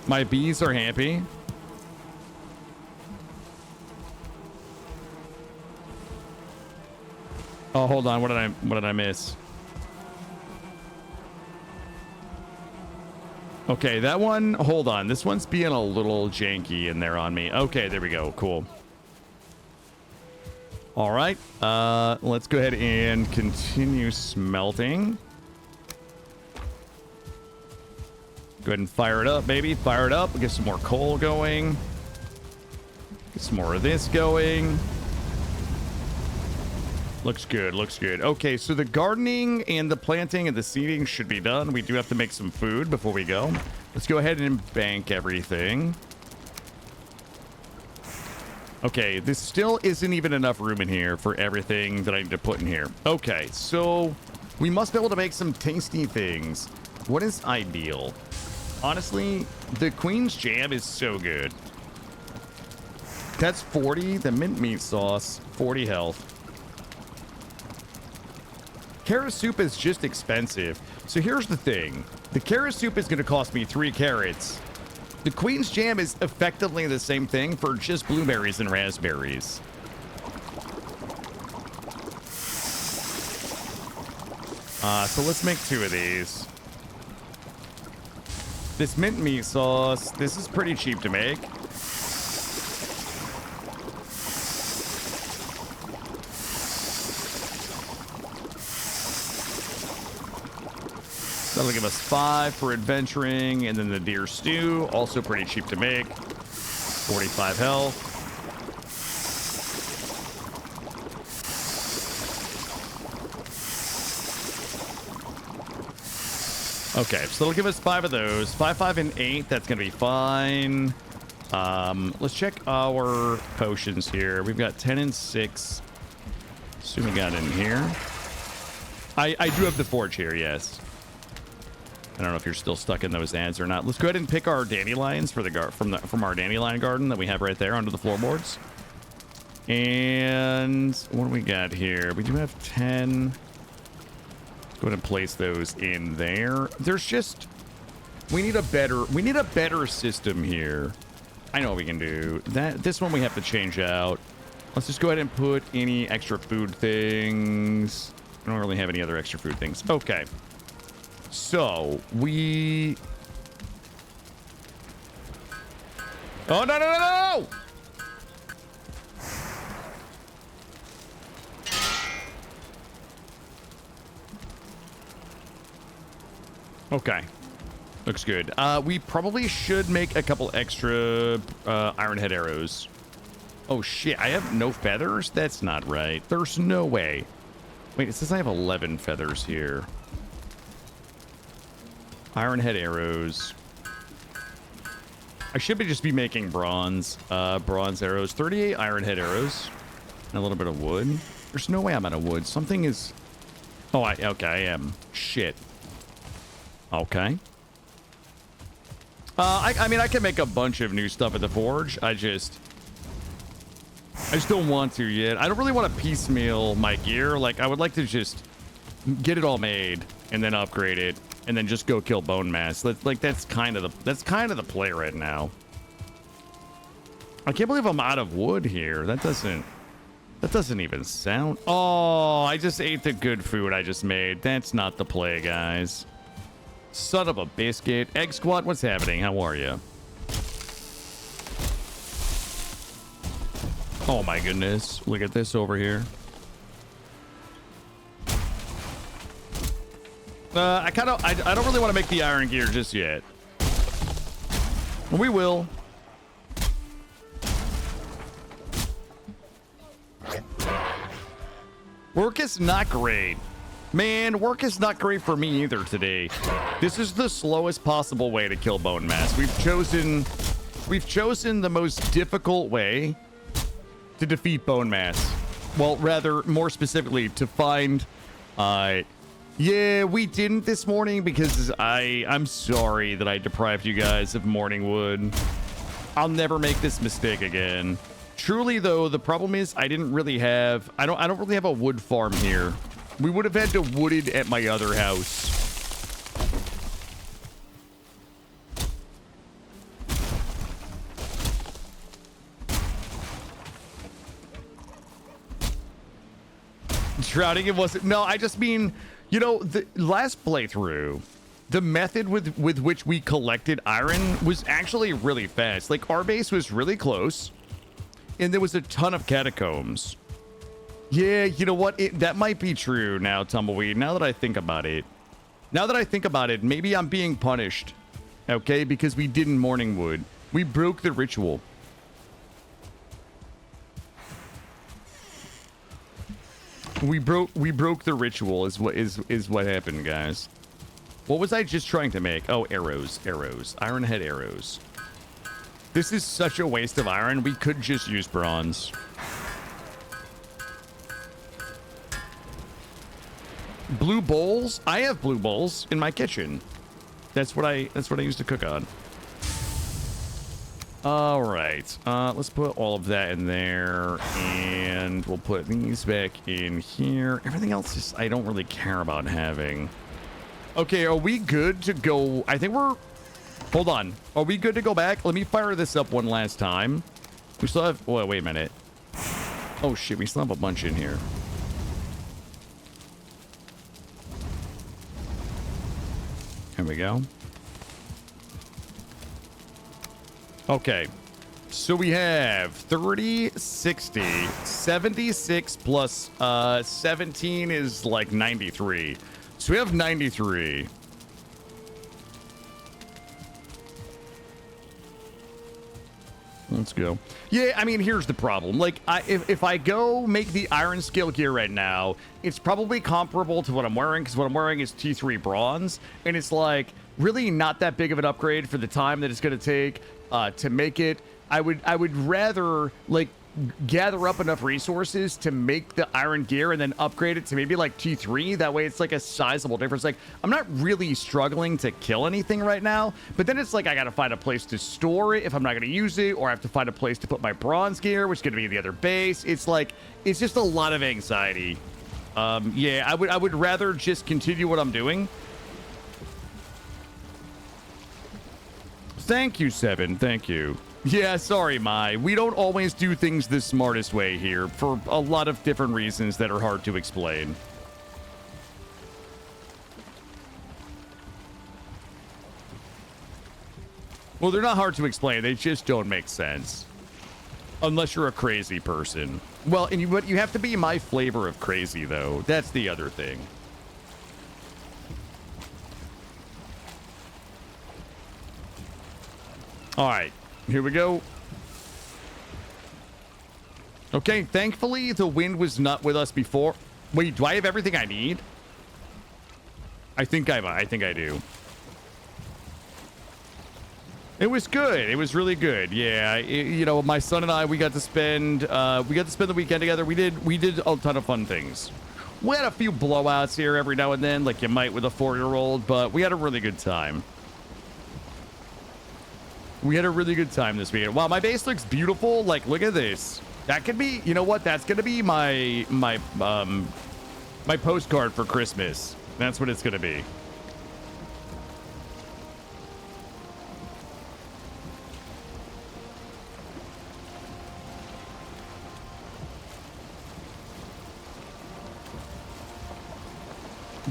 My bees are happy. Oh, hold on. What did I miss? Okay, that one, hold on. This one's being a little janky in there on me. Okay, there we go. Cool. All right. Let's go ahead and continue smelting. Go ahead and fire it up, baby. Fire it up. We'll get some more coal going. Get some more of this going. Looks good, looks good. Okay, so the gardening and the planting and the seeding should be done. We do have to make some food before we go. Let's go ahead and bank everything. Okay, this still isn't even enough room in here for everything that I need to put in here. Okay, so we must be able to make some tasty things. What is ideal? Honestly, the Queen's Jam is so good. That's 40. The mint meat sauce, 40 health. Carrot soup is just expensive. So here's the thing. The carrot soup is going to cost me 3 carrots. The Queen's Jam is effectively the same thing for just blueberries and raspberries. So let's make 2 of these. This mint meat sauce, this is pretty cheap to make. That'll give us 5 for adventuring, and then the deer stew, also pretty cheap to make. 45 health. Okay, so it'll give us 5 of those. 5, 5, and 8. That's gonna be fine. Let's check our potions here. We've got 10 and 6. Assume we got in here. I do have the forge here, yes. I don't know if you're still stuck in those ads or not. Let's go ahead and pick our dandelions for the from our dandelion garden that we have right there under the floorboards. And what do we got here? We do have 10. Let's go ahead and place those in there. There's just we need a better system here. I know what we can do. This one we have to change out. Let's just go ahead and put any extra food things. I don't really have any other extra food things. Okay. So, we... Oh, no, no, no, no! Okay. Looks good. We probably should make a couple extra iron head arrows. Oh, shit. I have no feathers? That's not right. There's no way. Wait, it says I have 11 feathers here. Iron head arrows. I should just be making bronze arrows. 38 iron head arrows. And a little bit of wood. There's no way I'm out of wood. Something is... Oh, okay, I am. Shit. Okay. I mean, I can make a bunch of new stuff at the forge. I just don't want to yet. I don't really want to piecemeal my gear. Like, I would like to just get it all made and then upgrade it. And then just go kill bone mass. That's kind of the play right now. I can't believe I'm out of wood here. That doesn't even sound. Oh, I just ate the good food I just made. That's not the play, guys. Son of a biscuit. Egg Squad, what's happening? How are you? Oh my goodness. Look at this over here. I don't really want to make the iron gear just yet. We will. Work is not great. Man, work is not great for me either today. This is the slowest possible way to kill bone mass. We've chosen the most difficult way to defeat bone mass. Well, rather, more specifically, to find yeah, we didn't this morning because I'm sorry that I deprived you guys of morning wood. I'll never make this mistake again. Truly though, the problem is I don't really have a wood farm here. We would have had to wood it at my other house. Drowning it wasn't. No, I just mean, you know, the last playthrough, the method with which we collected iron was actually really fast. Like, our base was really close, and there was a ton of catacombs. Yeah, you know what? That might be true now, Tumbleweed. Now that I think about it. Maybe I'm being punished. Okay? Because we didn't morning wood. We broke the ritual. We broke the ritual is what happened, guys. What was I just trying to make? Oh, arrows. Iron head arrows. This is such a waste of iron. We could just use bronze. Blue bowls? I have blue bowls in my kitchen. That's what I used to cook on. All right, let's put all of that in there, and we'll put these back in here. Everything else is I don't really care about having. Okay, are we good to go? I think we're... Hold on. Are we good to go back? Let me fire this up one last time. We still have... Oh, wait a minute. Oh, shit. We still have a bunch in here. Here we go. Okay. So we have 30, 60, 76 plus 17 is like 93. So we have 93. Let's go. Yeah, I mean, here's the problem. Like, if I go make the iron scale gear right now, it's probably comparable to what I'm wearing, because what I'm wearing is T3 bronze, and it's like really not that big of an upgrade for the time that it's going to take to make it. I would rather like gather up enough resources to make the iron gear and then upgrade it to maybe like T3. That way it's like a sizable difference. Like, I'm not really struggling to kill anything right now, but then it's like I gotta find a place to store it if I'm not gonna use it, or I have to find a place to put my bronze gear, which is gonna be the other base. It's like, it's just a lot of anxiety. Yeah, I would rather just continue what I'm doing. Thank you, Seven. Thank you. Yeah, sorry, Mai. We don't always do things the smartest way here for a lot of different reasons that are hard to explain. Well, they're not hard to explain. They just don't make sense. Unless you're a crazy person. Well, but you have to be my flavor of crazy, though. That's the other thing. All right. Here we go. Okay, thankfully the wind was not with us before. Wait, do I have everything I need? I think I do. It was good. It was really good. Yeah, you know, my son and I, we got to spend the weekend together. We did a ton of fun things. We had a few blowouts here every now and then, like you might with a 4-year-old, but we had a really good time. We had a really good time this weekend. Wow, my base looks beautiful. Like, look at this. That could be, you know what? That's gonna be my postcard for Christmas. That's what it's gonna be.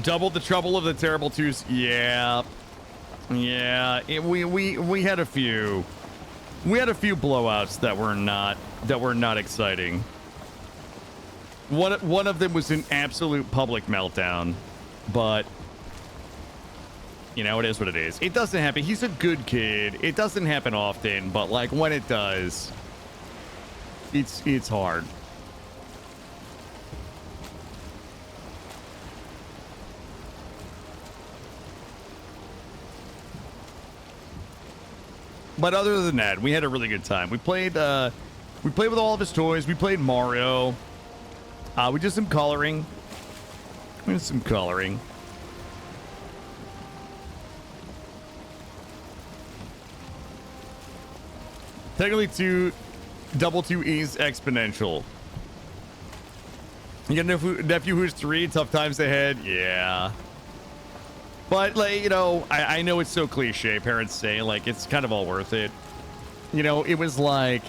Double the trouble of the terrible twos. Yeah. Yeah, we had a few blowouts that were not exciting. One of them was an absolute public meltdown, but you know, it is what it is. It doesn't happen. He's a good kid. It doesn't happen often, but like when it does, it's hard. But other than that, we had a really good time. We played with all of his toys. We played Mario. We did some coloring. Technically, double 2 is exponential. You got a nephew who's 3, tough times ahead. Yeah. But, like, you know, I know it's so cliche, parents say, like, it's kind of all worth it. You know, it was like,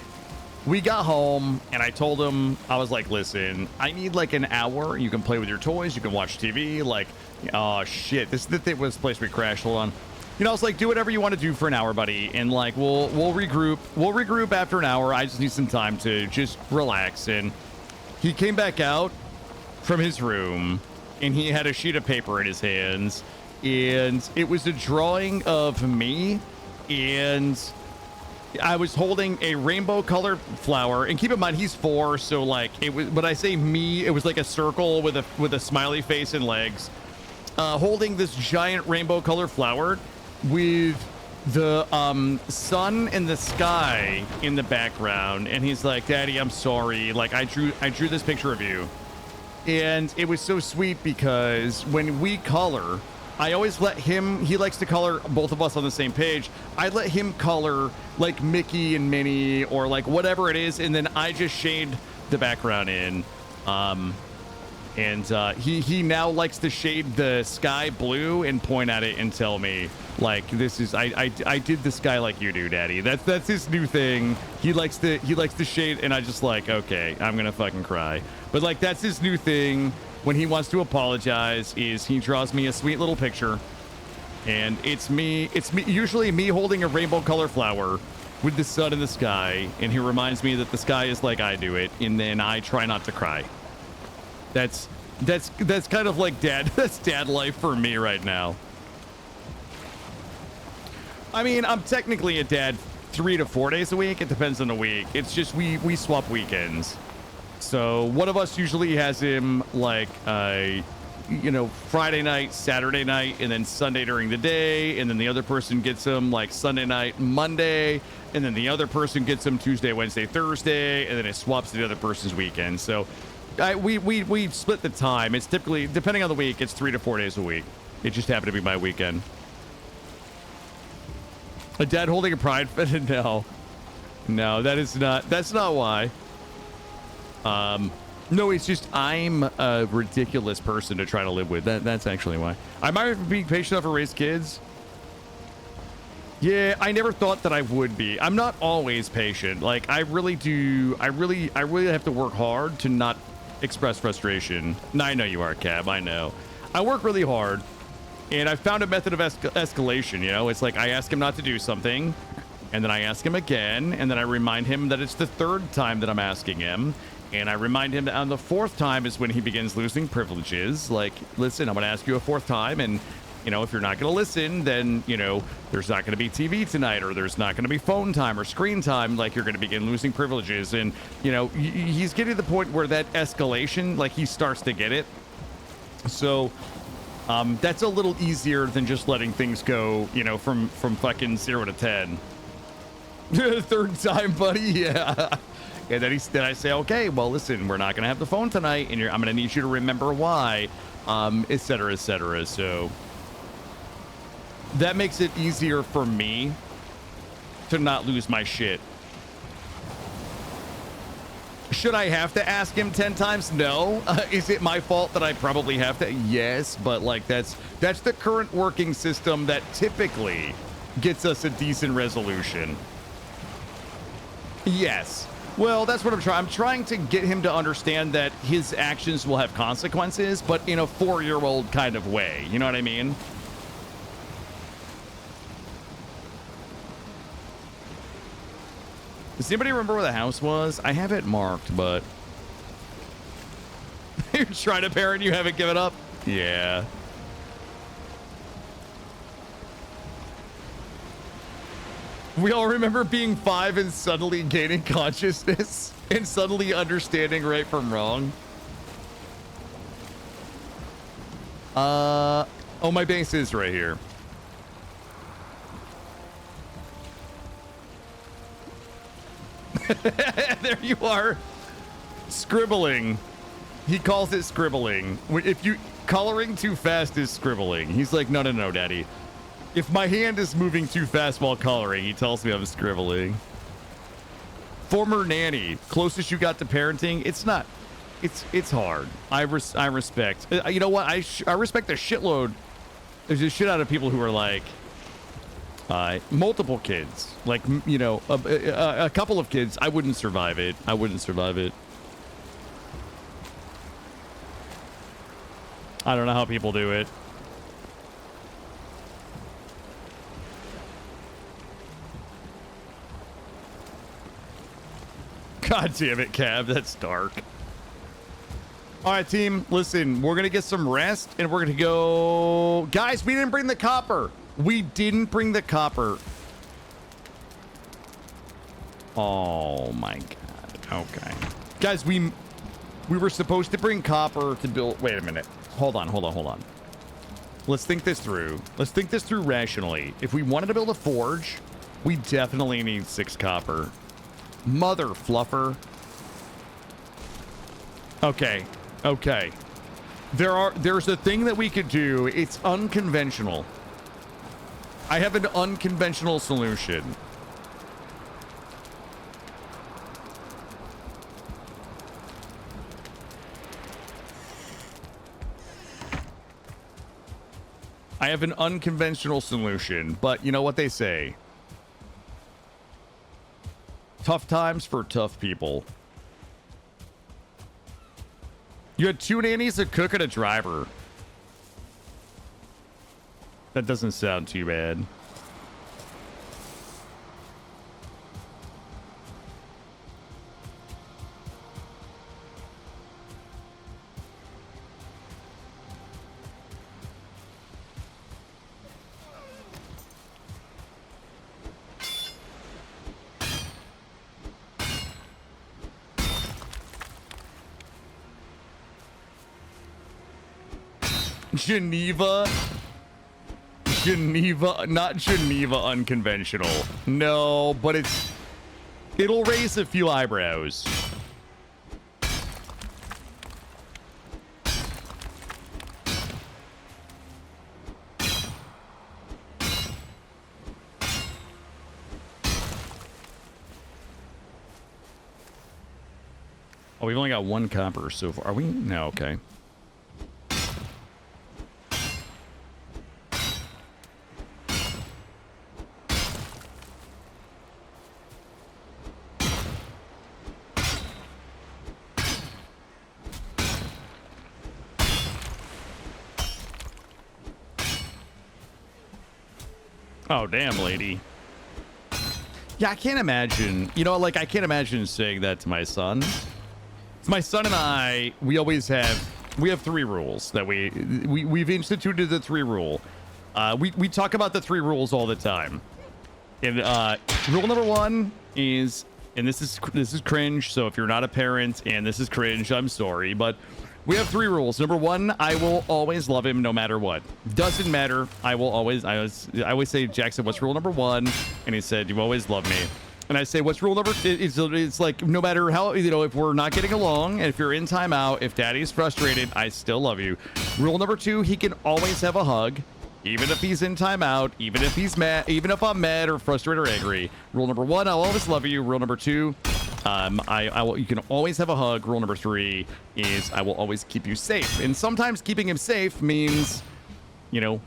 we got home, and I told him, I was like, listen, I need, like, an hour. You can play with your toys. You can watch TV. Like, oh, shit. This was the place we crashed. Hold on. You know, I was like, do whatever you want to do for an hour, buddy. And, like, we'll regroup. We'll regroup after an hour. I just need some time to just relax. And he came back out from his room, and he had a sheet of paper in his hands. And it was a drawing of me, and I was holding a rainbow colored flower. And keep in mind, he's 4, so like it was, when I say me, it was like a circle with a smiley face and legs, holding this giant rainbow colored flower with the sun and the sky in the background. And he's like, Daddy, I'm sorry, like I drew this picture of you. And it was so sweet because when we color, I always let him, he likes to color both of us on the same page. I let him color like Mickey and Minnie or like whatever it is, and then I just shade the background in. He now likes to shade the sky blue and point at it and tell me like, this is, I did the sky like you do, Daddy. That's his new thing. He likes to shade, and I just like, okay, I'm gonna fucking cry. But like, that's his new thing. When he wants to apologize, is he draws me a sweet little picture, and it's me usually me holding a rainbow color flower with the sun in the sky, and he reminds me that the sky is like I do it, and then I try not to cry. That's kind of like that's dad life for me right now. I mean, I'm technically a dad 3 to 4 days a week. It depends on the week. It's just we swap weekends. So one of us usually has him like, you know, Friday night, Saturday night, and then Sunday during the day. And then the other person gets him like Sunday night, Monday. And then the other person gets him Tuesday, Wednesday, Thursday. And then it swaps to the other person's weekend. So we split the time. It's typically, depending on the week, it's 3 to 4 days a week. It just happened to be my weekend. A dad holding a pride fit? No, that's not why. No, it's just I'm a ridiculous person to try to live with. That's actually why. I might be patient enough to raise kids. Yeah, I never thought that I would be. I'm not always patient. Like, I really have to work hard to not express frustration. I know you are, Cab. I know. I work really hard, and I found a method of escalation. You know, it's like I ask him not to do something, and then I ask him again, and then I remind him that it's the 3rd time that I'm asking him. And I remind him that on the 4th time is when he begins losing privileges. Like, listen, I'm going to ask you a 4th time. And, you know, if you're not going to listen, then, you know, there's not going to be TV tonight, or there's not going to be phone time or screen time. Like, you're going to begin losing privileges. And, you know, he's getting to the point where that escalation, like, he starts to get it. So that's a little easier than just letting things go, you know, from fucking 0 to 10. 3rd time, buddy. Yeah. And then I say, okay, well, listen, we're not going to have the phone tonight, and I'm going to need you to remember why, et cetera, et cetera. So that makes it easier for me to not lose my shit. Should I have to ask him 10 times? No. Is it my fault that I probably have to? Yes, but like that's the current working system that typically gets us a decent resolution. Yes. Well, that's what I'm trying. I'm trying to get him to understand that his actions will have consequences, but in a 4-year-old kind of way. You know what I mean? Does anybody remember where the house was? I have it marked, but... You're trying to parent, you haven't given up? Yeah. We all remember being 5 and suddenly gaining consciousness and suddenly understanding right from wrong. Oh, my base is right here. There you are. Scribbling. He calls it scribbling. If you coloring too fast is scribbling. He's like, no, Daddy. If my hand is moving too fast while coloring, he tells me I'm scribbling. Former nanny, closest you got to parenting. It's not. It's hard. I respect. You know what? I respect a shitload. There's a shit out of people who are like multiple kids. Like, you know, a couple of kids. I wouldn't survive it. I don't know how people do it. God damn it, Cab. That's dark. All right, team. Listen, we're going to get some rest, and we're going to go... Guys, we didn't bring the copper. We didn't bring the copper. Oh, my God. Okay. Guys, we were supposed to bring copper to build... Wait a minute. Hold on. Let's think this through. Let's think this through rationally. If we wanted to build a forge, we definitely need 6 copper. Mother fluffer. Okay. There's a thing that we could do. It's unconventional. I have an unconventional solution. I have an unconventional solution, but you know what they say. Tough times for tough people. You had 2 nannies, a cook, and a driver. That doesn't sound too bad. Geneva, not Geneva unconventional. No, but it'll raise a few eyebrows. Oh, we've only got 1 copper so far. Are we? No, okay. Oh, damn, lady. Yeah, I can't imagine. You know, like, I can't imagine saying that to my son. My son and I, we have 3 rules that we've instituted the 3 rule. We talk about the 3 rules all the time. And rule number 1 is, and this is cringe, so if you're not a parent and this is cringe, I'm sorry, but we have 3 rules. Number 1, I will always love him no matter what. Doesn't matter. I always say, Jackson, what's rule number 1? And he said, you always love me. And I say, what's rule number 2? It's like, no matter how, you know, if we're not getting along, and if you're in timeout, if daddy's frustrated, I still love you. Rule number 2, he can always have a hug, even if he's in timeout, even if he's mad, even if I'm mad or frustrated or angry. Rule number 1, I'll always love you. Rule number 2, you can always have a hug. Rule number 3 is I will always keep you safe. And sometimes keeping him safe means, you know,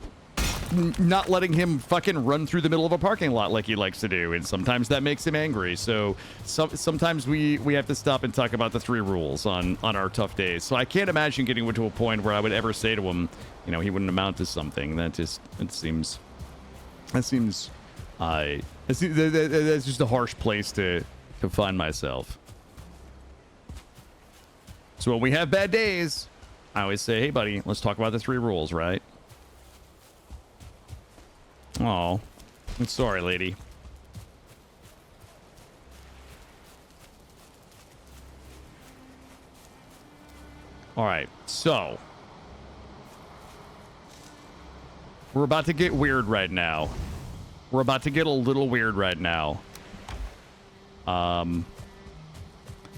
not letting him fucking run through the middle of a parking lot like he likes to do, and sometimes that makes him angry. So sometimes we have to stop and talk about the 3 rules on our tough days. So I can't imagine getting to a point where I would ever say to him, you know, he wouldn't amount to something. That's just a harsh place to find myself. So when we have bad days, I always say, hey buddy, let's talk about the 3 rules, right? Oh, I'm sorry, lady. All right, so we're about to get weird right now. We're about to get a little weird right now.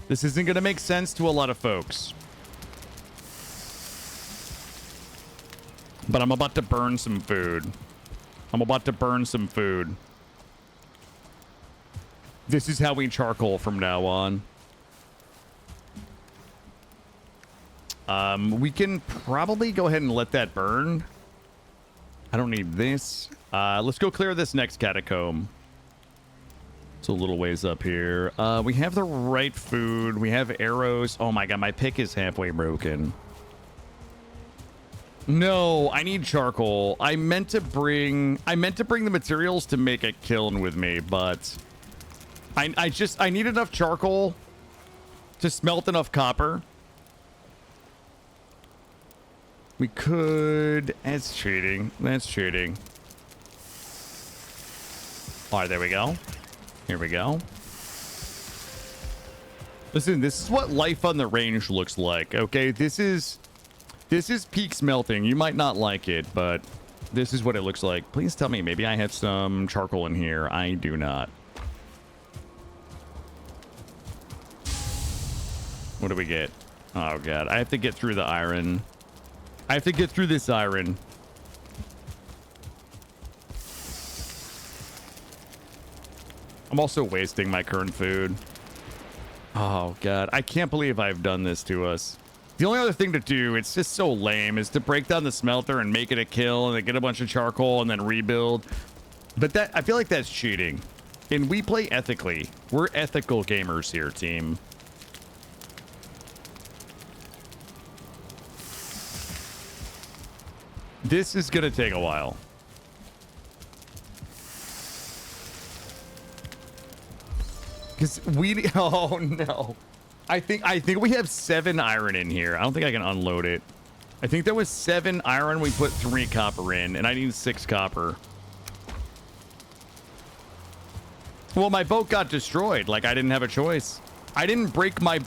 This isn't going to make sense to a lot of folks. But I'm about to burn some food. This is how we charcoal from now on. We can probably go ahead and let that burn. I don't need this. Let's go clear this next catacomb. It's a little ways up here. We have the right food. We have arrows. Oh my god, my pick is halfway broken. No, I need charcoal. I meant to bring the materials to make a kiln with me, but I need enough charcoal to smelt enough copper. We could. That's cheating. That's cheating. All right, there we go. Here we go. Listen, this is what life on the range looks like. Okay, this is peak smelting. You might not like it, but this is what it looks like. Please tell me, maybe I have some charcoal in here. I do not. What do we get? Oh god, I have to get through the iron. I have to get through this iron. I'm also wasting my current food. Oh, God. I can't believe I've done this to us. The only other thing to do, it's just so lame, is to break down the smelter and make it a kill and then get a bunch of charcoal and then rebuild. But that, I feel like that's cheating. And we play ethically. We're ethical gamers here, team. This is going to take a while. Because we... Oh, no. I think we have 7 iron in here. I don't think I can unload it. I think there was 7 iron. We put 3 copper in, and I need 6 copper. Well, my boat got destroyed. Like, I didn't have a choice. I didn't break my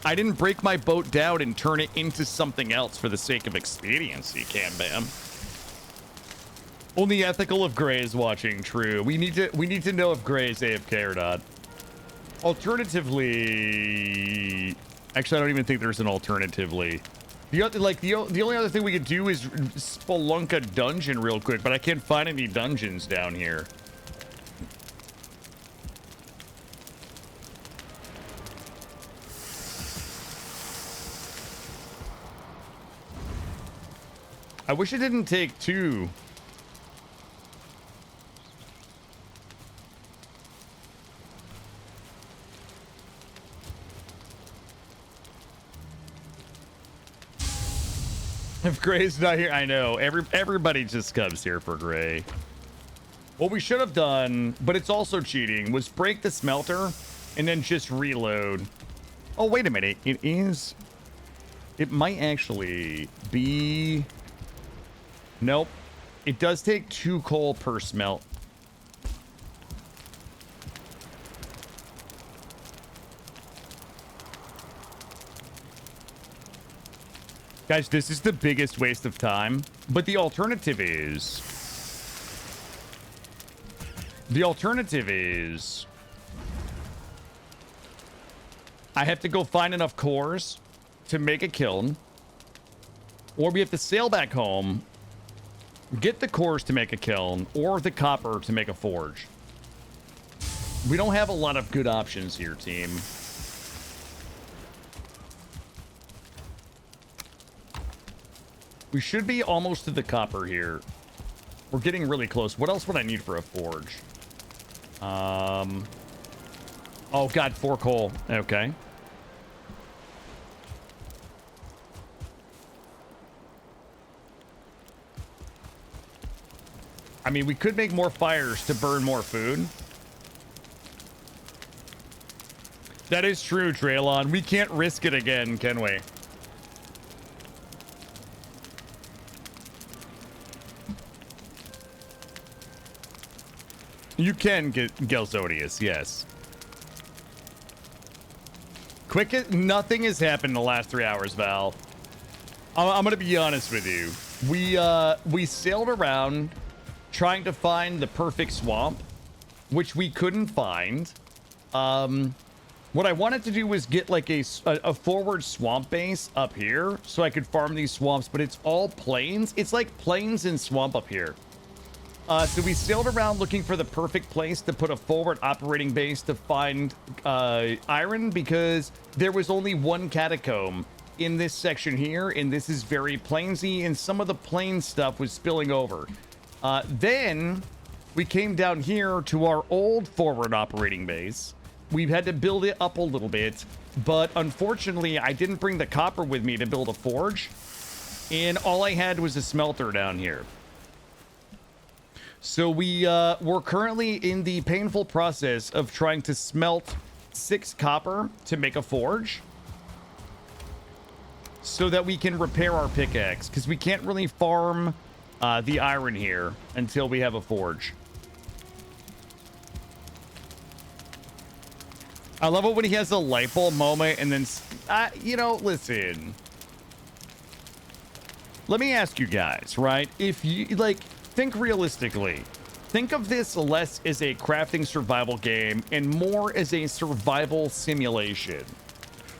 boat down and turn it into something else for the sake of expediency, Cam Bam. Only ethical if Gray is watching. True. We need to know if Gray is AFK or not. Alternatively, actually, I don't even think there's an alternatively. The only other thing we could do is spelunk a dungeon real quick, but I can't find any dungeons down here. I wish it didn't take 2. If Gray's not here, I know. Everybody just comes here for Gray. What we should have done, but it's also cheating, was break the smelter and then just reload. Oh, wait a minute. It might actually be... Nope. It does take 2 coal per smelt. Guys, this is the biggest waste of time. But the alternative is... I have to go find enough cores to make a kiln. Or we have to sail back home, get the cores to make a kiln, or the copper to make a forge. We don't have a lot of good options here, team. We should be almost to the copper here. We're getting really close. What else would I need for a forge? Oh, God, 4 coal. Okay. I mean, we could make more fires to burn more food. That is true, Traylon. We can't risk it again, can we? You can get Gelzodius, yes. Nothing has happened in the last 3 hours, Val. I'm gonna be honest with you. We sailed around trying to find the perfect swamp, which we couldn't find. What I wanted to do was get like a forward swamp base up here so I could farm these swamps, but it's all plains. It's like plains and swamp up here. So we sailed around looking for the perfect place to put a forward operating base to find iron, because there was only 1 catacomb in this section here, and this is very plainsy, and some of the plain stuff was spilling over. Then we came down here to our old forward operating base. We've had to build it up a little bit, but unfortunately I didn't bring the copper with me to build a forge, and all I had was a smelter down here. So we're currently in the painful process of trying to smelt 6 copper to make a forge so that we can repair our pickaxe, because we can't really farm the iron here until we have a forge. I love it when he has a light bulb moment and then, you know, listen. Let me ask you guys, right? If you, like, think realistically. Think of this less as a crafting survival game and more as a survival simulation.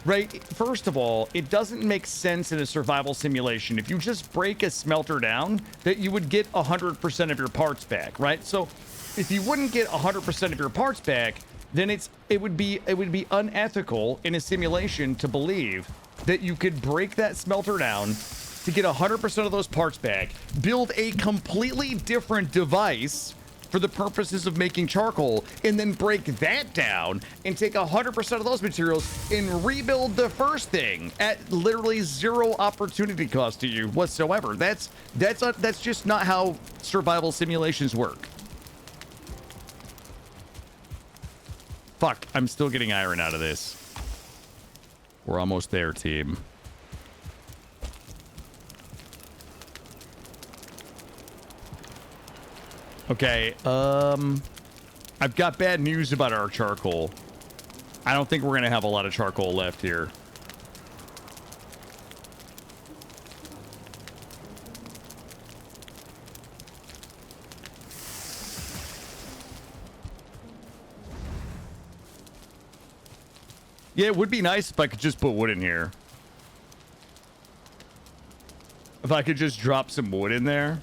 right? First of all, it doesn't make sense in a survival simulation if you just break a smelter down that you would get 100% of your parts back, right? So if you wouldn't get 100% of your parts back, then it would be unethical in a simulation to believe that you could break that smelter down to get 100% of those parts back, build a completely different device for the purposes of making charcoal, and then break that down and take 100% of those materials and rebuild the first thing at literally zero opportunity cost to you whatsoever. That's just not how survival simulations work. Fuck, I'm still getting iron out of this. We're almost there, team. Okay, I've got bad news about our charcoal. I don't think we're gonna have a lot of charcoal left here. Yeah, it would be nice if I could just put wood in here. If I could just drop some wood in there.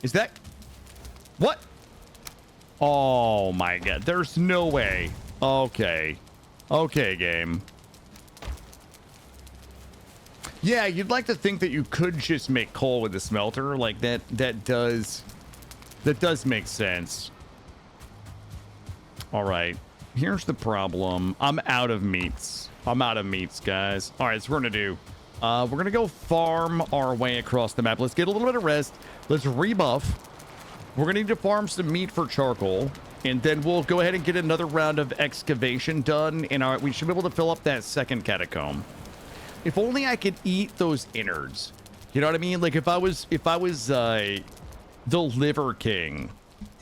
Is that... What? Oh my god, there's no way. Okay. Okay, game. Yeah, you'd like to think that you could just make coal with the smelter. Like, that does make sense. All right. Here's the problem. I'm out of meats. I'm out of meats, guys. All right, so we're gonna do... we're gonna go farm our way across the map. Let's get a little bit of rest. Let's rebuff. We're gonna need to farm some meat for charcoal, and then we'll go ahead and get another round of excavation done. And we should be able to fill up that second catacomb. If only I could eat those innards. You know what I mean? Like if I was the liver king,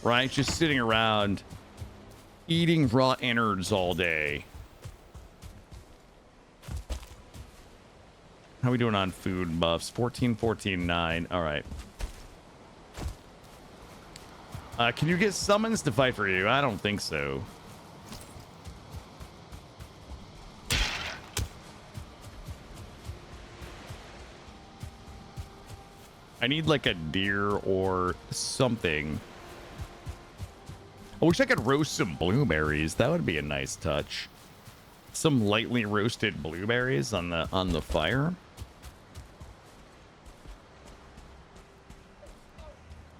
right? Just sitting around eating raw innards all day. How are we doing on food buffs? 14, 14, 9. All right. Can you get summons to fight for you? I don't think so. I need like a deer or something. I wish I could roast some blueberries. That would be a nice touch. Some lightly roasted blueberries on the fire.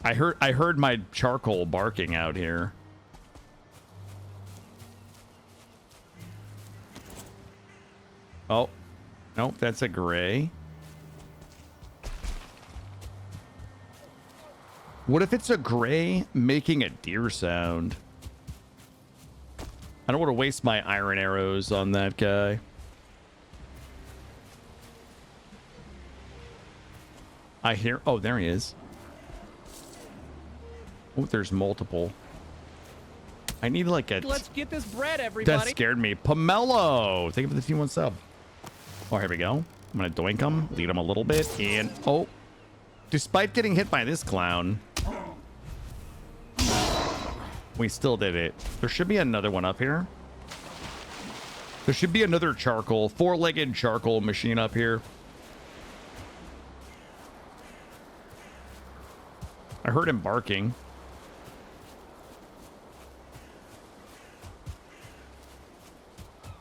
I heard my charcoal barking out here. Oh, nope, that's a gray. What if it's a gray making a deer sound? I don't want to waste my iron arrows on that guy. I hear... Oh, there he is. Oh, there's multiple. I need like a... Let's get this bread, everybody. That scared me. Pomelo! Thank you for the T1 sub. Oh, here we go. I'm going to doink him, lead him a little bit, and... Oh. Despite getting hit by this clown, we still did it. There should be another one up here. There should be another charcoal, four-legged charcoal machine up here. I heard him barking.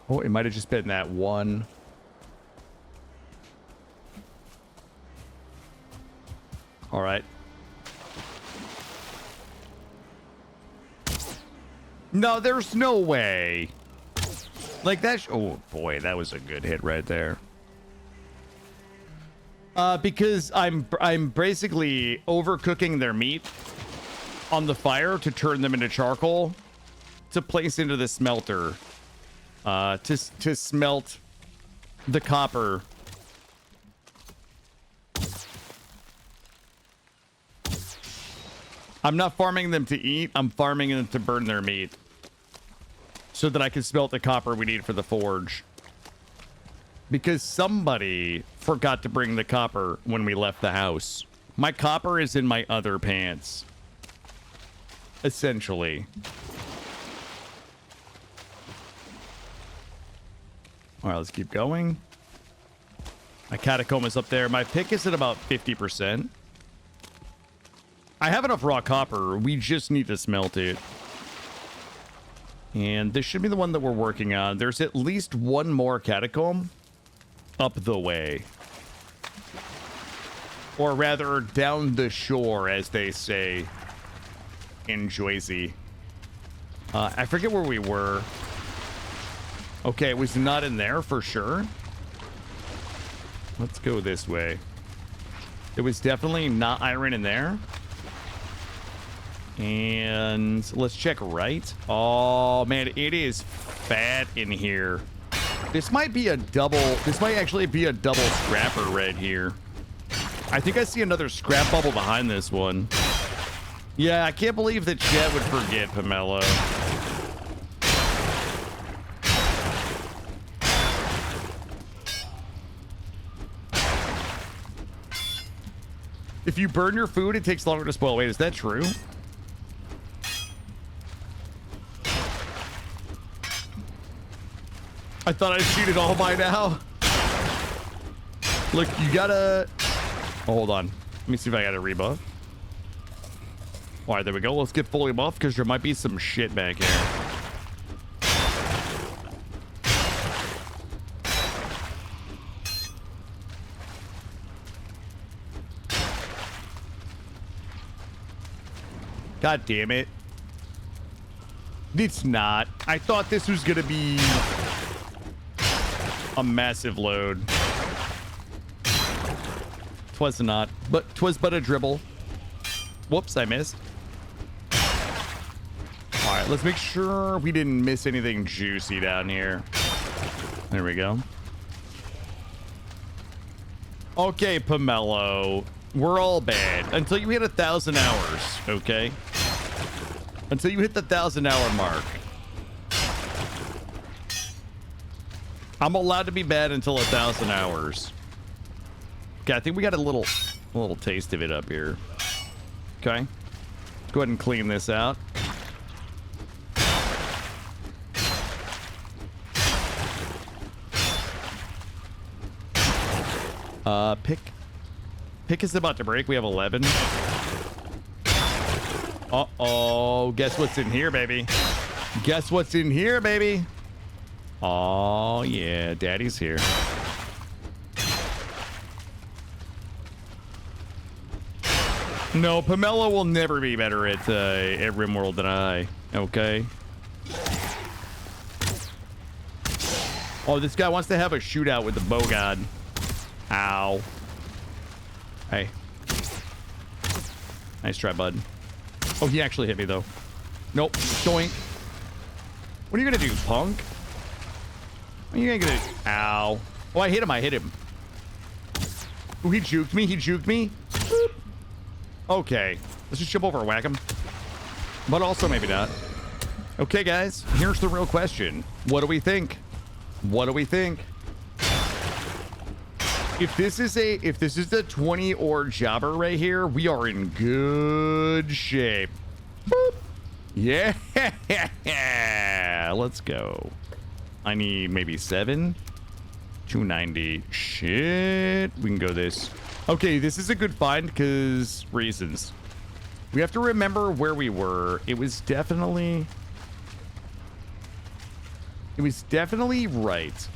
Oh, it might have just been that one. All right. No, there's no way. Like that. Oh boy, that was a good hit right there. Because I'm basically overcooking their meat on the fire to turn them into charcoal to place into the smelter. To smelt the copper. I'm not farming them to eat. I'm farming them to burn their meat so that I can smelt the copper we need for the forge. Because somebody forgot to bring the copper when we left the house. My copper is in my other pants. essentially. All right, let's keep going. My catacomb is up there. My pick is at about 50%. I have enough raw copper. We just need to smelt it. And this should be the one that we're working on. There's at least one more catacomb up the way. Or rather, down the shore, as they say in Jersey. I forget where we were. Okay, it was not in there for sure. Let's go this way. It was definitely not iron in there. And let's check right. Oh, man, it is fat in here. This might be a double. This might actually be a double scrapper right here. I think I see another scrap bubble behind this one. Yeah, I can't believe that Chet would forget Pomelo. If you burn your food, it takes longer to spoil. Wait, is that true? I thought I'd seen it all by now. Look, you gotta... Oh, hold on. Let me see if I got a rebuff. All right, there we go. Let's get fully buffed because there might be some shit back here. God damn it. It's not. I thought this was gonna be a massive load. Twas not, but 'twas but a dribble. Whoops, I missed. All right, let's make sure we didn't miss anything juicy down here. There we go. Okay, Pomelo. We're all bad until you hit 1,000 hours, okay? Until you hit the 1,000-hour mark. I'm allowed to be bad until 1,000 hours. Okay, I think we got a little taste of it up here. Okay. Let's go ahead and clean this out. Pick is about to break. We have 11. Uh-oh. Guess what's in here, baby? Guess what's in here, baby? Oh, yeah. Daddy's here. No, Pomelo will never be better at RimWorld than I. Okay. Oh, this guy wants to have a shootout with the bow god. Ow. Hey. Nice try, bud. Oh, he actually hit me, though. Nope. Doink. What are you gonna do, punk? What are you gonna do? Ow. Oh, I hit him. Oh, he juked me. Boop. Okay. Let's just jump over and whack him. But also maybe not. Okay, guys. Here's the real question. What do we think? If this is the 20 ore jobber right here, we are in good shape. Boop. Yeah. Let's go. I need maybe 7. 290. Shit. We can go this. Okay, this is a good find because reasons. We have to remember where we were. It was definitely right?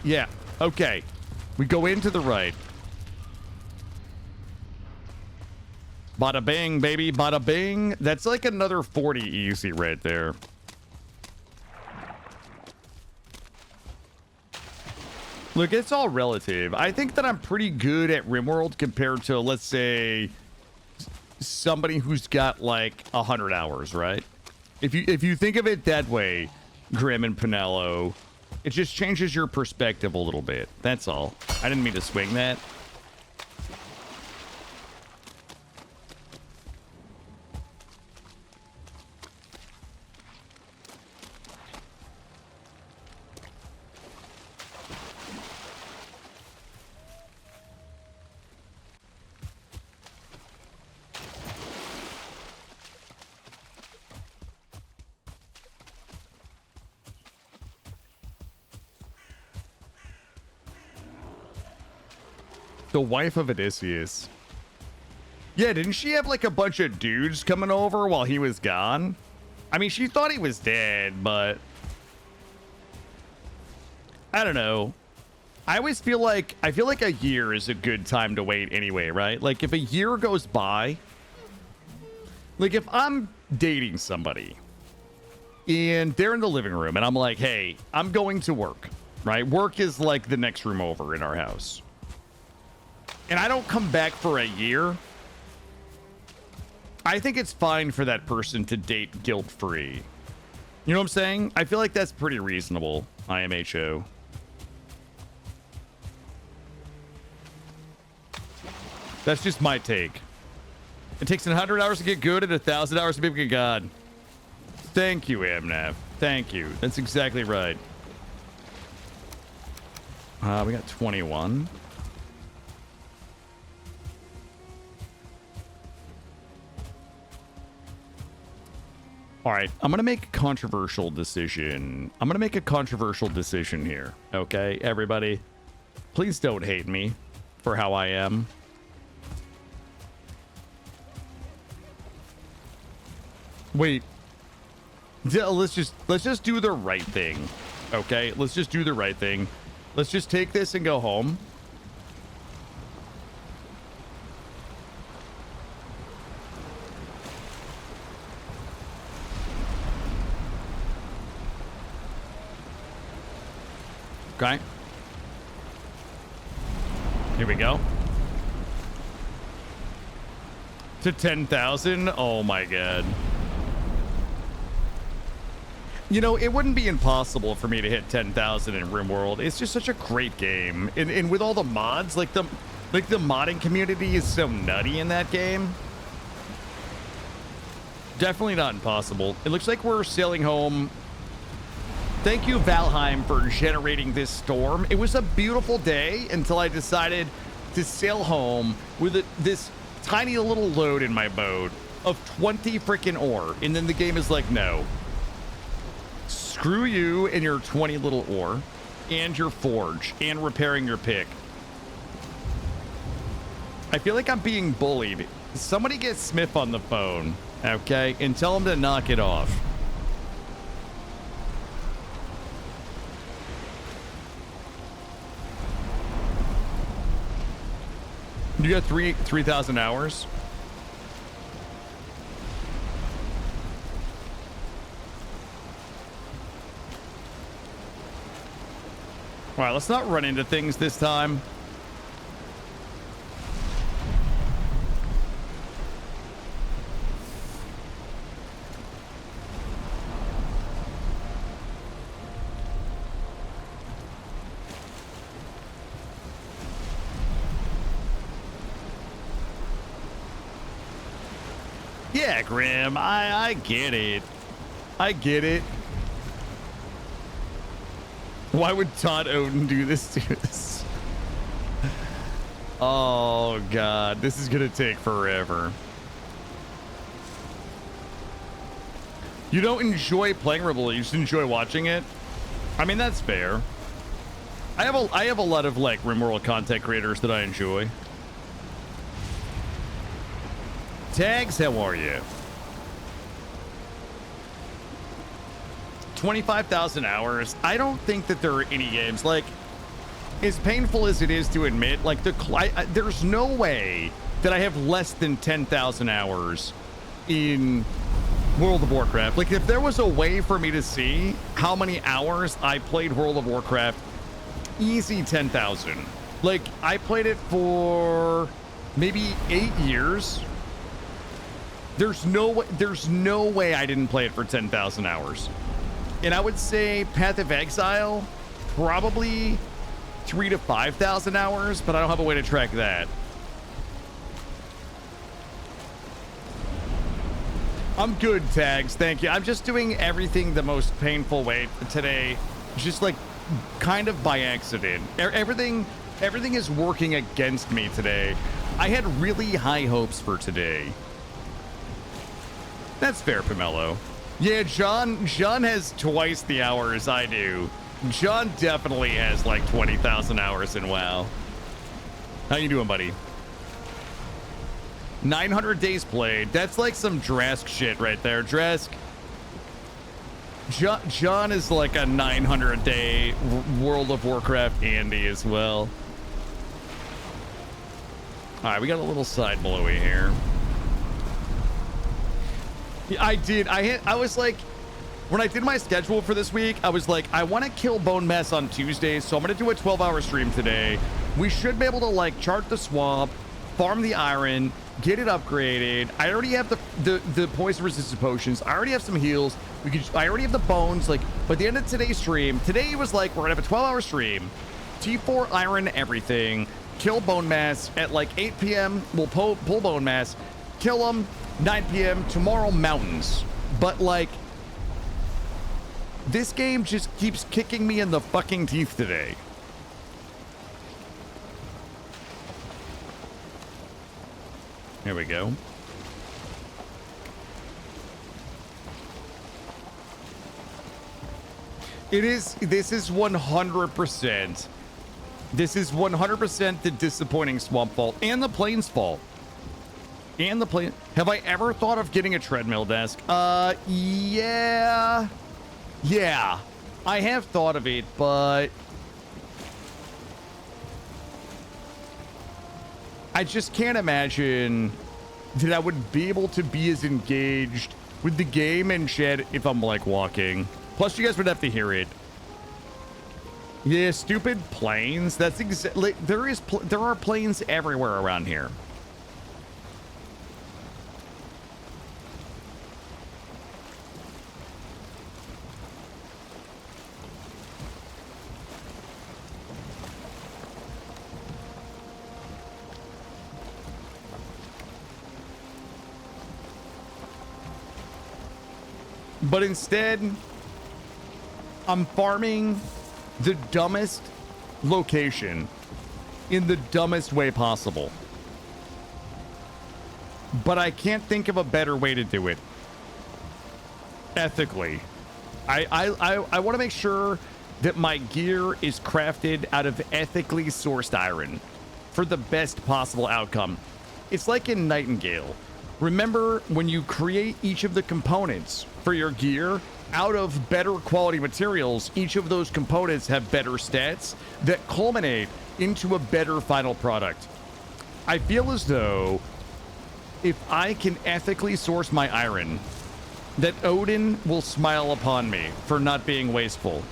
Yeah. Okay. We go into the right. Bada bing, baby. Bada bing. That's like another 40 easy right there. Look, it's all relative. I think that I'm pretty good at RimWorld compared to, let's say, somebody who's got like 100 hours, right? If you think of it that way, Grim and Pinello, it just changes your perspective a little bit. That's all. I didn't mean to swing that. The wife of Odysseus. Yeah, didn't she have like a bunch of dudes coming over while he was gone? I mean, she thought he was dead, but I don't know. I feel like a year is a good time to wait anyway, right? Like if a year goes by, like if I'm dating somebody and they're in the living room and I'm like, hey, I'm going to work, right? Work is like the next room over in our house. And I don't come back for a year. I think it's fine for that person to date guilt-free. You know what I'm saying? I feel like that's pretty reasonable, IMHO. That's just my take. It takes 100 hours to get good and 1,000 hours to be a god. Thank you, Amnav. Thank you. That's exactly right. We got 21. All right, I'm going to make a controversial decision. I'm going to make a controversial decision here. Okay, everybody? Please don't hate me for how I am. Wait. Yeah, let's just do the right thing. Okay? Let's just do the right thing. Let's just take this and go home. Okay. Here we go. To 10,000? Oh my god. You know, it wouldn't be impossible for me to hit 10,000 in RimWorld. It's just such a great game. And with all the mods, like the modding community is so nutty in that game. Definitely not impossible. It looks like we're sailing home. Thank you, Valheim, for generating this storm. It was a beautiful day until I decided to sail home with this tiny little load in my boat of 20 freaking ore. And then the game is like, no. Screw you and your 20 little ore and your forge and repairing your pick. I feel like I'm being bullied. Somebody get Smith on the phone, okay? And tell him to knock it off. You got 3,000 hours? All right, let's not run into things this time. Yeah, Grim, I get it. I get it. Why would Todd Odin do this to us? Oh, God. This is going to take forever. You don't enjoy playing Rebel, you just enjoy watching it? I mean, that's fair. I have a lot of, like, RimWorld content creators that I enjoy. Tags, how are you? 25,000 hours. I don't think that there are any games, like, as painful as it is to admit, like, there's no way that I have less than 10,000 hours in World of Warcraft. Like, if there was a way for me to see how many hours I played World of Warcraft, easy 10,000. Like, I played it for maybe 8 years. There's no way I didn't play it for 10,000 hours. And I would say Path of Exile, probably 3,000 to 5,000 hours, but I don't have a way to track that. I'm good, Tags. Thank you. I'm just doing everything the most painful way today, just like kind of by accident. Everything is working against me today. I had really high hopes for today. That's fair, Pomelo. Yeah, John has twice the hours I do. John definitely has like 20,000 hours in WoW. How you doing, buddy? 900 days played. That's like some Drask shit right there. Drask. John is like a 900 day World of Warcraft Andy as well. All right, we got a little side blowy here. Yeah, I did. I was like, when I did my schedule for this week, I was like, I want to kill Bone Mess on Tuesdays, so I'm going to do a 12-hour stream today. We should be able to like chart the swamp, farm the iron, get it upgraded. I already have the poison resistant potions. I already have some heals. I already have the bones. Like, by the end of today's stream, today was like, we're gonna have a 12-hour stream. T4 iron everything. Kill Bone Mass at like 8 p.m. We'll pull Bone Mass. Kill them 9 p.m. Tomorrow mountains. But like, this game just keeps kicking me in the fucking teeth today. Here we go. This is 100%. This is 100% the disappointing swamp fault and the plains fault. And the plain. Have I ever thought of getting a treadmill desk? Yeah. Yeah. I have thought of it, but I just can't imagine that I would be able to be as engaged with the game and chat if I'm like walking. Plus, you guys would have to hear it. Yeah, stupid planes. That's exactly. There are planes everywhere around here. But instead, I'm farming the dumbest location in the dumbest way possible. But I can't think of a better way to do it. Ethically. I want to make sure that my gear is crafted out of ethically sourced iron for the best possible outcome. It's like in Nightingale. Remember, when you create each of the components for your gear out of better quality materials, each of those components have better stats that culminate into a better final product. I feel as though if I can ethically source my iron, that Odin will smile upon me for not being wasteful.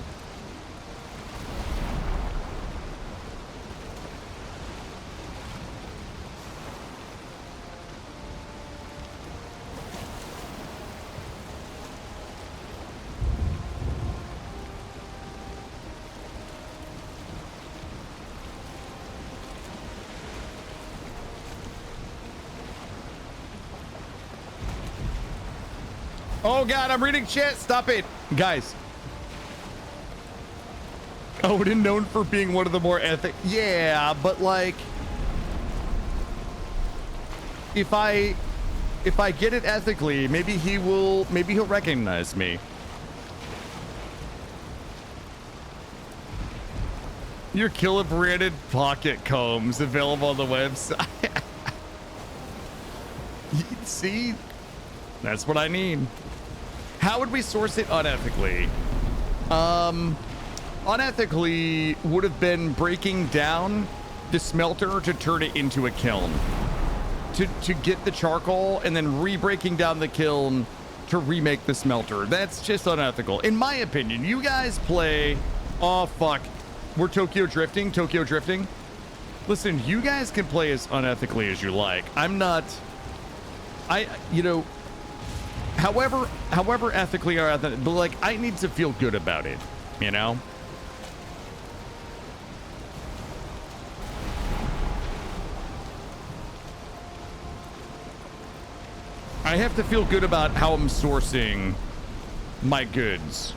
Oh god, I'm reading chat. Stop it. Guys. Odin known for being one of the more ethic. Yeah, but like, if I get it ethically, maybe he'll recognize me. Your Killadrix pocket combs available on the website. See? That's what I need. How would we source it unethically? Unethically would have been breaking down the smelter to turn it into a kiln. To get the charcoal and then re-breaking down the kiln to remake the smelter. That's just unethical. In my opinion, you guys play... Oh, fuck. We're Tokyo drifting? Tokyo drifting? Listen, you guys can play as unethically as you like. I'm not... you know... However ethically or but like, I need to feel good about it, you know? I have to feel good about how I'm sourcing my goods.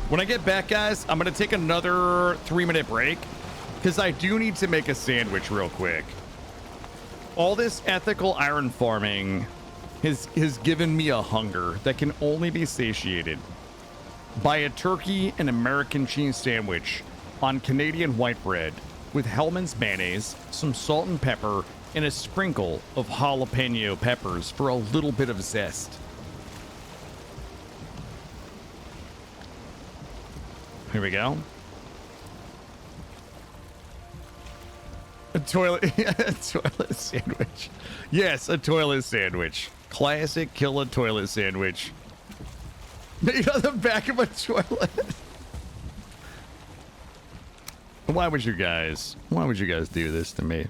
When I get back, guys, I'm going to take another 3-minute break because I do need to make a sandwich real quick. All this ethical iron farming has given me a hunger that can only be satiated Buy a turkey and American cheese sandwich on Canadian white bread with Hellman's mayonnaise, some salt and pepper, and a sprinkle of jalapeno peppers for a little bit of zest. Here we go. A toilet, a toilet sandwich. Yes, a toilet sandwich. Classic Killa toilet sandwich. Made on the back of a toilet. Why would you guys do this to me?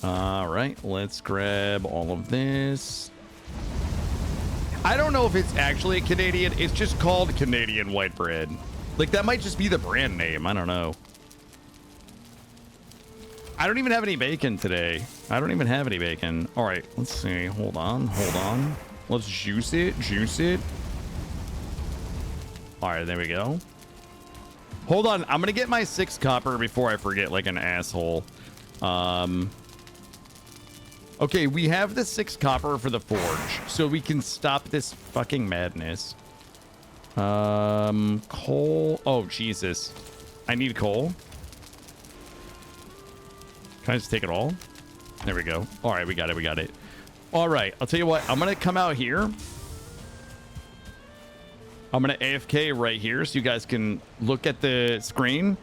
All right, let's grab all of this. I don't know if it's actually Canadian. It's just called Canadian white bread. Like, that might just be the brand name. I don't know. I don't even have any bacon today. I don't even have any bacon. All right, let's see. Hold on. Let's juice it. All right, there we go. Hold on. I'm going to get my 6 copper before I forget like an asshole. Okay, we have the 6 copper for the forge, so we can stop this fucking madness. Coal. Oh, Jesus. I need coal. Can I just take it all? There we go. All right, we got it. All right, I'll tell you what. I'm going to come out here. I'm going to AFK right here so you guys can look at the screen.